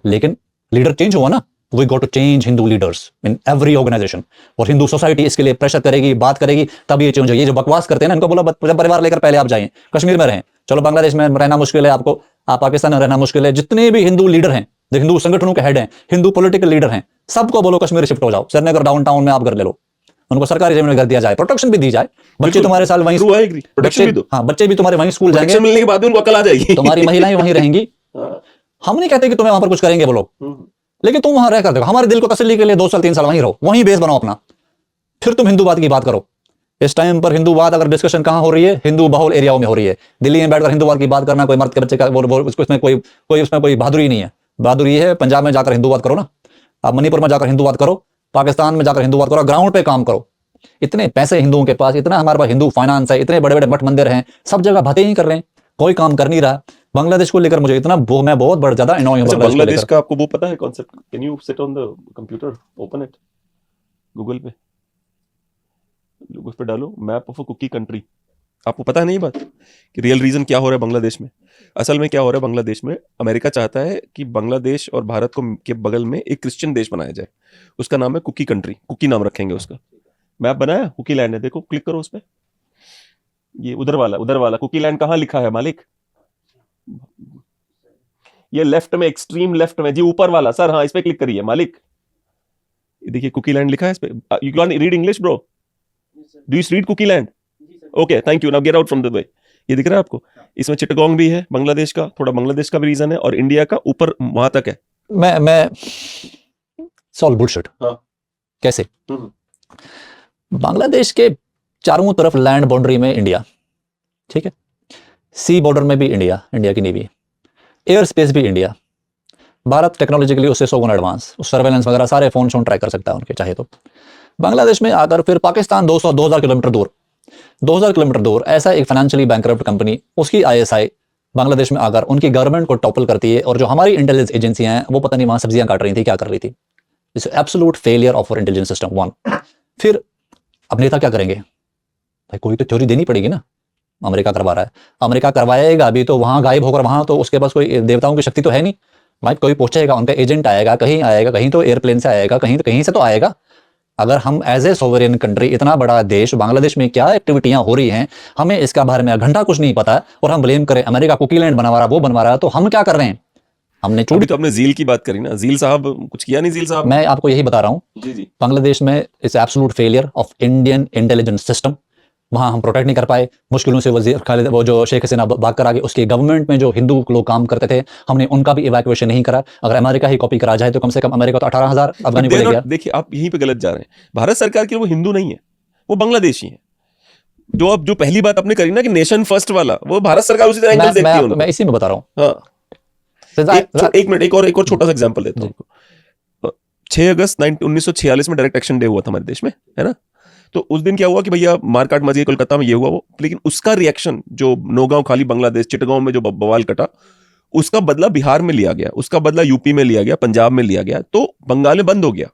लेकिन लीडर चेंज हुआ ना। We got to change Hindu leaders in every organisation, और हिंदू सोसाइटी इसके लिए प्रेशर करेगी, बात करेगी, तब ये चेंज होगी। ये जो बकवास करते हैं ना, इनको बोला परिवार लेकर पहले आप जाएं, कश्मीर में रहें। चलो बांग्लादेश में रहना मुश्किल है आपको, आप पाकिस्तान में रहना मुश्किल है, जितने भी हिंदू लीडर हैं, जो हिंदू संगठनों के हेड हैं, हिंदू पॉलिटिकल लीडर हैं, सबको बोलो कश्मीर शिफ्ट हो जाओ, श्रीनगर डाउनटाउन में आप घर ले लो, उनको सरकारी जमीन में घर दिया जाए, प्रोटेक्शन भी दी जाए। बच्चे तुम्हारे साल वहीं, बच्चे भी तुम्हारे वहीं स्कूल जाएंगे, मिलने के बाद उनको अकल आ जाएगी, तुम्हारी महिलाएं वहीं रहेंगी। हम नहीं कहते कि तुम्हें वहां पर कुछ करेंगे वो लोग, लेकिन तुम वहां रहकर देखो, हमारे दिल को तसल्ली के लिए 2 साल 3 साल वहीं रहो, वहीं बेस बनाओ अपना, फिर तुम हिंदूवाद की बात करो। इस टाइम पर हिंदूवाद अगर डिस्कशन कहां हो रही है? हिंदू बहुल एरियाओं में हो रही है। दिल्ली में बैठकर हिंदूवाद की बात करना कोई मर्द के बच्चे का उसमें कोई बहादुरी नहीं है। बहादुरी है पंजाब में जाकर हिंदूवाद करो ना, आप मणिपुर में जाकर हिंदूवाद करो, पाकिस्तान में जाकर हिंदूवाद करो, ग्राउंड पे काम करो। इतने पैसे हिंदुओं के पास, इतना हमारे पास हिंदू फाइनेंस है, इतने बड़े बड़े मठ मंदिर हैं, सब जगह बातें ही कर रहे हैं, कोई काम कर नहीं रहा। बांग्लादेश को लेकर मुझे इतना मैं बहुत बड़ा ज्यादा अनॉय हूं। बांग्लादेश का आपको वो पता है concept? Can you sit on the computer, open it Google पे, उस पे डालो map of a Kuki country. आपको पता है नहीं बात कि रियल रीजन क्या हो रहा है बांग्लादेश में? असल में क्या हो रहा है बांग्लादेश में, अमेरिका चाहता है कि बांग्लादेश और भारत को के बगल में एक क्रिश्चियन देश बनाया जाए, उसका नाम है कुकी कंट्री, कुकी नाम रखेंगे उसका। मैप बनाया, कुकी लैंड है, देखो क्लिक करो उस पे, ये उधर वाला कुकी लैंड कहाँ लिखा है मालिक? ये लेफ्ट में, एक्सट्रीम लेफ्ट में जी, ऊपर वाला सर, हाँ इस पे क्लिक करिए मालिक, ये देखिए कुकी लैंड लिखा है इस पे। You can read English bro? Do you read Kuki land? Okay thank you, now get out from the way. ये दिख रहा है आपको? इसमें चिटगोंग भी है बांग्लादेश का, थोड़ा बांग्लादेश का भी रीजन है, और इंडिया का ऊपर वहां तक है। मैं सॉल्व बुलशिट। हाँ। कैसे? बांग्लादेश के चारों तरफ लैंड बाउंड्री में इंडिया, ठीक है, सी बॉर्डर में भी इंडिया, इंडिया की नेवी, एयर स्पेस भी इंडिया। भारत टेक्नोलॉजिकली उससे 100 गुना एडवांस, उस सर्वेलेंस वगैरह सारे फोन शोन ट्रैक कर सकता है उनके चाहे तो। बांग्लादेश में आकर फिर पाकिस्तान 2000 किलोमीटर दूर, 2000 किलोमीटर दूर ऐसा एक फाइनेंशियली बैंकरप्ट कंपनी, उसकी आईएसआई बांग्लादेश में आकर उनकी गवर्नमेंट को टॉपल करती है, और जो हमारी इंटेलिजेंस एजेंसियां हैं वो पता नहीं वहां सब्जियां काट रही थी, क्या कर रही थी। It's absolute failure of our intelligence system one. फिर अब नेता क्या करेंगे भाई? कोई तो थ्योरी देनी पड़ेगी ना। अमेरिका करवा रहा है, अमेरिका करवाएगा अभी तो वहां गायब होकर, वहां तो उसके पास कोई देवताओं की शक्ति तो है नहीं भाई, कोई पहुंचेगा, उनका एजेंट आएगा, कहीं आएगा, कहीं तो एयरप्लेन से आएगा, कहीं से तो आएगा। अगर हम एज ए सोवरेन कंट्री, इतना बड़ा देश, बांग्लादेश में क्या एक्टिविटियां हो रही हैं, हमें इसका बारे में घंटा कुछ नहीं पता, और हम ब्लेम करें अमेरिका कुकी लैंड बनवा रहा, वो बनवा रहा, तो हम क्या कर रहे हैं? हमने अभी तो आपने झील की बात करी ना, झील साहब कुछ किया नहीं, झील साहब। मैं आपको यही बता रहा हूं, जी जी, बांग्लादेश में it's absolute failure of Indian intelligence system. वहां हम प्रोटेक्ट नहीं कर पाए, मुश्किलों से वजीर खालिद, वो जो शेख हसीना भाग कर आ गए, उसकी गवर्नमेंट में जो हिंदू लोग काम करते थे, हमने उनका भी इवैक्यूएशन नहीं करा। अगर अमेरिका ही कॉपी करा जाए तो कम से कम अमेरिका तो 18,000 अफगानी को ले गया। देखिए आप यहीं पे गलत जा रहे हैं। भारत सरकार के लिए वो हिंदू नहीं है, वो बांग्लादेशी है। जो पहली बात आपने करी ना कि नेशन फर्स्ट वाला, वो भारत सरकार उसी तरह एंगल देखती है उनको। मैं इसी में बता रहा हूँ। हाँ, एक मिनट, एक और छोटा सा एग्जांपल देता हूँ। 6 अगस्त 1946 में डायरेक्ट एक्शन डे हुआ था हमारे देश में, है ना? तो उस दिन क्या हुआ कि भैया मारकाट मची कोलकाता में, ये हुआ वो, लेकिन उसका रिएक्शन जो नौगांव खाली बांग्लादेश चिटगांव में जो बवाल कटा, उसका बदला बिहार में लिया गया, उसका बदला यूपी में लिया गया, पंजाब में लिया गया, तो बंगाल में बंद हो गया,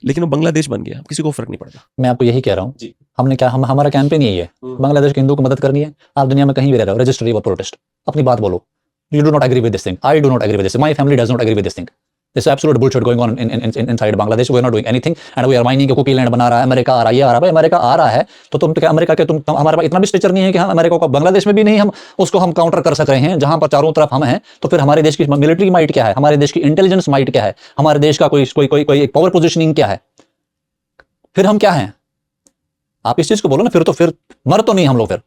लेकिन वो बांग्लादेश बन गया, किसी को फर्क नहीं पड़ता। मैं आपको यही कह रहा हूँ, हमने क्या, हमारा कैंपेन यही है, बांग्लादेश के हिंदू को मदद करनी है। आप दुनिया में कहीं भी रह रहे हो, रजिस्टर योर प्रोटेस्ट, अपनी बात बोलो। You do not agree with this thing. I do not agree with this. My family does not agree with this thing. This is absolute bullshit going on inside Bangladesh. We are not doing anything, and we are whining कि cookie land बना रहा है, America आ रहा है, ये आ रहा है। भाई अमेरिका आ रहा है तो तुम क्या अमेरिका के, तुम हमारे पास इतना भी स्ट्रेचर नहीं है कि हम अमेरिका को बांग्लादेश में भी नहीं हम उसको हम काउंटर कर सक रहे हैं, जहां पर चारों तरफ हम हैं। तो फिर हमारे देश की मिलिट्री माइट क्या है, हमारे देश की इंटेलिजेंस माइट क्या है, हमारे देश का कोई पावर पोजिशनिंग क्या है, फिर हम क्या हैं? आप इस चीज को बोलो ना, फिर मर तो नहीं हम लोग, फिर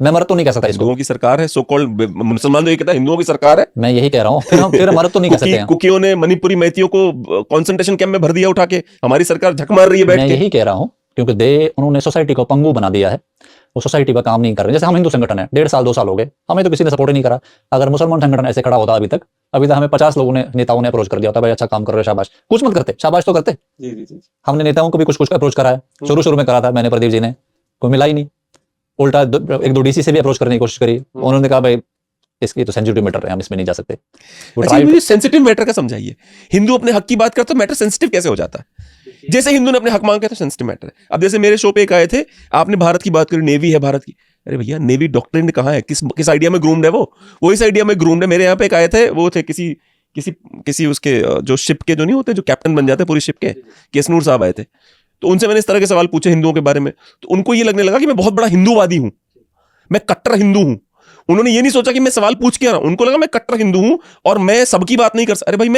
मैं मर तो नहीं कह सकता इसको। हिंदुओं की सरकार है, सो कॉल्ड मुसलमान तो ये कहता है हिंदुओं की सरकार है। मैं यही कह रहा हूँ, फिर मर तो नहीं कह सकते हैं। कुकियों ने मणिपुरी मैथियों को कंसंट्रेशन कैंप में भर दिया उठा के, हमारी सरकार झक मार रही है बैठ के। मैं यही कह रहा हूँ क्योंकि उन्होंने सोसाइटी को पंगु बना दिया है, वो सोसाइटी पर काम नहीं कर रहे। जैसे हम हिंदू संगठन है, 1.5 साल 2 साल हो गए, हमें तो किसी ने सपोर्ट ही नहीं करा। अगर मुसलमान संगठन ऐसे खड़ा होता अभी तक हमें 50 लोगों ने, नेताओं ने अप्रोच कर दिया होता, भाई अच्छा काम कर रहे हो, शाबाश। कुछ मत करते, शाबाश तो करते। हमने नेताओं को भी कुछ अप्रोच करा है, शुरू में करा था मैंने, प्रदीप जी ने, कोई मिला ही नहीं। उल्टा 1-2 डीसी से भी अप्रोच करने की कोशिश करी, उन्होंने कहा भाई इसकी तो सेंसिटिव मैटर है, हम इसमें नहीं जा सकते। अच्छा, मुझे सेंसिटिव मैटर का समझाइए। हिंदू अपने हक की बात करते तो मैटर सेंसिटिव कैसे हो जाता है? जैसे हिंदू ने अपने हक मांगे तो सेंसिटिव मैटर है। अब जैसे मेरे शो पे एक आए थे, आपने भारत की बात करी, नेवी है भारत की। अरे भैया नेवी डॉक्ट्रिन कहाँ है? किस आइडिया में ग्रूम्ड है वो इस आइडिया में ग्रूम्ड है। मेरे यहाँ पे एक आए थे, वो थे किसी उसके जो शिप के जो नहीं होते, जो कैप्टन बन जाते पूरी शिप के, केसनूर साहब आए थे। तो उनसे मैंने इस तरह के सवाल पूछे हिंदुओं के बारे में, तो उनको ये लगने लगा कि मैं बहुत बड़ा हिंदूवादी हूं, मैं कट्टर हिंदू हूं। उन्होंने ये नहीं सोचा कि मैं सवाल पूछ के आ रहा हूं, उनको लगा मैं कट्टर हिंदू हूं और मैं सबकी बात नहीं कर सकता। अरे भाई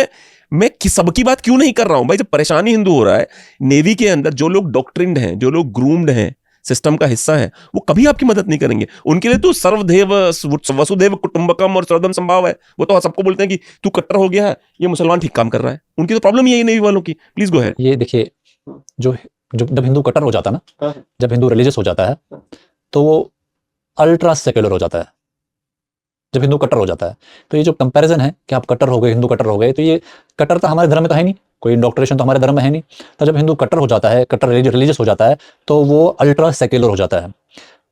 मैं सबकी बात क्यों नहीं कर रहा हूं भाई? जब परेशानी हिंदू हो रहा है, नेवी के अंदर जो लोग डॉक्ट्रिन्ड हैं, जो लोग ग्रूम्ड हैं, सिस्टम का हिस्सा है, वो कभी आपकी मदद नहीं करेंगे। उनके लिए तो सर्वदेव वसुदेव कुटुंबकम और सर्वधर्म संभाव है। वो तो सबको बोलते हैं कि तू कट्टर हो गया है, ये मुसलमान ठीक काम कर रहा है। उनकी तो प्रॉब्लम यही नेवी वालों की। Please go ahead. ये देखिए, जो जब हिंदू कट्टर हो जाता है ना, जब हिंदू रिलीजियस हो जाता है, तो वो अल्ट्रा सेक्युलर हो जाता है। जब हिंदू कट्टर हो जाता है, तो ये जो कंपैरिजन है कि आप कट्टर हो गए, हिंदू कट्टर हो गए, तो ये कट्टरता हमारे धर्म में तो है नहीं, कोई इंडोक्ट्रिनेशन तो हमारे धर्म में है नहीं। तो जब हिंदू कट्टर हो जाता है, कट्टर रिलीजियस हो जाता है, तो वो अल्ट्रा सेक्युलर हो जाता है।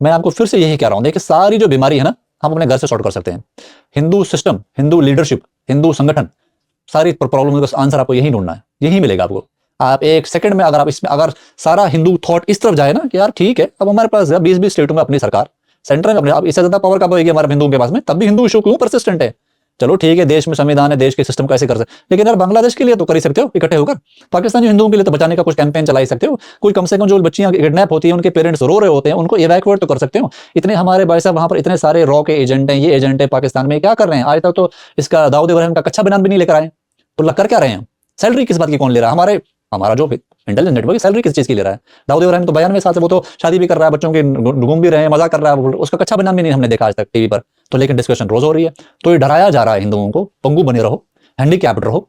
मैं आपको फिर से यही कह रहा हूँ, देखिए सारी जो बीमारी है ना, हम अपने घर से सॉर्ट कर सकते हैं। हिंदू सिस्टम, हिंदू लीडरशिप, हिंदू संगठन, सारी प्रॉब्लम का आंसर आपको यही ढूंढना है, यही मिलेगा आपको। आप एक सेकंड में अगर सारा हिंदू थॉट इस तरफ जाए ना कि यार ठीक है, अब हमारे पास 20-20 स्टेटों में अपनी सरकार, सेंटर में अपने, अब इससे ज्यादा पावर कब होगी हमारे हिंदुओं के पास में, तब भी हिंदू इशू क्यों परसिस्टेंट है? चलो ठीक है, देश में संविधान है, देश के सिस्टम कैसे कर सकते, लेकिन यार बांग्लादेश के लिए तो कर ही सकते हो इकट्ठे होकर। पाकिस्तानी हिंदुओं के लिए तो बचाने का कुछ कैंपेन चला ही सकते हो। कोई कम से कम जो बच्चियां किडनैप होती हैं, उनके पेरेंट्स रो रहे होते हैं, उनको इवैक्यूएट तो कर सकते हो। इतने हमारे भाई साहब वहां पर इतने सारे रॉ के एजेंट हैं, ये एजेंट है पाकिस्तान में, क्या कर रहे हैं? आज तक तो इसका दाऊद इब्राहिम का कच्चा बयान भी नहीं लेकर आए, तो कर क्या रहे हैं? सैलरी किस बात की कौन ले रहा है? हमारा जो इंटेलिजेंस नेटवर्क सैलरी किस चीज की ले रहा है? दाऊद इब्राहिम तो बयान में साथ है, वो तो शादी भी कर रहा है, बच्चों के घूम भी रहे हैं, मजाक कर रहा है, उसका कच्चा बयान भी नहीं हमने देखा आज तक टीवी पर। तो लेकिन डिस्कशन रोज हो रही है। तो ये डराया जा रहा है हिंदुओं को, पंगु बने रहो, हैंडीकैप्ड रहो,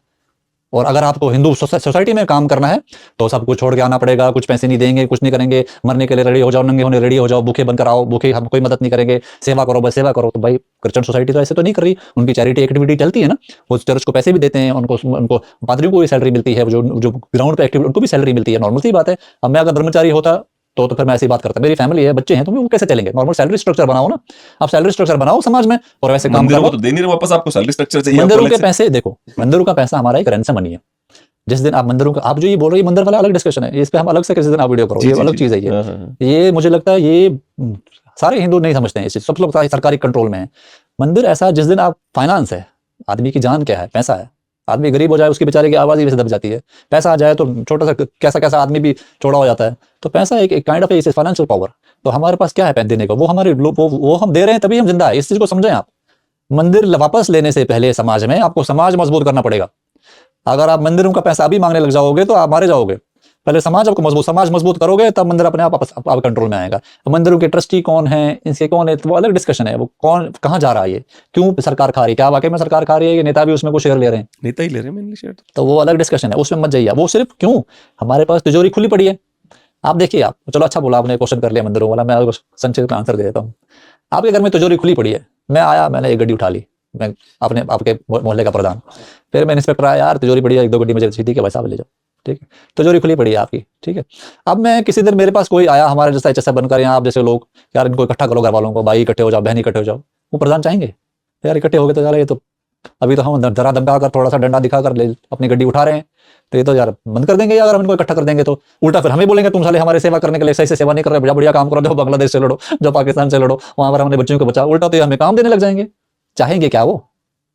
और अगर आपको हिंदू सोसाइटी में काम करना है तो सब कुछ छोड़ के आना पड़ेगा। कुछ पैसे नहीं देंगे, कुछ नहीं करेंगे, मरने के लिए रेडी हो जाओ, नंगे होने रेडी हो जाओ, भूखे बनकर आओ, भूखे हम कोई मदद नहीं करेंगे, सेवा करो, बस सेवा करो। तो भाई क्रिश्चियन सोसाइटी तो ऐसे तो नहीं कर रही, उनकी चैरिटी एक्टिविटी चलती है ना, वो चर्च को पैसे भी देते हैं, उनको पादरियों को भी सैलरी मिलती है, जो ग्राउंड पे एक्टिव उनको भी सैलरी मिलती है, नॉर्मल सी बात है। अब मैं अगर ब्रह्मचारी होता तो फिर मैं ऐसी बात करता, मेरी फैमिली है, बच्चे हैं, तो वो कैसे चलेंगे? नॉर्मल सैलरी स्ट्रक्चर बनाओ ना, आप सैलरी स्ट्रक्चर बनाओ समाज में, और वैसे काम मंदिरों करो। को तो दे नहीं रहे वापस, आपको सैलरी स्ट्रक्चर चाहिए। मंदिरों के पैसे देखो, मंदिरों का पैसा हमारा एक रैंसम मनी है। जिस दिन आप मंदिरों का, आप जो ये बोल रहे हैं मंदिर वाला अलग डिस्कशन है, इस पे हम अलग से किसी दिन आप वीडियो करो, ये अलग चीज है। ये मुझे लगता है ये सारे हिंदू नहीं समझते हैं, सब लोग सरकारी कंट्रोल में है। मंदिर ऐसा जिस दिन आप, फाइनेंस है, आदमी की जान क्या है? पैसा है। आदमी गरीब हो जाए, उसकी बेचारे की आवाज ही वैसे दब जाती है। पैसा आ जाए तो छोटा सा कैसा कैसा आदमी भी चौड़ा हो जाता है। तो पैसा एक काइंड ऑफ फाइनेंशियल पावर। तो हमारे पास क्या है देने को? वो हमारे वो हम दे रहे हैं, तभी हम जिंदा है। इस चीज को समझें आप। मंदिर वापस लेने से पहले समाज में आपको समाज मजबूत करना पड़ेगा। अगर आप मंदिरों का पैसा अभी मांगने लग जाओगे तो आप मारे जाओगे। पहले समाज आपको समाज मजबूत करोगे, तब मंदिर अपने आप आप कंट्रोल में आएगा। तो मंदिरों के ट्रस्टी कौन है, इनसे कौन है, तो वो अलग डिस्कशन है। वो कौन कहाँ जा रहा है, ये क्यों सरकार खा रही है, क्या वाकई में सरकार खा रही है, ये नेता भी उसमें कुछ शेयर ले रहे हैं? नेता ही ले रहे हैं मेनली शेयर। तो वो अलग डिस्कशन है, उसमें मत जाइए। वो सिर्फ क्यों, हमारे पास तिजोरी खुली पड़ी है। आप देखिए, आप चलो अच्छा बोला आपने, क्वेश्चन कर लिया मंदिरों वाला, मैं आपको संक्षिप्त में आंसर दे देता हूँ। आपके घर में तिजोरी खुली पड़ी है, मैं आया, मैंने एक गड्डी उठा ली, मैं आपके मोहल्ले का प्रधान, फिर मैं इंस्पेक्टर आया, यार तिजोरी पड़ी है, एक दो गड्डी मुझे ठीक है भाई साहब ले जाओ, ठीक है, तिजोरी खुली पड़ी है आपकी, ठीक है। अब मैं किसी दिन मेरे पास कोई आया हमारे जैसा HSF बनकर, यहाँ आप जैसे लोग, यार इनको इकट्ठा करो, घर वालों को, भाई इकट्ठे हो जाओ, बहन इकट्ठे हो जाओ, वो प्रधान चाहेंगे? यार इकट्ठे हो गए तो यार ये तो अभी तो हम जरा धमका कर, थोड़ा सा डंडा दिखाकर अपनी गड्डी उठा रहे हैं, तो ये तो यार बंद कर देंगे। अगर हम इनको इकट्ठा कर देंगे तो उल्टा फिर हमें बोलेंगे, तुम साले हमारे सेवा करने के लिए सही से सेवा नहीं कर रहे, बढ़िया बढ़िया काम करो, जो बांग्लादेश से लड़ो, जो पाकिस्तान से लड़ो, वहां पर हमने बच्चों को बचाओ। उल्टा तो ये हमें काम देने लग जाएंगे। चाहेंगे क्या वो?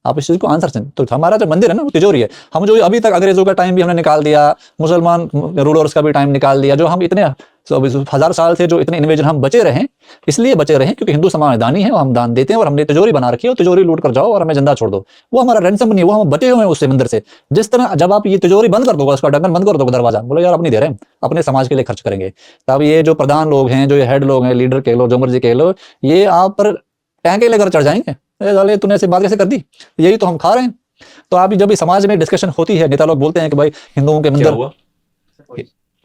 आप इस चीज को आंसर दें। तो हमारा जो मंदिर है ना, वो तिजोरी है। हम जो अभी तक अंग्रेजों का टाइम भी हमने निकाल दिया, मुसलमान रूलर्स का भी टाइम निकाल दिया, जो हम इतने 1000 साल से जो इतने इन्वेजन हम बचे रहे, इसलिए बचे रहे क्योंकि हिंदू समाज दानी है, हम दान देते हैं, और हमने तिजोरी बना रखी है, और तिजोरी लूट कर जाओ और हमें जिंदा छोड़ दो। वो हमारा रैंसम नहीं है, वो हम बचे हुए हैं उससे मंदिर से। जिस तरह जब आप ये तिजोरी बंद कर दोगे, उसका ढक्कन बंद कर दोगे, दरवाजा, बोलो यार अपनी दे रहे हैं, अपने समाज के लिए खर्च करेंगे, तब ये जो प्रधान लोग हैं, जो ये हेड लोग हैं, लीडर कह लो, जो मर्जी कह लो, ये आप पर टैंके लेकर चढ़ जाएंगे। तूने ऐसी बात कैसे कर दी, यही तो हम खा रहे हैं। तो अभी जब भी समाज में डिस्कशन होती है, नेता लोग बोलते हैं कि भाई हिंदुओं के मंदिर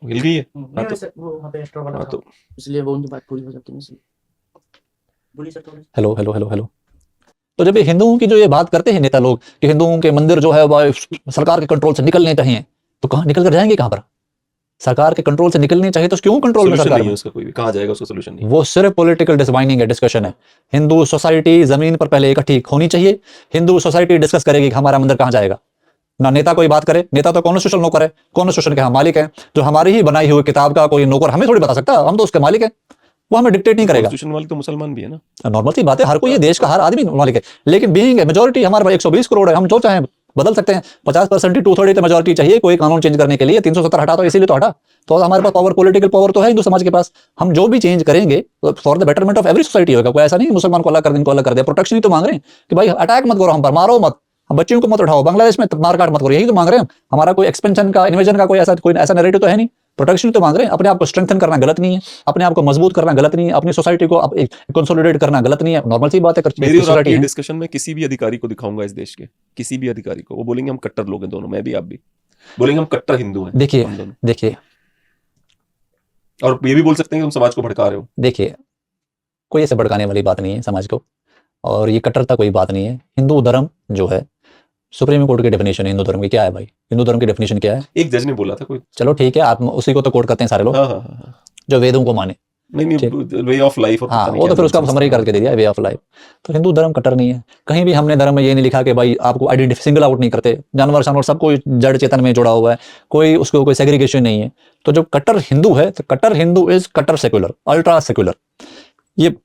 हिल गई है, वो वहाँ पे एक्स्ट्रा वाला था, इसलिए वो उनकी बात पूरी हो जाती है। बोलिए सर थोड़ी। Hello hello hello hello. तो जब ये हिंदुओं की जो ये बात करते हैं नेता लोग कि हिंदुओं के मंदिर जो है वह सरकार के कंट्रोल से निकलने चाहिए, तो कहाँ निकल कर जाएंगे? कहाँ पर सरकार के कंट्रोल से निकलने चाहिए, तो क्यों कंट्रोल में सरकार नहीं है उसका कोई भी, कहाँ जाएगा उसका सोल्यूशन नहीं। वो सिर्फ पॉलिटिकल डिस्वाइनिंग है, डिस्कशन है। हिंदू सोसाइटी जमीन पर पहले इकट्ठी होनी चाहिए। हिंदू सोसाइटी डिस्कस करेगी कि हमारा मंदिर कहाँ जाएगा, ना नेता कोई बात करे। नेता तो कॉन्स्टिट्यूशनल नौकर है, कॉन्स्टिट्यूशन के हम मालिक हैं। जो हमारी ही बनाई हुई किताब का कोई नौकर हमें थोड़ी बता सकता, हम तो उसके मालिक हैं, वो हमें डिक्टेट नहीं करेगा। कॉन्स्टिट्यूशन वाले तो मुसलमान भी है ना, नॉर्मल सी बात है, हर कोई, ये देश का हर आदमी मालिक है। लेकिन बीइंग मेजोरिटी हमारे पास 120 करोड़ है, हम जो चाहें बदल सकते हैं। 50% 2/3 तो मेजोरिटी चाहिए कोई कानून चेंज करने के लिए। 370 हटा तो इसीलिए तो हटा, तो हमारे पास पावर, पॉलिटिकल पावर तो है हिंदू समाज के पास। हम जो भी चेंज करेंगे for the betterment of every society होगा। कोई ऐसा नहीं मुसलमान को अलग कर दें, इनको अलग कर दे। प्रोटेक्शन ही तो मांग रहे हैं कि भाई अटैक मत करो हम पर, मारो मत, हम बच्चियों को मत उठाओ, बांग्लादेश में मारकाट मत करो, यही तो मांग रहे हैं। हमारा कोई एक्सपेंशन का, इन्वेजन का कोई ऐसा नैरेटिव तो है नहीं। प्रोटेक्शन तो मांग रहे हैं। अपने आप को स्ट्रेंथन करना गलत नहीं है, अपने आप को मजबूत करना गलत नहीं है, अपनी सोसाइटी को कंसोलिडेट करना गलत नहीं है, नॉर्मल सी बात है। मेरी और आपकी डिस्कशन में किसी भी अधिकारी को दिखाऊंगा इस देश के, किसी भी अधिकारी को, वो बोलेंगे हम कट्टर लोग हैं दोनों, मैं भी आप भी, बोलेंगे हम कट्टर हिंदू हैं। देखिए और ये भी बोल सकते हैं कि तुम समाज को भड़का रहे हो। देखिए, कोई ऐसे भड़काने वाली बात नहीं है समाज को, और ये कट्टरता कोई बात नहीं है। हिंदू धर्म जो है, सुप्रीम कोर्ट की डेफिनेशन हिंदू धर्म की क्या है भाई? हिंदू धर्म की डेफिनेशन क्या है? एक जज ने बोला था कोई, चलो ठीक है, आप उसी को तो कोट करते हैं सारे लोग। हाँ। जो वेदों को माने, नहीं वे ऑफ लाइफ, हाँ, वो तो फिर उसका समरी करके दे दिया, वे ऑफ लाइफ। तो हिंदू धर्म कट्टर नहीं है। कहीं भी हमने धर्म में ये नहीं लिखा कि भाई आपको आइडेंटिफाई सिंगल आउट नहीं करते। जानवर सबको जड़ चेतन में जुड़ा हुआ है, कोई उसको कोई सेग्रीगेशन नहीं है। तो जो कट्टर हिंदू है, तो कट्टर हिंदू इज कट्टर सेक्युलर, अल्ट्रा सेक्युलर। ये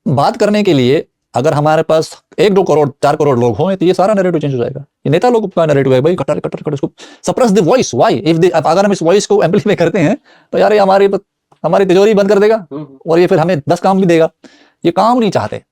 बात करने के लिए अगर हमारे पास 1-2 करोड़ 4 करोड़ लोग हों तो ये सारा नैरेटिव चेंज हो जाएगा। ये नेता लोग का नैरेटिव है भाई, कटर कटर कटर, इसको suppress the voice. Why? If अगर हम इस वॉइस को एम्पलीफाई करते हैं तो यार ये हमारी तिजोरी बंद कर देगा और ये फिर हमें 10 काम भी देगा। ये काम नहीं चाहते।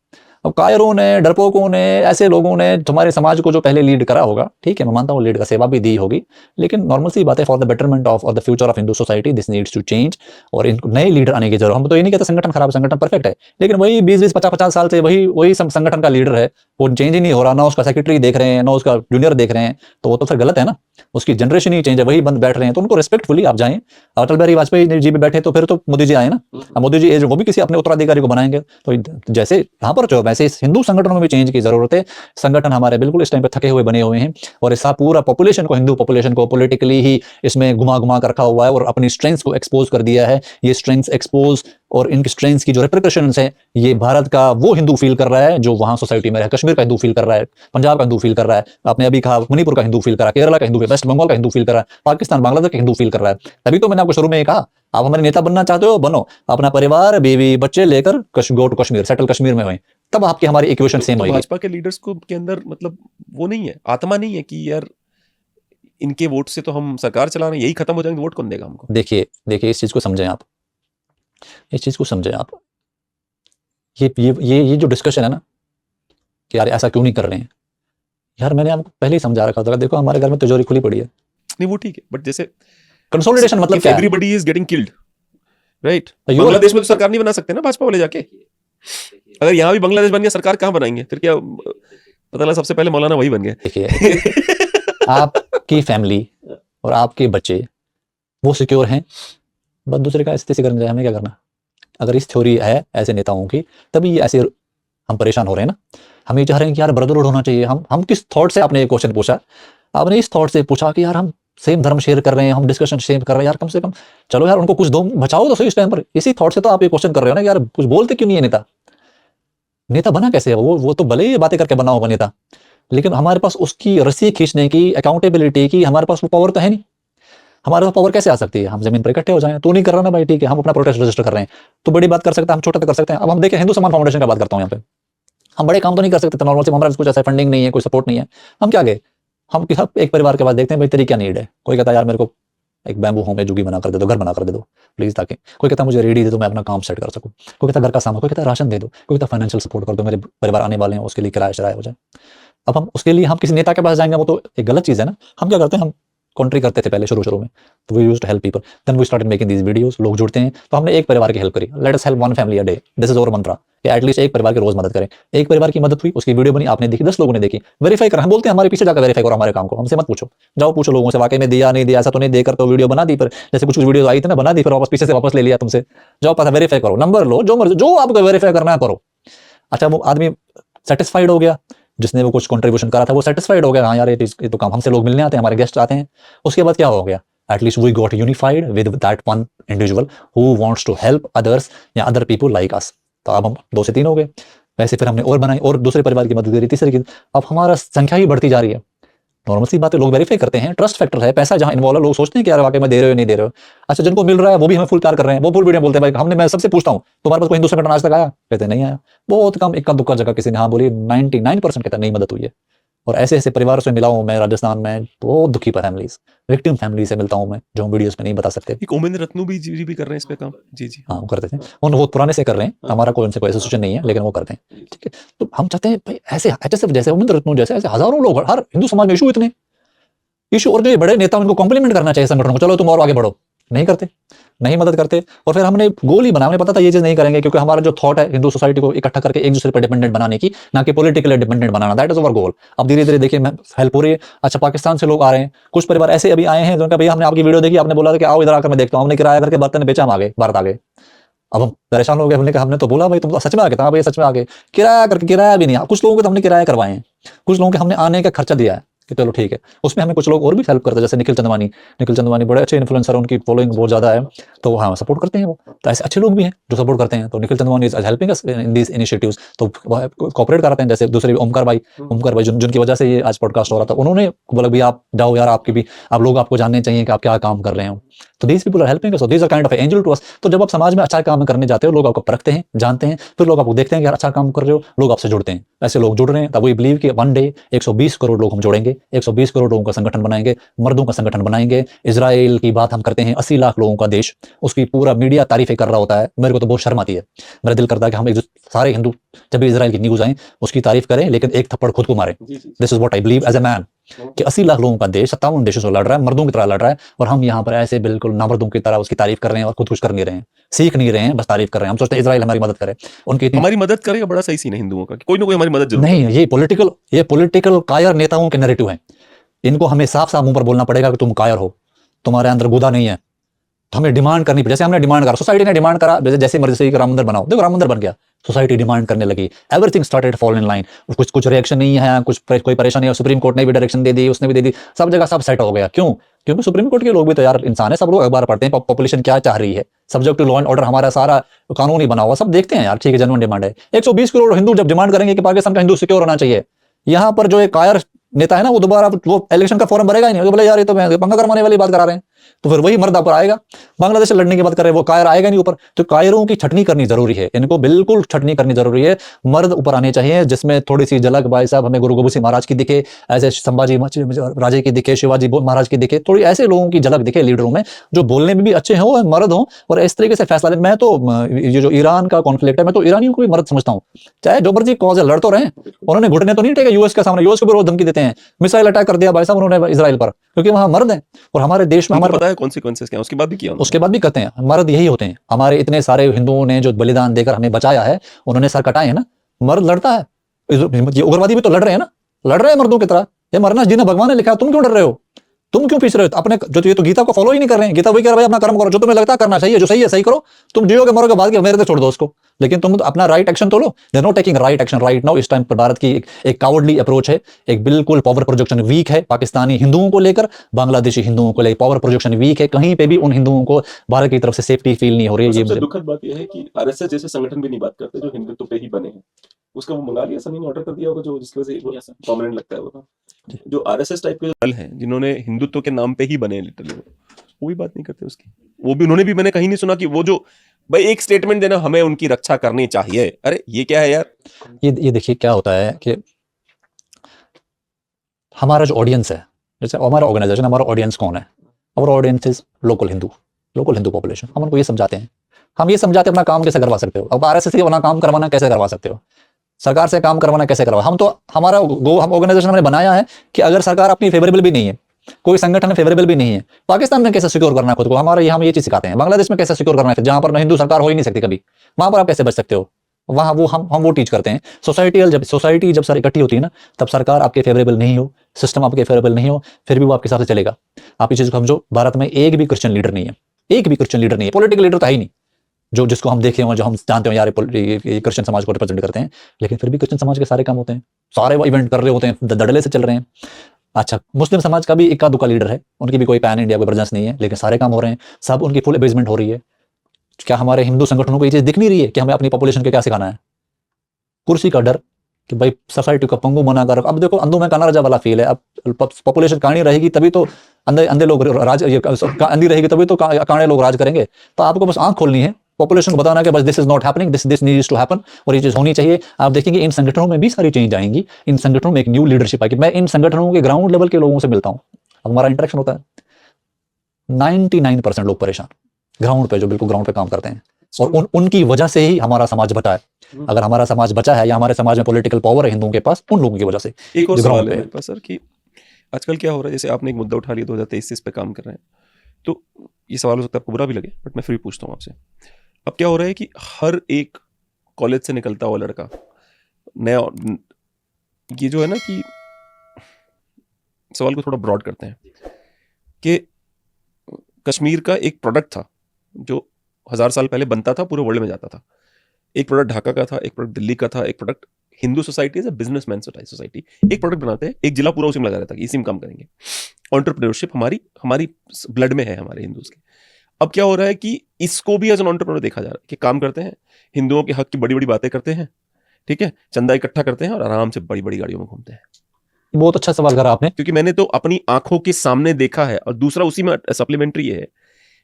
अब कायरों ने, डरपोकों ने, ऐसे लोगों ने हमारे समाज को जो पहले लीड करा होगा, ठीक है मैं मानता हूँ लीड का सेवा भी दी होगी, लेकिन नॉर्मल सी बात है, फॉर द बेटरमेंट ऑफ और the future of Hindu society this needs to change. और इन नए लीडर आने की जरूरत। हम तो ये नहीं कहते संगठन खराब, संगठन परफेक्ट है, लेकिन वही 20-20 50-50 साल से वही संगठन का लीडर है, वो चेंज ही नहीं हो रहा, ना उसका सेक्रेटरी देख रहे हैं, ना उसका जूनियर देख रहे हैं, तो वो तो फिर गलत है ना। उसकी जनरेशन ही चेंज है, वही बंद बैठ रहे हैं, तो उनको रिस्पेक्टफुली आप जाएं। अटल बिहारी वाजपेयी जी भी बैठे तो फिर तो मोदी जी आए ना। अब मोदी जी वो भी किसी अपने उत्तराधिकारी को बनाएंगे, तो जैसे यहाँ पर जो वैसे इस हिंदू संगठनों में भी चेंज की जरूरत है। संगठन हमारे बिल्कुल इस टाइम पे थके हुए बने हुए हैं और इस पूरा पॉपुलेशन को, हिंदू पॉपुलेशन को पॉलिटिकली ही इसमें घुमा घुमा कर रखा हुआ है और अपनी स्ट्रेंथ्स को एक्सपोज कर दिया है। ये स्ट्रेंथ्स एक्सपोज और इनकी स्ट्रेंथ्स की जो रिप्रिकॉशंस है, ये भारत का वो हिंदू फील कर रहा है जो वहां सोसाइटी में है। कश्मीर का हिंदू फील कर रहा है, पंजाब का हिंदू फील कर रहा है, आपने अभी कहा मणिपुर का हिंदू फील कर रहा है, केरला का हिंदू, वेस्ट बंगाल का हिंदू फील कर रहा है, पाकिस्तान बांग्लादेश का हिंदू फील कर रहा है। तभी तो मैंने आपको शुरू में ये कहा, आप हमारे नेता बनना चाहते हो, बनो, अपना परिवार, बीवी, बच्चे लेकर go to Kashmir, settle Kashmir में हुए, तब आपकी हमारी इक्वेशन सेम होगी। भाजपा के लीडर्स को के अंदर मतलब वो नहीं है, आत्मा नहीं है कि यार इनके वोट से तो हम सरकार चला रहे हैं, यही खत्म हो जाएंगे, वोट कौन देगा हमको? देखिए इस चीज को समझें आप, इस चीज को समझें आप। ये जो डिस्कशन है ना कि यार ऐसा क्यों नहीं कर रहे हैं, यार मैंने आपको पहले ही समझा रखा था, देखो हमारे घर में तिजोरी खुली पड़ी है। नहीं वो ठीक है, बट जैसे कंसोलिडेशन मतलब क्या है? Everybody is getting killed, right? Bangladesh में तो सरकार नहीं बना सकते ना भाजपा वाले जाके। अगर यहाँ भी बांग्लादेश बन गया, सरकार कहाँ बनाएंगे फिर? क्या पता लगा सबसे पहले मौलाना वही बन गए। देखिए आपकी फैमिली और आपके बच्चे वो सिक्योर हैं, बस दूसरे का स्थिति करने जाए, हमें क्या करना? अगर इस थ्योरी है ऐसे नेताओं की, तभी ऐसे हम परेशान हो रहे हैं ना। हम ये चाह रहे हैं कि यार ब्रदरहुड होना चाहिए। हम किस थॉट से, आपने ये क्वेश्चन पूछा, आपने इस थॉट से पूछा कि यार हम सेम धर्म शेयर कर रहे हैं, हम डिस्कशन शेयर कर रहे हैं, यार कम से कम चलो यार उनको कुछ दो, बचाओ तो सही इस टाइम पर। इसी थॉट से तो आप ये क्वेश्चन कर रहे हो ना कि यार कुछ बोलते क्यों नहीं है नेता? नेता बना कैसे है वो तो भले ही बातें करके बना होगा नेता, लेकिन हमारे पास उसकी रस्सी खींचने की, अकाउंटेबिलिटी की, हमारे पास वो पावर तो है नहीं। हमारे पास पावर कैसे आ सकती है? हम जमीन पर इकट्ठे हो जाएं। तो नहीं कर रहा ना भाई, ठीक है, हम अपना प्रोटेस्ट रजिस्टर कर रहे हैं, तो बड़ी बात कर सकते हैं, हम छोटा तो कर सकते हैं। अब हम देखें, हिंदू सम्मान फाउंडेशन का बात करता हूँ यहाँ पे, हम बड़े काम तो नहीं कर सकते, नॉर्मल से हमारा कुछ ऐसा फंडिंग नहीं है, कोई सपोर्ट नहीं है, हम क्या गए, हम एक परिवार के पास देखते हैं भाई तेरी क्या नीड है। कोई कहता है यार मेरे को एक बैम्बू होम में जुगी बना कर दे दो, घर बना कर दे दो प्लीज, ताकि कोई कहता है मुझे रेडी दे दो, मैं अपना काम सेट कर सकूं, कोई कहता है घर का सामान, कोई कहता है राशन दे दो, कोई कहता है फाइनेंशियल सपोर्ट कर दो, मेरे परिवार आने वाले हैं उसके लिए किराया शराया हो जाए। अब हम उसके लिए हम किसी नेता के पास जाएंगे, वो तो एक गलत चीज़ है ना। हम क्या करते हैं, हम कॉन्ट्री करते थे पहले शुरू में, तो we used to help people, then we started making these videos. लोग जुड़ते हैं तो हमने एक परिवार की हेल्प करी, let us help one family a day, this is our mantra, कि एटलीस्ट एक परिवार की रोज मदद करें। एक परिवार की मदद हुई, उसकी वीडियो बनी, आपने देखी, 10 लोगों ने देखी, वेरीफाई करें। हम बोलते हैं हमारे पीछे जाकर वेरीफाई करो हमारे काम को, हमसे मत पूछो, जाओ पूछो लोगों से वाकई में दिया नहीं दिया, ऐसा तो नहीं देकर तो वीडियो बना दी, पर जैसे कुछ वीडियो आई थी ना, बना दी, फिर वापस पीछे से वापस ले लिया तुमसे, जाओ पता वेरीफाई करो, नंबर लो, जो आपको वेरीफाई करना करो। अच्छा वो आदमी सेटिस्फाइड हो गया, जिसने वो कुछ कंट्रीब्यूशन करा था वो सेटिस्फाइड हो गया, हाँ यार ये तो काम, हमसे लोग मिलने आते हैं, हमारे गेस्ट आते हैं। उसके बाद क्या हो गया, at least we got unified with that one individual who wants to help others या अदर पीपल लाइक अस। तो अब हम 2 से 3 हो गए, वैसे फिर हमने और बनाई और दूसरे परिवार की मदद करी, तीसरे की, अब हमारा संख्या ही बढ़ती जा रही है। नॉर्मल सी बात है, लोग वेरीफाई करते हैं, ट्रस्ट फैक्टर है, पैसा जहां इन्वॉल्व है, लोग सोचते हैं कि यार वाकई में दे रहे हो नहीं दे रहे हो। अच्छा जिनको मिल रहा है वो भी हमें फुल प्यार कर रहे हैं, वो फुल वीडियो बोलते हैं भाई मैं सबसे पूछता हूं तुम्हारे पास कोई हिंदू संगठन आज तक आया? कहते नहीं आया। बहुत कम इक्का दुक्का जगह किसी ने हाँ बोली, 99% कहता नहीं मदद हुई है। और ऐसे ऐसे परिवारों से मिला हूं मैं राजस्थान में, बहुत दुखी फैमिलीज, विक्टिम फैमिली से मिलता हूं मैं, जो हम वीडियोस में नहीं बता सकते। ओमेंद्र रत्नू भी कर रहे हैं इस पे काम। जी हाँ वो करते थे, उन बहुत पुराने से कर रहे हैं, हमारा कोई उनसे कोई एसोसिएशन नहीं है, लेकिन वो करते हैं, ठीक है। तो हम चाहते हैं भाई ऐसे जैसे ओमेंद्र रत्नू जैसे ऐसे हजारों लोग, हर हिंदू समाज में इशू इशू, और जो बड़े नेता उनको कॉम्प्लीमेंट करना चाहिए संगठन को, चलो तुम और आगे बढ़ो, नहीं करते, नहीं मदद करते। और फिर हमने गोल ही बना, हमें पता था ये चीज नहीं करेंगे, क्योंकि हमारा जो थॉट है हिंदू सोसाइटी को इकट्ठा करके एक दूसरे पर डिपेंडेंट बनाने की, ना कि पॉलिटिकली डिपेंडेंट बनाना, दैट इज अवर गोल। अब धीरे धीरे देखिए हेल्प हो रही है। अच्छा पाकिस्तान से लोग आ रहे हैं, कुछ परिवार ऐसे अभी आए हैं जिनका भैया हमने आपकी वीडियो देखी, आपने बोला था कि आओ इधर आकर मैं देखता हूँ, हमने किराया करके बर्तन बेचा, हम आ गए, भारत आ गए। अब हम परेशान हो गए, हमने कहा, हमने तो बोला भाई तुम तो सच में आ गए, हाँ भाई सच में आ गए, किराया करके, किराया भी नहीं, कुछ लोगों को तो हमने किराया करवाए हैं, कुछ लोगों के हमने आने का खर्चा दिया है कि चलो ठीक है। उसमें हमें कुछ लोग और भी हेल्प करते हैं, जैसे निखिल चंदवानी बड़े अच्छे इन्फ्लुएंसर, उनकी फॉलोइंग बहुत ज्यादा है, तो हाँ सपोर्ट करते हैं वो। तो ऐसे अच्छे लोग भी हैं जो सपोर्ट करते हैं, तो Nikhil Chandwani is helping us in these initiatives, तो कोऑपरेट कराते हैं। जैसे दूसरे ओमकार भाई जिनकी वजह से ये आज पॉडकास्ट हो रहा था, उन्होंने बोला भी आप जाओ यार, आपकी भी आप लोग आपको जानने चाहिए कि आप क्या काम कर रहे हो। तो these people are helping us, these are kind of angel to us. तो जब आप समाज में अच्छा काम करने जाते हो, लोग आपको परखते हैं, जानते हैं, फिर लोग आपको देखते हैं कि यार अच्छा काम कर रहे हो, लोग आपसे जुड़ते हैं। ऐसे लोग जुड़ रहे हैं, तब वी बिलीव कि वन डे 120 करोड़ लोग हम जोड़ेंगे, 120 करोड़ लोगों का संगठन बनाएंगे, मर्दों का संगठन बनाएंगे। इजराइल की बात हम करते हैं, 80 लाख लोगों का देश, उसकी पूरा मीडिया तारीफें कर रहा होता है। मेरे को तो बहुत शर्म आती है, मेरा दिल करता है कि हम सारे हिंदू जब भी इजराइल की न्यूज आए उसकी तारीफ करें, लेकिन एक थप्पड़ खुद को मारे। This is what I believe as a man, कि 80 लाख लोगों का देश 57 देशों से लड़ रहा है, मर्दों की तरह लड़ रहा है, और हम यहाँ पर ऐसे बिल्कुल नामर्दों की तरह उसकी तारीफ कर रहे हैं और खुद कुछ कर नहीं रहे हैं, सीख नहीं रहे हैं, बस तारीफ कर रहे हैं। हम सोचते हैं इजराइल हमारी मदद करे, उनकी इतनी हमारी मदद करेगा, बड़ा सही सीन है हिंदुओं का, कोई ना कोई हमारी मदद जरूर नहीं। ये पॉलिटिकल कायर नेताओं के नैरेटिव हैं। इनको हमें साफ साफ मुंह पर बोलना पड़ेगा कि तुम कायर हो, तुम्हारे अंदर गुदा नहीं है। तो हमें डिमांड करनी पड़ी, जैसे हमने डिमांड करा, सोसाइटी ने डिमांड करा, जैसे मर्जी से राम मंदिर बनाओ, देखो राम मंदिर बन गया, सोसाइटी डिमांड करने लगी, everything started fall in line. कुछ रिएक्शन नहीं है, कोई परेशानी है, सुप्रीम कोर्ट ने भी डायरेक्शन दे दी, उसने भी दे दी, सब जगह सब सेट हो गया। क्यों? क्योंकि सुप्रीम कोर्ट के लोग भी तो यार इंसान है, सब लोग अखबार पढ़ते हैं, पॉपुलेशन क्या चाह रही है, subject to law and order हमारा सारा कानून ही बना हुआ, सब देखते हैं यार, ठीक है जेन्युइन डिमांड है। 120 करोड़ हिंदू जब डिमांड करेंगे कि पाकिस्तान का हिंदू सिक्योर होना चाहिए, यहाँ पर जो एक कायर नेता है ना, वो दोबारा वो इलेक्शन का फॉर्म भरेगा ही नहीं, बोले यार ये तो पंगा करवाने वाली बात करा रहे हैं, तो फिर वही मर्द पर आएगा। बांग्लादेश से लड़ने की बात कर रहे हैं, वो कायर आएगा नहीं ऊपर। तो कायरों की छटनी करनी जरूरी है, इनको बिल्कुल छटनी करनी जरूरी है, मर्द ऊपर आने चाहिए, जिसमें थोड़ी सी झलक भाई साहब हमें गुरु गोबिंद सिंह महाराज की दिखे, ऐसे संभाजी राजे की दिखे, शिवाजी महाराज की दिखे, थोड़ी ऐसे लोगों की झलक दिखे लीडरों में, जो बोलने में भी अच्छे हों, मर्द हों, और इस तरीके से फैसला लें। मैं तो ये जो ईरान का कॉन्फ्लिक्ट है, मैं तो ईरानियों को भी मर्द समझता हूँ, चाहे जो मर्जी कॉज है, लड़ तो रहे, उन्होंने घुटने तो नहीं टेके यूएस के सामने, यूएस को भी रोज धमकी देते हैं, मिसाइल अटैक कर दिया भाई साहब उन्होंने इजराइल पर, क्योंकि वहां मर्द हैं। और हमारे देश में हमारे पता है कॉन्सिक्वेंसेस क्या, उसके बाद भी किया, उसके बाद भी कहते हैं मर्द यही होते हैं। हमारे इतने सारे हिंदुओं ने जो बलिदान देकर हमें बचाया है, उन्होंने सर कटाए हैं ना, मर्द लड़ता है। ये उग्रवादी भी तो लड़ रहे हैं ना, लड़ रहे हैं मर्दों की तरह। ये मरना जिन्हें भगवान ने लिखा है, तुम क्यों डर रहे हो, तुम क्यों पीछे रहे हो अपने? जो ये तो गीता को फॉलो ही नहीं कर रहे हैं। गीता वही कह रहा है, अपना कर्म करो, जो तुम्हें लगता है करना चाहिए, जो सही है सही करो, तुम जियोगे मरोगे, बाद के मेरे से छोड़ दो उसको, लेकिन तुम अपना राइट एक्शन तो लो। They are not taking right action right now. इस टाइम पर भारत की एक कावर्डली अप्रोच है, एक बिल्कुल पावर प्रोजेक्शन वीक है पाकिस्तानी हिंदुओं को लेकर, बांग्लादेशी हिंदुओं को लेकर पावर प्रोजेक्शन वीक है। कहीं पे भी उन हिंदुओं को भारत की तरफ से सेफ्टी फील नहीं हो रही है। सबसे दुखद बात यह है कि आरएसएस जैसे संगठन भी नहीं बात करते, जो हिंदुत्व पे ही बने हैं। उसका वो मंगा लिया, सनी ने ऑर्डर कर दिया होगा, जो जिसकी वजह से परमानेंट लगता है वो। जो आरएसएस टाइप के दल हैं जिन्होंने हिंदुत्व के नाम पे ही बने लिटरली, वो भी बात नहीं करते उसकी। वो भी उन्होंने भी, मैंने कहीं नहीं सुना कि वो जो भाई एक स्टेटमेंट देना हमें उनकी रक्षा करनी चाहिए। अरे ये क्या है यार? ये देखिए क्या होता है कि हमारा जो ऑडियंस है, जैसे हमारा ऑर्गेनाइजेशन, हमारा ऑडियंस कौन है? और audience is local Hindu population. हम उनको ये समझाते हैं, हम ये समझाते हैं अपना काम कैसे करवा सकते हो। अब आरएसएस से अपना काम करवाना कैसे करवा सकते हो, सरकार से काम करवाना कैसे करवा। हम तो हमारा हम ऑर्गेनाइजेशन हमने बनाया है कि अगर सरकार अपनी फेवरेबल भी नहीं है, कोई संगठन फेवरेबल भी नहीं है, पाकिस्तान में कैसे सिक्योर करना है खुद को, हमारे हम ये चीज सिखाते हैं। बांग्लादेश में कैसे सिक्योर करना है, जहां पर हिंदू सरकार हो ही नहीं सकती कभी, वहां पर आप कैसे बच सकते हो, वहां वो हम वो टीच करते हैं। सोसाइटी जब सर इकट्ठी होती है ना, तब सरकार आपके फेवरेबल नहीं हो, सिस्टम आपके फेवरेबल नहीं हो, फिर भी वो आपके साथ चलेगा। आप इस चीज को समझो, भारत में एक भी क्रिश्चियन लीडर नहीं है, एक भी क्रिश्चियन लीडर नहीं है, पॉलिटिकल लीडर तो है ही नहीं, जो जिसको हम देखे हो, जो हम जानते हो यार क्रिश्चियन समाज को रिप्रेजेंट करते हैं, लेकिन फिर भी क्रिश्चियन समाज के सारे काम होते हैं, सारे वो इवेंट कर रहे होते हैं, दड़ले से चल रहे हैं। अच्छा, मुस्लिम समाज का भी इक्का दुक्का लीडर है, उनकी भी कोई पैन इंडिया कोई प्रेजेंस नहीं है, लेकिन सारे काम हो रहे हैं, सब उनकी फुल एबेजमेंट हो रही है। क्या हमारे हिंदू संगठनों को ये चीज दिख नहीं रही है कि हमें अपनी पॉपुलेशन को क्या सिखाना है? कुर्सी का डर कि भाई सोसाइटी को पंगु बना कर। अब देखो अंधों में काना राजा वाला फील है। अब पॉपुलेशन काणी रहेगी तभी तो अंधे लोग राज, अंधी रहेगी तभी तो काणे लोग राज करेंगे। तो आपको बस आंख खोलनी है, पॉपुलेशन को बताना कि बस this is not happening, this needs to happen, और ये चीज होनी चाहिए। आप देखेंगे इन संगठनों में भी सारी चेंज आएंगी, इन संगठनों में एक न्यू लीडरशिप आएगी। मैं इन संगठनों के ग्राउंड लेवल के लोगों से मिलता हूँ, हमारा इंटरेक्शन होता है, 99% लोग परेशान ग्राउंड पे, जो बिल्कुल ग्राउंड पे काम करते हैं, और उनकी वजह से ही हमारा समाज बचा है। अगर हमारा समाज बचा है या हमारे समाज में पॉलिटिकल पावर है हिंदुओं के पास, उन लोगों की वजह से। एक और सवाल है मेरे पास सर कि आजकल क्या हो रहा है, जैसे आपने एक मुद्दा उठा लिया 2023 से इस पे काम कर रहे हैं, तो ये सवाल हो सकता है आपको बुरा भी लगे, बट मैं फिर भी पूछता हूँ आपसे। अब क्या हो रहा है कि हर एक कॉलेज से निकलता हुआ लड़का नया, ये जो है ना कि सवाल को थोड़ा ब्रॉड करते हैं कि कश्मीर का एक प्रोडक्ट था जो 1000 साल पहले बनता था, पूरे वर्ल्ड में जाता था। एक प्रोडक्ट ढाका का था, एक प्रोडक्ट दिल्ली का था, एक product Hindu society as a businessman society एक प्रोडक्ट बनाते हैं, एक जिला पूरा उसी में लगा रहता है कि इसी में काम करेंगे। एंटरप्रेन्योरशिप हमारी ब्लड में है, हमारे हिंदूज के। अब क्या हो रहा है कि इसको भी एज एन एंटरप्रेन्योर देखा जा रहा है कि काम करते हैं, हिंदुओं के हक की बड़ी बड़ी बातें करते हैं, ठीक है, चंदा इकट्ठा करते हैं और आराम से बड़ी बड़ी गाड़ियों में घूमते हैं। बहुत अच्छा सवाल करा आपने। क्योंकि मैंने तो अपनी आंखों के सामने देखा है, और दूसरा उसी में सप्लीमेंट्री है,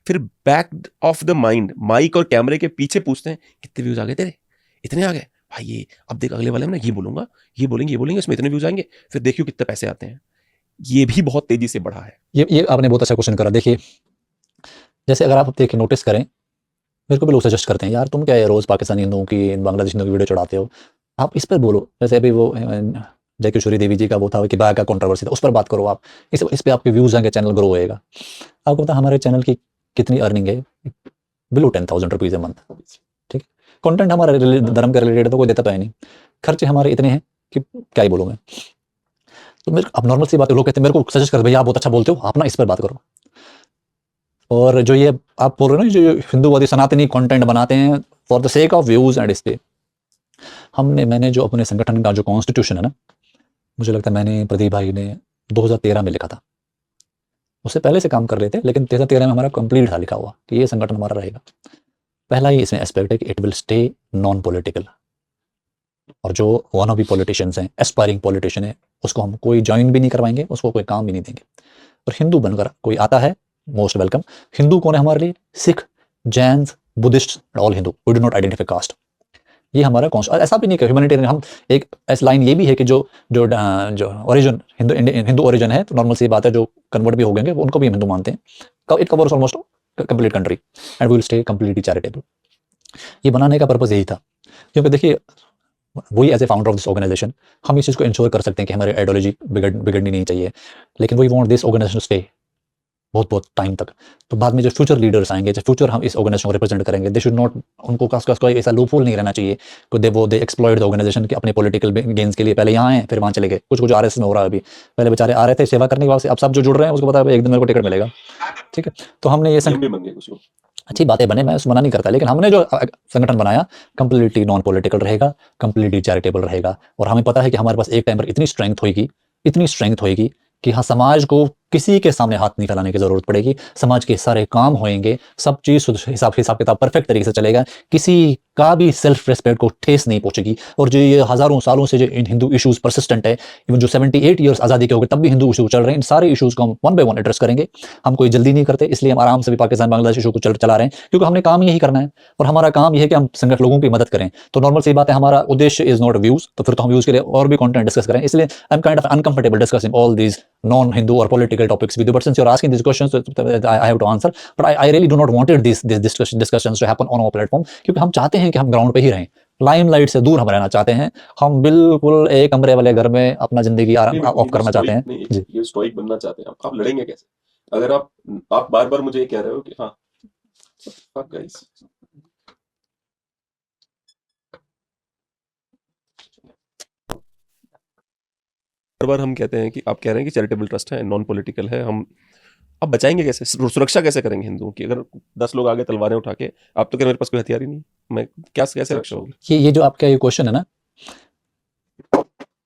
फिर back of the mind mike और कैमरे के पीछे पूछते हैं कितने व्यूज आ गए तेरे, इतने आ गए भाई, ये अब देख अगले वाले में ना ये बोलूंगा, ये बोलेंगे उसमें इतने व्यूज आएंगे, फिर देखियो कितने पैसे आते हैं। ये भी बहुत तेजी से बढ़ा है। ये आपने बहुत अच्छा क्वेश्चन करा। देखिए जैसे अगर आप देखिए नोटिस करें, मेरे को भी लोग सजेस्ट करते हैं यार तुम क्या है रोज़ पाकिस्तानी हिंदुओं की, बांग्लादेशी हिंदुओं की वीडियो चढ़ाते हो, आप इस पर बोलो। जैसे अभी वो जय किशोरी देवी जी का वो था कि बाया का कंट्रोवर्सी था, उस पर बात करो आप, इस पे आपके व्यूज़ आएंगे, चैनल ग्रो होएगा। आपको पता हमारे चैनल की कितनी अर्निंग है? Below 10,000 rupees a month. ठीक है, कंटेंट हमारा धर्म के रिलेटेड तो कोई देता तो है नहीं, खर्चे हमारे इतने हैं कि क्या ही बोलूँ मैं। तो मेरे अब नॉर्मल सी बात है, लोग कहते हैं मेरे को सजेस्ट कर, भैया आप बहुत अच्छा बोलते हो, आप ना इस पर बात करो। और जो ये आप बोल रहे हो ना, जो हिंदूवादी सनातनी कंटेंट बनाते हैं for the sake of views and इस पे, मैंने जो अपने संगठन का जो कॉन्स्टिट्यूशन है ना, मुझे लगता है मैंने प्रदीप भाई ने 2013 में लिखा था, उससे पहले से काम कर रहे थे, लेकिन 2013 में हमारा कंप्लीट था लिखा हुआ कि ये संगठन हमारा रहेगा। पहला ही इसमें एस्पेक्ट है कि it will stay non political, और जो वन ऑफ दी पॉलिटिशियंस हैं, एस्पायरिंग पॉलिटिशियन है, उसको हम कोई ज्वाइन भी नहीं करवाएंगे, उसको कोई काम भी नहीं देंगे। और हिंदू बनकर कोई आता है, मोस्ट वेलकम। हिंदू कौन है हमारे लिए? Sikh, Jain, Buddhist, all Hindu, we do not identify caste. ये हमारा कॉन्सेप्ट। ऐसा भी नहीं कि ह्यूमैनिटेरियन, हम एक ऐसी लाइन ये भी है कि जो जो जो ओरिजिन हिंदू ओरिजिन है, तो नॉर्मल सी बात है, जो कन्वर्ट भी हो गए उनको भी हम हिंदू मानते हैं। It covers almost complete country and we will stay completely charitable. ये बनाने का पर्पस यही था, क्योंकि देखिए वही as a founder of this organization हम इस चीज़ को इंश्योर कर सकते हैं कि हमारी आइडियोलॉजी बिगड़नी नहीं चाहिए, लेकिन we want this organization stay बहुत टाइम तक। तो बाद में जो फ्यूचर लीडर्स आएंगे, जो फ्यूचर हम इस ऑर्गेनाइजेशन को रिप्रेजेंट करेंगे, दे शुड नॉट, उनको कोई ऐसा लूपहोल नहीं रहना चाहिए कि दे एक्सप्लॉइट द ऑर्गेनाइजेशन के अपने पॉलिटिकल गेन्स के लिए। पहले यहाँ आए फिर वहाँ चले गए, कुछ आरएस में हो रहा है अभी, पहले बेचारे आ रहे थे सेवा करने के बाद, अब सब जो जुड़ रहे हैं उसको पता है एक दिन मेरे को टिकट मिलेगा। ठीक है, तो हमने ये अच्छी बातें बने, मैं उसको मना नहीं करता, लेकिन हमने जो संगठन बनाया कंप्लीटली नॉन पॉलिटिकल रहेगा, कंप्लीटली चैरिटेबल रहेगा। और हमें पता है कि हमारे पास एक टाइम पर इतनी स्ट्रेंथ होगी कि हाँ, समाज को किसी के सामने हाथ नहीं फैलाने की जरूरत पड़ेगी, समाज के सारे काम होंगे, सब चीज हिसाब किताब परफेक्ट तरीके से चलेगा, किसी का भी सेल्फ रेस्पेक्ट को ठेस नहीं पहुंचेगी। और जो ये हजारों सालों से जो इन हिंदू इश्यूज परसिस्टेंट है, इवन जो 78 ईयर्स आज़ादी के हो गए तब भी हिंदू इशू चल रहे हैं, इन सारे इशूज को हम वन बाय वन एड्रेस करेंगे। हम कोई जल्दी नहीं करते, इसलिए हम आराम से भी पाकिस्तान बांग्लादेश इशू को चला रहे हैं, क्योंकि हमने काम यही करना है। और हमारा काम यह है कि हम संगठन लोगों की मदद करें। तो नॉर्मल सी बात है, हमारा उद्देश्य इज नॉट व्यूज, तो फिर तो हम व्यूज के लिए और भी कंटेंट डिस्कस करें। इसलिए I am kind of uncomfortable discussing all these non-Hindu or political topics with you, but since you're asking these questions, I have to answer. But I really do not wanted these discussions to happen on our platform, क्योंकि हम चाहते हैं कि हम ground पे ही रहें, limelight से दूर हम रहना चाहते हैं। हम बिल्कुल एक कमरे वाले घर में अपना जिंदगी ऑफ करना चाहते हैं। जी, ये स्टोइक बनना चाहते हैं आप लड़ेंगे कैसे? अगर आप बार-बार मुझे ये कह रहे हो कि हाँ fuck guys, बार हम कहते हैं कि आप कह रहे हैं कि चैरिटेबल ट्रस्ट है, नॉन पॉलिटिकल है, हम अब बचाएंगे कैसे, सुरक्षा कैसे करेंगे हिंदुओं की? अगर 10 लोग आगे तलवारें उठा के, आप तो कह रहे मेरे पास कोई हथियार ही नहीं, मैं कैसे रक्षा होगी? ये जो आपका ये क्वेश्चन है ना,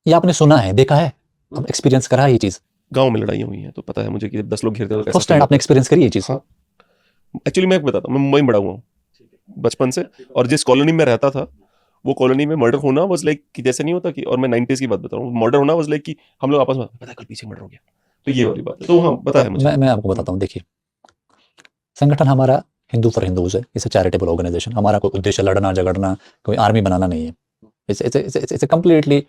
ये आपने सुना है, देखा है, अब एक्सपीरियंस करा है ये चीज। गांव में लड़ाइयां हुई हैं तो पता है मुझे कि 10 लोग घेरते हैं तो फर्स्ट टाइम आपने एक्सपीरियंस करी ये चीज? हाँ, एक्चुअली मैं बताता हूँ, मैं मुंबई में बड़ा हुआ हूँ बचपन से, और जिस कॉलोनी में रहता था वो कॉलोनी में मर्डर होना वाज लाइक कि जैसे नहीं होता कि, और मैं 90s की बात बता रहा हूँ, मर्डर होना वाज लाइक कि हम लोग आपस में पता है कल पीछे मर्डर हो गया, तो ये वाली बात है। तो हाँ, पता है मुझे। मैं आपको बताता हूँ। देखिए, संगठन हमारा हिंदू फॉर हिंदूज है, इट्स अ चैरिटेबल ऑर्गेनाइजेशन। हमारा कोई उद्देश्य लड़ना झगड़ना, कोई आर्मी बनाना नहीं है। It's a completely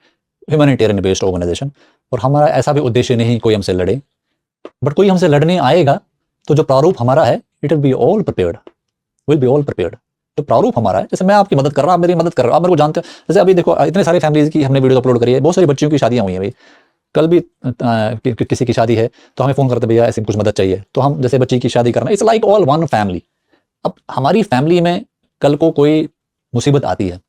humanitarian based organization. और हमारा ऐसा भी उद्देश्य नहीं कोई हमसे लड़े, बट कोई हमसे लड़ने आएगा तो जो प्रारूप हमारा है, it will be all prepared. तो प्रारूप हमारा है, जैसे मैं आपकी मदद कर रहा हूँ, आप मेरी मदद कर रहे हो, आप मेरे को जानते हो। जैसे अभी देखो, इतने सारे फैमिलीज की हमने वीडियो अपलोड करी है, बहुत सारी बच्चियों की शादियां हुई हैं। भाई कल भी किसी की शादी है तो हमें फोन करते, भैया ऐसे कुछ मदद चाहिए, तो हम जैसे बच्ची की शादी करना, it's like all one family. अब हमारी फैमिली में कल को कोई मुसीबत आती है,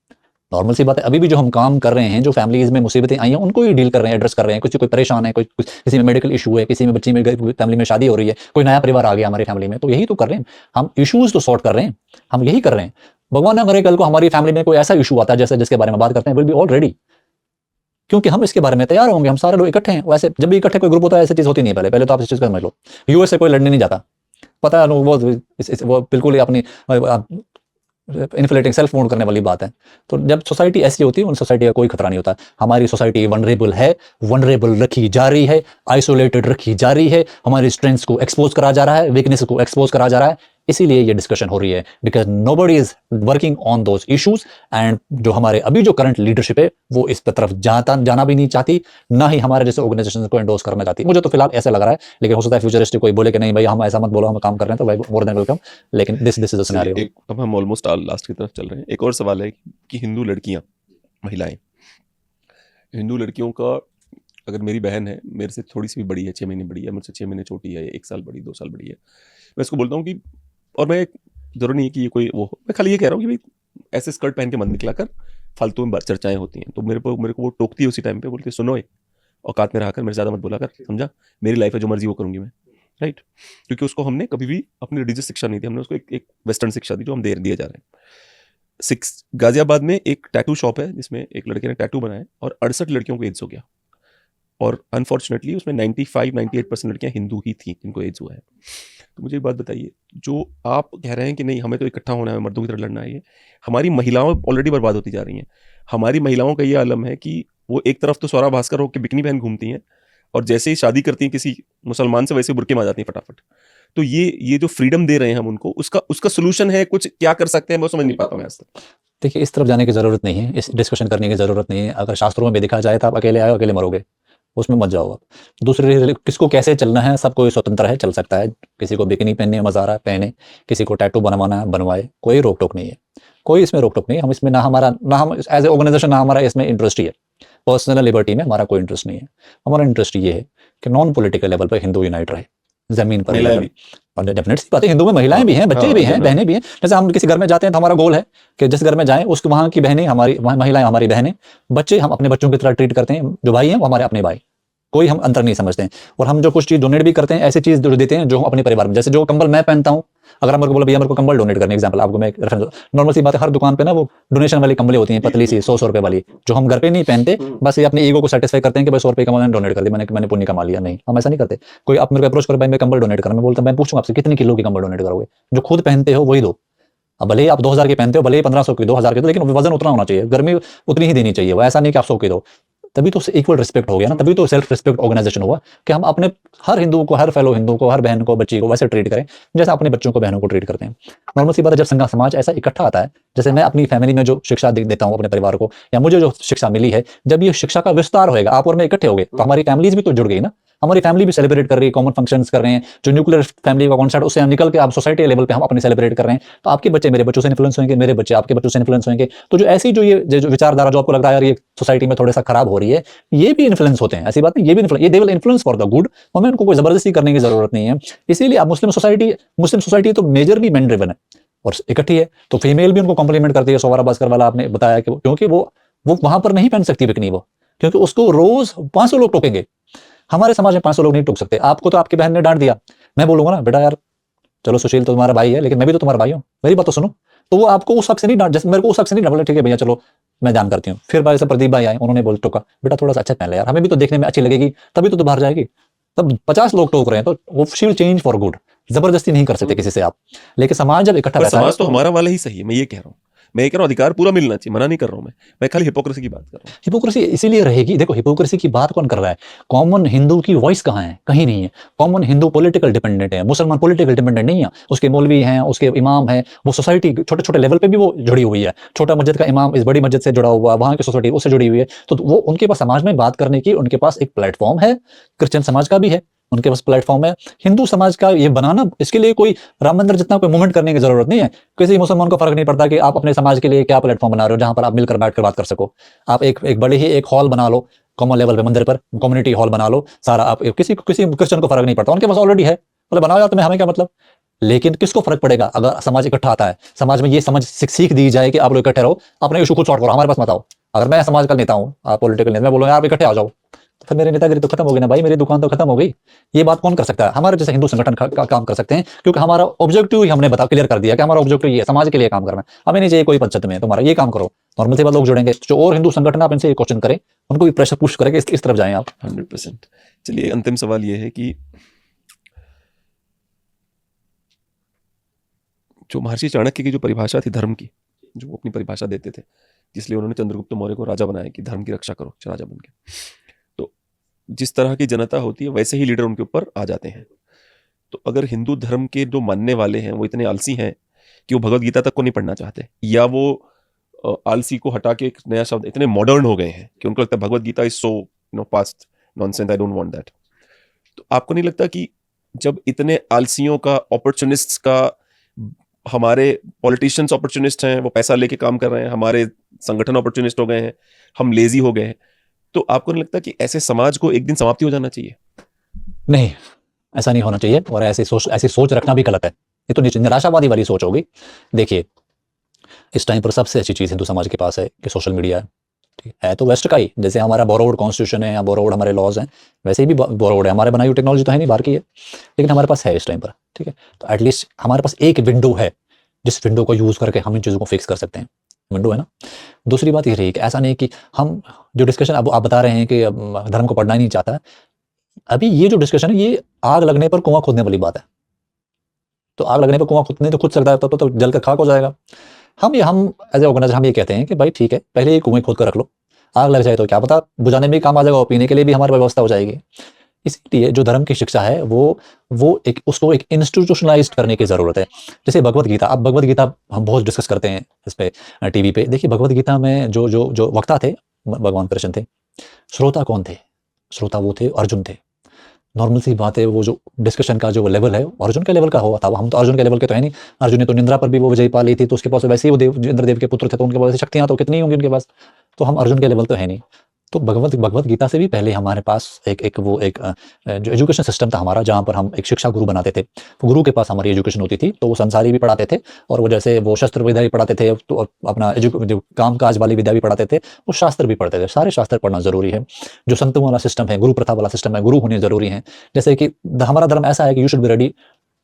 नॉर्मल सी बात है, अभी भी जो हम काम कर रहे हैं, जो फैमिलीज में मुसीबतें आई हैं उनको ही डील कर रहे हैं, एड्रेस कर रहे हैं। कोई परेशान है, किसी में मेडिकल इशू है, किसी में बच्ची में फैमिली में शादी हो रही है, कोई नया परिवार आ गया हमारी फैमिली में, तो यही तो कर रहे हैं हम, इश्यूज तो सॉर्ट कर रहे हैं, हम यही कर रहे हैं। भगवान ना करे कल को हमारी फैमिली में कोई ऐसा इशू आता है जैसे जिसके बारे में बात करते हैं, विल बी ऑल रेडी, क्योंकि हम इसके बारे में तैयार होंगे। हम सारे लोग इकट्ठे हैं। वैसे जब भी इकट्ठे कोई ग्रुप होता है ऐसी चीज होती नहीं है। पहले तो आप इस चीज को समझ लो, यूएस से कोई लड़ने नहीं जाता, पता है वो बिल्कुल ही अपनी इन्फ्लेटिंग सेल्फ मोड करने वाली बात है। तो जब सोसाइटी ऐसी होती है, उन सोसाइटी का कोई खतरा नहीं होता। हमारी सोसाइटी वनरेबल है, वनरेबल रखी जा रही है, आइसोलेटेड रखी जा रही है, हमारी स्ट्रेंथ्स को एक्सपोज करा जा रहा है, वीकनेस को एक्सपोज करा जा रहा है। इसीलिए ये डिस्कशन हो रही है, because nobody is working on those issues. And जो हमारे अभी जो करंट लीडरशिप है वो इस तरफ जाना भी नहीं चाहती, ना ही हमारे जैसे ऑर्गेनाइजेशन को एंडोर्स करना चाहती। मुझे तो फिलहाल ऐसा लग रहा है, लेकिन हो सकता है फ्यूचरिस्टिक कोई बोले कि नहीं भाई हम ऐसा मत बोलो, हम काम कर रहे हैं, तो भाई मोर देन वेलकम। लेकिन दिस इज द सिनेरियो। एक अब हम ऑलमोस्ट लास्ट की तरफ चल रहे हैं। एक और सवाल है कि हिंदू लड़कियां, महिलाएं, हिंदू लड़कियों का, अगर मेरी बहन है, मेरे से थोड़ी सी भी बड़ी है, 6 महीने बड़ी है, मुझसे 6 महीने छोटी है, 1 साल बड़ी, 2 साल बड़ी है, मैं इसको बोलता हूँ कि, और मैं जरूरी नहीं है कि ये कोई वो, मैं खाली ये कह रहा हूँ कि भाई ऐसे स्कर्ट पहन के मत निकला कर, फालतू में चर्चाएं होती हैं। तो मेरे को वो टोकती है उसी टाइम पे, बोलती है सुनो औकात में रहा कर, मेरे ज़्यादा मत बोला कर, समझा, मेरी लाइफ है, जो मर्जी वो करूँगी मैं, राइट। क्योंकि उसको हमने कभी भी अपनी रिलीजियस शिक्षा नहीं दी, हमने उसको एक वेस्टर्न शिक्षा दी जो हम दिए जा रहे हैं। गाजियाबाद में एक टैटू शॉप है जिसमें एक लड़के ने टैटू बनाया और 68 लड़कियों को एड्स हो गया, और अनफॉर्चुनेटली उसमें 95-98% लड़कियां हिंदू ही थी जिनको एड्स हुआ है। तो मुझे एक बात बताइए, जो आप कह रहे हैं कि नहीं हमें तो इकट्ठा होना है, मर्दों की तरह लड़ना है, ये हमारी महिलाओं ऑलरेडी बर्बाद होती जा रही हैं। हमारी महिलाओं का ये आलम है कि वो एक तरफ तो स्वरा भास्कर होकर बिकनी पहन घूमती हैं, और जैसे ही शादी करती हैं किसी मुसलमान से, वैसे बुरके में आ जाती हैं फटाफट। तो ये जो फ्रीडम दे रहे हैं हम उनको, उसका सोल्यूशन है कुछ, क्या कर सकते हैं, मैं समझ नहीं पाता हूँ आज तक। देखिए, इस तरफ जाने की जरूरत नहीं है, इस डिस्कशन करने की जरूरत नहीं है। अगर शास्त्रों में भी देखा जाए तो आप अकेले आए अकेले मरोगे, उसमें मत जाओ आप। दूसरे किसको कैसे चलना है, सब कोई स्वतंत्र है, चल सकता है। किसी को बिकनी पहनने में मजा आ रहा है पहने, किसी को टैटू बनवाना है बनवाए, कोई रोक टोक नहीं है, कोई इसमें रोक टोक नहीं है। हम इसमें ना हम एज ए ऑर्गेनाइजेशन ना हमारा इसमें इंटरेस्ट ही है, पर्सनल लिबर्टी में हमारा कोई इंटरेस्ट नहीं है। हमारा इंटरेस्ट ये है कि नॉन पॉलिटिकल लेवल पर हिंदू यूनाइट रहे, जमीन पर महिलाएं भी। डेफिनेट सी बात है, हिंदू में महिलाएं भी हैं, बच्चे भी हैं, बहनें भी हैं। जैसे हम किसी घर में जाते हैं तो हमारा गोल है कि जिस घर में जाएं उसके वहां की बहनें हमारी, महिलाएं हमारी बहनें, बच्चे हम अपने बच्चों की तरह ट्रीट करते हैं, जो भाई हैं वो हमारे अपने भाई, कोई हम अंतर नहीं समझते हैं। और हम जो कुछ चीज डोनेट भी करते हैं, ऐसी चीज जो देते हैं जो हम अपने परिवार में, जैसे जो कंबल मैं पहनता हूं, अगर हम मेरे को बोला भैया मेरे को कंबल डोनेट करने, एग्जांपल आपको मैं रेफरेंस, नॉर्मल सी बात है, हर दुकान पे ना वो डोनेशन वाली कंबलें होती हैं, पतली सी 100 रुपए वाली, जो हम घर पे नहीं पहनते, बस ये अपने ईगो को सेटिस्फाई करते हैं कि भाई 100 रुपए का मैंने डोनेट कर दिया, मैंने पुण्य कमा लिया। नहीं, हम ऐसा नहीं करते। कोई आप मेरे को अप्रोच कर भाई मैं कंबल डोनेट करना, मैं बोलता मैं पूछूंगा आपसे कितनी किलो की कंबल डोनेट करोगे, जो खुद पहनते हो वही दो। अब भले ही आप 2000 की पहनते हो, भले ही 1500 की, 2000 की दो, लेकिन वजन उतना होना चाहिए, गर्मी उतनी ही देनी चाहिए, वो ऐसा नहीं कि आप 100 की दो। तभी तो इक्वल रिस्पेक्ट हो गया ना, तभी तो सेल्फ रिस्पेक्ट ऑर्गेनाइजेशन हुआ कि हम अपने हर हिंदू को, हर फेलो हिंदू को, हर बहन को, बच्ची को वैसे ट्रीट करें जैसे अपने बच्चों को, बहनों को ट्रीट करते हैं। नॉर्मल सी बात है, जब संघ समाज ऐसा इकट्ठा आता है, जैसे मैं अपनी फैमिली में जो शिक्षा देता हूँ अपने परिवार को, या मुझे जो शिक्षा मिली है, जब ये शिक्षा का विस्तार होएगा, आप और मैं इकट्ठे हो गए, तो हमारी फैमिलीज भी तो जुड़ गई ना। हमारी फैमिली भी सेलिब्रेट कर रही है, कॉमन फंक्शंस कर रहे हैं, जो न्यूक्लियर फैमिली का कॉन्सेप्ट, उससे निकल के आप सोसाइटी लेवल पे हम अपने सेलिब्रेट कर रहे हैं। तो आपके बच्चे मेरे बच्चों से इन्फ्लुएंस होंगे, मेरे बच्चे आपके बच्चों से इन्फ्लुएंस होंगे। तो जो ऐसी जो ये जो विचारधारा जो आपको लग रहा है यार ये सोसाइटी में थोड़ा सा खराब हो रही है, ये भी इन्फ्लुएंस होते हैं, ऐसी बात नहीं, ये भी ये they will influence for the good. हमें उनको कोई जबरदस्ती करने की जरूरत नहीं है। इसीलिए आप मुस्लिम सोसाइटी तो मेजरली मेन ड्रिवन है और इकट्ठी है, तो फीमेल भी उनको कॉम्प्लीमेंट करती है। सोवारा भास्कर वाला आपने बताया कि क्योंकि वो वहां पर नहीं पहन सकती बिकनी, वो क्योंकि उसको रोज 500 लोग टोकेंगे। हमारे समाज में 500 लोग नहीं टोक सकते। आपको तो आपकी बहन ने डांट दिया, मैं बोलूंगा ना बेटा यार चलो सुशील तो तुम्हारा भाई है, लेकिन मैं भी तो तुम्हारा भाई हूँ, मेरी बात तो सुनो। तो वो आपको उस हक से नहीं डांट, जैसे मेरे को उस हक से नहीं डांट, बोले ठीक है भैया चलो मैं जान करती हूँ। फिर भाई से प्रदीप भाई आए, उन्होंने बोल टोका बेटा थोड़ा सा अच्छा पहन ले यार, हमें भी तो देखने में अच्छी लगेगी, तभी तो बाहर जाएगी। तब 50 लोग टोक रहे हैं, तो वो she will change for good. जबरदस्ती नहीं कर सकते किसी से आप, लेकिन समाज जब इकट्ठा रहता है, समाज तो हमारा वाला ही सही है, मैं ये कह रहा हूँ। मैं ये कह रहा हूँ अधिकार पूरा मिलना चाहिए, मना नहीं कर रहा हूँ मैं खाली हिपोक्रेसी की बात कर रहा हूँ। हिपोक्रेसी इसीलिए रहेगी, देखो हिपोक्रेसी की बात कौन कर रहा है, कॉमन हिंदू की वॉइस कहाँ है, कहीं नहीं है। कॉमन हिंदू पॉलिटिकल डिपेंडेंट है, मुसलमान पॉलिटिकल डिपेंडेंट नहीं है। उसके मौलवी हैं, उसके इमाम है, वो सोसाइटी छोटे छोटे लेवल पे भी वो जुड़ी हुई है। छोटा मस्जिद का इमाम इस बड़ी मस्जिद से जुड़ा हुआ, वहां की सोसाइटी उससे जुड़ी हुई है, तो वो उनके पास समाज में बात करने की उनके पास एक प्लेटफॉर्म है। क्रिश्चियन समाज का भी है, उनके पास प्लेटफॉर्म है। हिंदू समाज का ये बनाना, इसके लिए कोई राम मंदिर जितना कोई मूवमेंट करने की जरूरत नहीं है। किसी मुसलमान को फर्क नहीं पड़ता कि आप अपने समाज के लिए क्या प्लेटफॉर्म बना रहे हो, जहां पर आप मिलकर बैठकर बात कर सको। आप एक बड़ी ही एक हॉल बना लो, कॉमन लेवल पे मंदिर पर कम्युनिटी हॉल बना लो सारा। आप किसी क्रिश्चियन को फर्क नहीं पड़ता, उनके पास ऑलरेडी है, बोले बनाओ यार, तुम्हें हमें क्या मतलब। लेकिन किसको फर्क पड़ेगा अगर समाज इकट्ठा आता है, समाज में ये समझ सीख दी जाए कि आप लोग इकट्ठे रहो, अपने इशू खुद सॉर्ट करो, हमारे पास मत आओ। अगर मैं समाज का नेता हूँ, आप पॉलिटिकल नेता, मैं बोलूँ यार आप इकट्ठे आ जाओ, तो फिर मेरी नेतागिरी तो खत्म हो गई ना भाई, मेरी दुकान तो खत्म हो गई। ये बात कौन कर सकता है? हमारे जैसे हिंदू संगठन का काम कर सकते हैं, क्योंकि हमारा ऑब्जेक्टिव ही हमने क्लियर कर दिया कि हमारा ऑब्जेक्टिव ये है, समाज के लिए काम करना। हमें नहीं चाहिए कोई पंचायत में तुम्हारा ये काम करो, नॉर्मल से बात लोग जुड़ेंगे। जो और हिंदू संगठन आप इनसे क्वेश्चन करें, उनको भी प्रेशर पुश करें इस तरफ जाएं आप। 100%। चलिए अंतिम सवाल ये है कि जो महर्षि चाणक्य की जो परिभाषा थी धर्म की, जो वो अपनी परिभाषा देते थे, इसलिए उन्होंने चंद्रगुप्त मौर्य को राजा बनाया कि धर्म की रक्षा करो राजा बन के। तो जिस तरह की जनता होती है वैसे ही लीडर उनके ऊपर आ जाते हैं। तो अगर हिंदू धर्म के जो मानने वाले हैं वो इतने आलसी हैं कि वो भगवत गीता तक को नहीं पढ़ना चाहते, या वो आलसी को हटा के एक नया शब्द इतने मॉडर्न हो गए हैं कि उनको लगता है Bhagavad Gita is so past nonsense, I don't want that. तो आपको नहीं लगता कि जब इतने आलसियों का, अपॉर्चुनिस्ट्स का, हमारे पॉलिटिशियंस अपॉर्चुनिस्ट हैं, वो पैसा लेके काम कर रहे हैं, हमारे संगठन अपॉर्चुनिस्ट हो गए हैं, हम लेजी हो गए हैं, तो आपको नहीं लगता कि ऐसे समाज को एक दिन समाप्ति हो जाना चाहिए? नहीं, ऐसा नहीं होना चाहिए और ऐसी सोच रखना भी गलत है। ये तो निराशावादी वाली सोच होगी। देखिए, इस टाइम पर सबसे अच्छी चीज़ हिंदू समाज के पास है कि सोशल मीडिया है। ठीक है तो वेस्ट का ही, जैसे हमारा बोरोड कॉन्स्टिट्यूशन है या बोरोड हमारे लॉज हैं, वैसे ही भी बोरोड है। हमारे बनाई हुई टेक्नोलॉजी तो है नहीं, बाहर की है, लेकिन हमारे पास है इस टाइम पर। ठीक है, तो एटलीस्ट हमारे पास एक विंडो है जिस विंडो को यूज़ करके हम इन चीज़ों को फिक्स कर सकते हैं। विंडो है ना। दूसरी बात ये रही कि ऐसा नहीं कि हम जो डिस्कशन अब आप बता रहे हैं कि धर्म को पढ़ना ही नहीं चाहता, अभी ये जो डिस्कशन है ये आग लगने पर कुआं खोदने वाली बात है। तो आग लगने पर कुआं खुदने तो खुद सकता है, तो जल कर खाक हो जाएगा। हम एज ए ऑर्गेनाइजर हम ये कहते हैं कि भाई ठीक है, पहले ये कुएं खोद कर रख लो, आग लग जाए तो क्या पता बुझाने में भी काम आ जाएगा और पीने के लिए भी हमारी व्यवस्था हो जाएगी। इसलिए जो धर्म की शिक्षा है वो उसको एक इंस्टीट्यूशनलाइज्ड करने की ज़रूरत है। जैसे भगवत गीता, अब भगवत गीता हम बहुत डिस्कस करते हैं इस पे टीवी पे। देखिए, भगवत गीता में जो वक्ता थे भगवान कृष्ण थे, श्रोता कौन थे? श्रोता वो थे अर्जुन थे। नॉर्मल सी बात है, वो जो डिस्कशन का जो लेवल है अर्जुन के लेवल का हुआ था। हम तो अर्जुन के लेवल के तो है नहीं। अर्जुन ने तो निंद्रा पर भी वो विजय पा ली थी, तो उसके पास वैसे ही वो इंद्रदेव के पुत्र थे, तो उनके पास शक्तियाँ तो कितनी होंगी उनके पास। तो हम अर्जुन के लेवल तो है नहीं। तो भगवत गीता से भी पहले हमारे पास एक जो एजुकेशन सिस्टम था हमारा, जहाँ पर हम एक शिक्षा गुरु बनाते थे। तो गुरु के पास हमारी एजुकेशन होती थी, तो वो संसारी भी पढ़ाते थे और वो जैसे वो शस्त्र विद्या भी पढ़ाते थे, तो अपना जो काम काज वाली विद्या भी पढ़ाते थे, वो शास्त्र भी पढ़ते थे। सारे शास्त्र पढ़ना जरूरी है। जो संतों वाला सिस्टम है, गुरु प्रथा वाला सिस्टम है, गुरु होने जरूरी है। जैसे कि हमारा धर्म ऐसा है कि you should be ready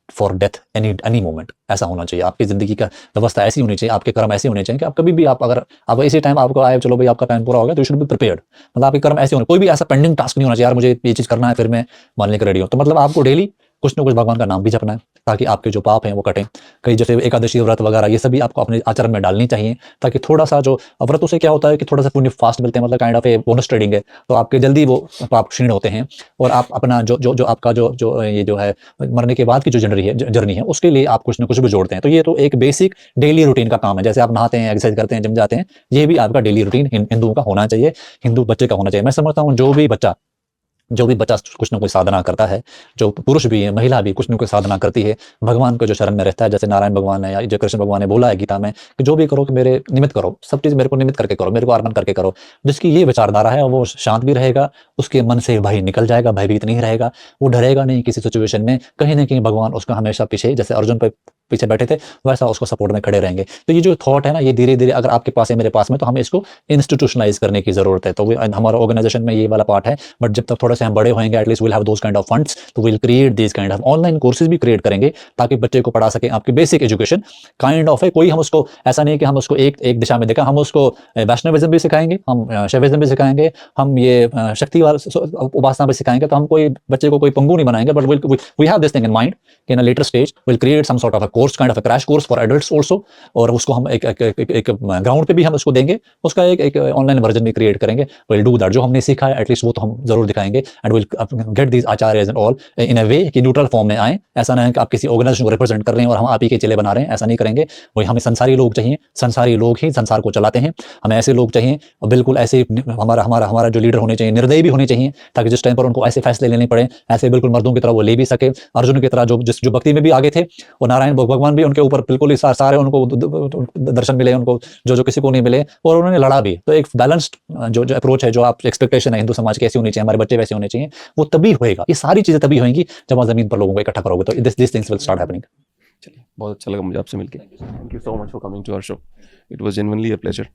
for death any moment. ऐसा होना चाहिए, आपकी जिंदगी का व्यवस्था ऐसी होनी चाहिए, आपके कर्म ऐसे होने चाहिए कि आप कभी भी अगर आप इसी टाइम आपको आए, चलो भाई आपका टाइम पूरा हो गया, तो यू शुड बी प्रिपेयर्ड। मतलब आपके कर्म ऐसे होने, कोई भी ऐसा पेंडिंग टास्क नहीं होना चाहिए, यार मुझे ये चीज़ करना है फिर मैं मानने के रेडी हूँ। तो मतलब आपको डेली कुछ ना कुछ भगवान का नाम भी जपना है, ताकि आपके जो पाप हैं वो कटें। कई जैसे एकादशी व्रत वगैरह ये सभी आपको अपने आचरण में डालनी चाहिए, ताकि थोड़ा सा जो व्रतों से क्या होता है कि थोड़ा सा पुण्य फास्ट मिलते हैं, मतलब kind of a bonus trading है, तो आपके जल्दी वो पाप क्षीण होते हैं और आप अपना जो आपका जो ये जो है मरने के बाद की जो जर्नी है उसके लिए आप कुछ ना कुछ भी जोड़ते हैं। तो ये तो एक बेसिक डेली रूटीन का काम है। जैसे आप नहाते हैं, एक्सरसाइज करते हैं, जिम जाते हैं, ये भी आपका डेली रूटीन हिंदुओं का होना चाहिए, हिंदू बच्चे का होना चाहिए। मैं समझता हूँ जो भी बच्चा कुछ ना कुछ साधना करता है, जो पुरुष भी है महिला भी कुछ ना कुछ साधना करती है, भगवान को जो शरण में रहता है, जैसे नारायण भगवान है या जो कृष्ण भगवान ने बोला है गीता में कि जो भी करो कि मेरे निमित्त करो, सब चीज़ मेरे को निमित्त करके करो, मेरे को अर्पण करके करो। जिसकी ये विचारधारा है वो शांत भी रहेगा, उसके मन से भय निकल जाएगा, भयभीत नहीं रहेगा, वो डरेगा नहीं किसी सिचुएशन में। कहीं ना कहीं भगवान उसका हमेशा पीछे, जैसे अर्जुन पे पीछे बैठे थे, वैसा उसको सपोर्ट में खड़े रहेंगे। तो ये जो थॉट है ना, ये धीरे धीरे अगर आपके पास है, मेरे पास में, तो हमें इसको इंस्टीट्यूशनलाइज करने की जरूरत है। तो हमारा ऑर्गेनाइजेशन में ये वाला पार्ट है। बट जब तक थोड़े से हम बड़े होंगे, at least will have those kind of funds, तो will create this kind of online courses भी क्रिएट करेंगे, ताकि बच्चे को पढ़ा सके आपकी बेसिक एजुकेशन काइंड ऑफ है। कोई हम उसको ऐसा नहीं कि हम उसको एक दिशा में देखा, हम उसको वैष्णविज्म भी सिखाएंगे, हम शैविज्म भी सिखाएंगे, हम ये शक्ति उपासना भी सिखाएंगे। तो हम कोई बच्चे को कोई पंगु नहीं बनाएंगे, but we have this thing in mind कि in a later stage will create some sort of a course, kind of a crash course for adults also, और उसको हम एक ग्राउंड पे भी हम उसको देंगे, उसका एक ऑनलाइन वर्जन भी क्रिएट करेंगे। Will do that. जो हमने सीखा है एटलीस्ट वो तो हम जरूर दिखाएंगे, and will get these acharyas and all in a way कि न्यूट्रल फॉर्म में आए। ऐसा नहीं है कि आप किसी ऑर्गेनाइजेशन को रिप्रेजेंट कर रहे हैं और हम आप ही के चेले बना रहे हैं, ऐसा नहीं करेंगे। वही हमें संसारी लोग चाहिए, संसारी लोग ही संसार को चलाते हैं, हमें ऐसे लोग चाहिए, और बिल्कुल ऐसे हमारा जो लीडर होने चाहिए निर्दयी भी होने चाहिए, ताकि जिस टाइम पर उनको ऐसे फैसले लेने पड़े, ऐसे बिल्कुल मर्दों की तरह वो ले भी सके। अर्जुन की तरह जो भक्ति में भी आगे थे, और नारायण भगवान भी उनके ऊपर बिल्कुल ही सारे उनको दर्शन मिले, उनको जो किसी को नहीं मिले, और उन्होंने लड़ा भी। तो एक बैलेंस्ड जो अप्रोच है, जो आप एक्सपेक्टेशन है हिंदू समाज की ऐसी होनी चाहिए, हमारे बच्चे वैसे होने चाहिए, वो तभी होएगा। ये सारी चीजें तभी होंगी जब आप जमीन पर लोगों को इकट्ठा करोगे, तो this things will start happening. चलिए, बहुत अच्छा लगा मुझे आपसे मिलकर। Thank you so much for coming to our show. It was genuinely a pleasure.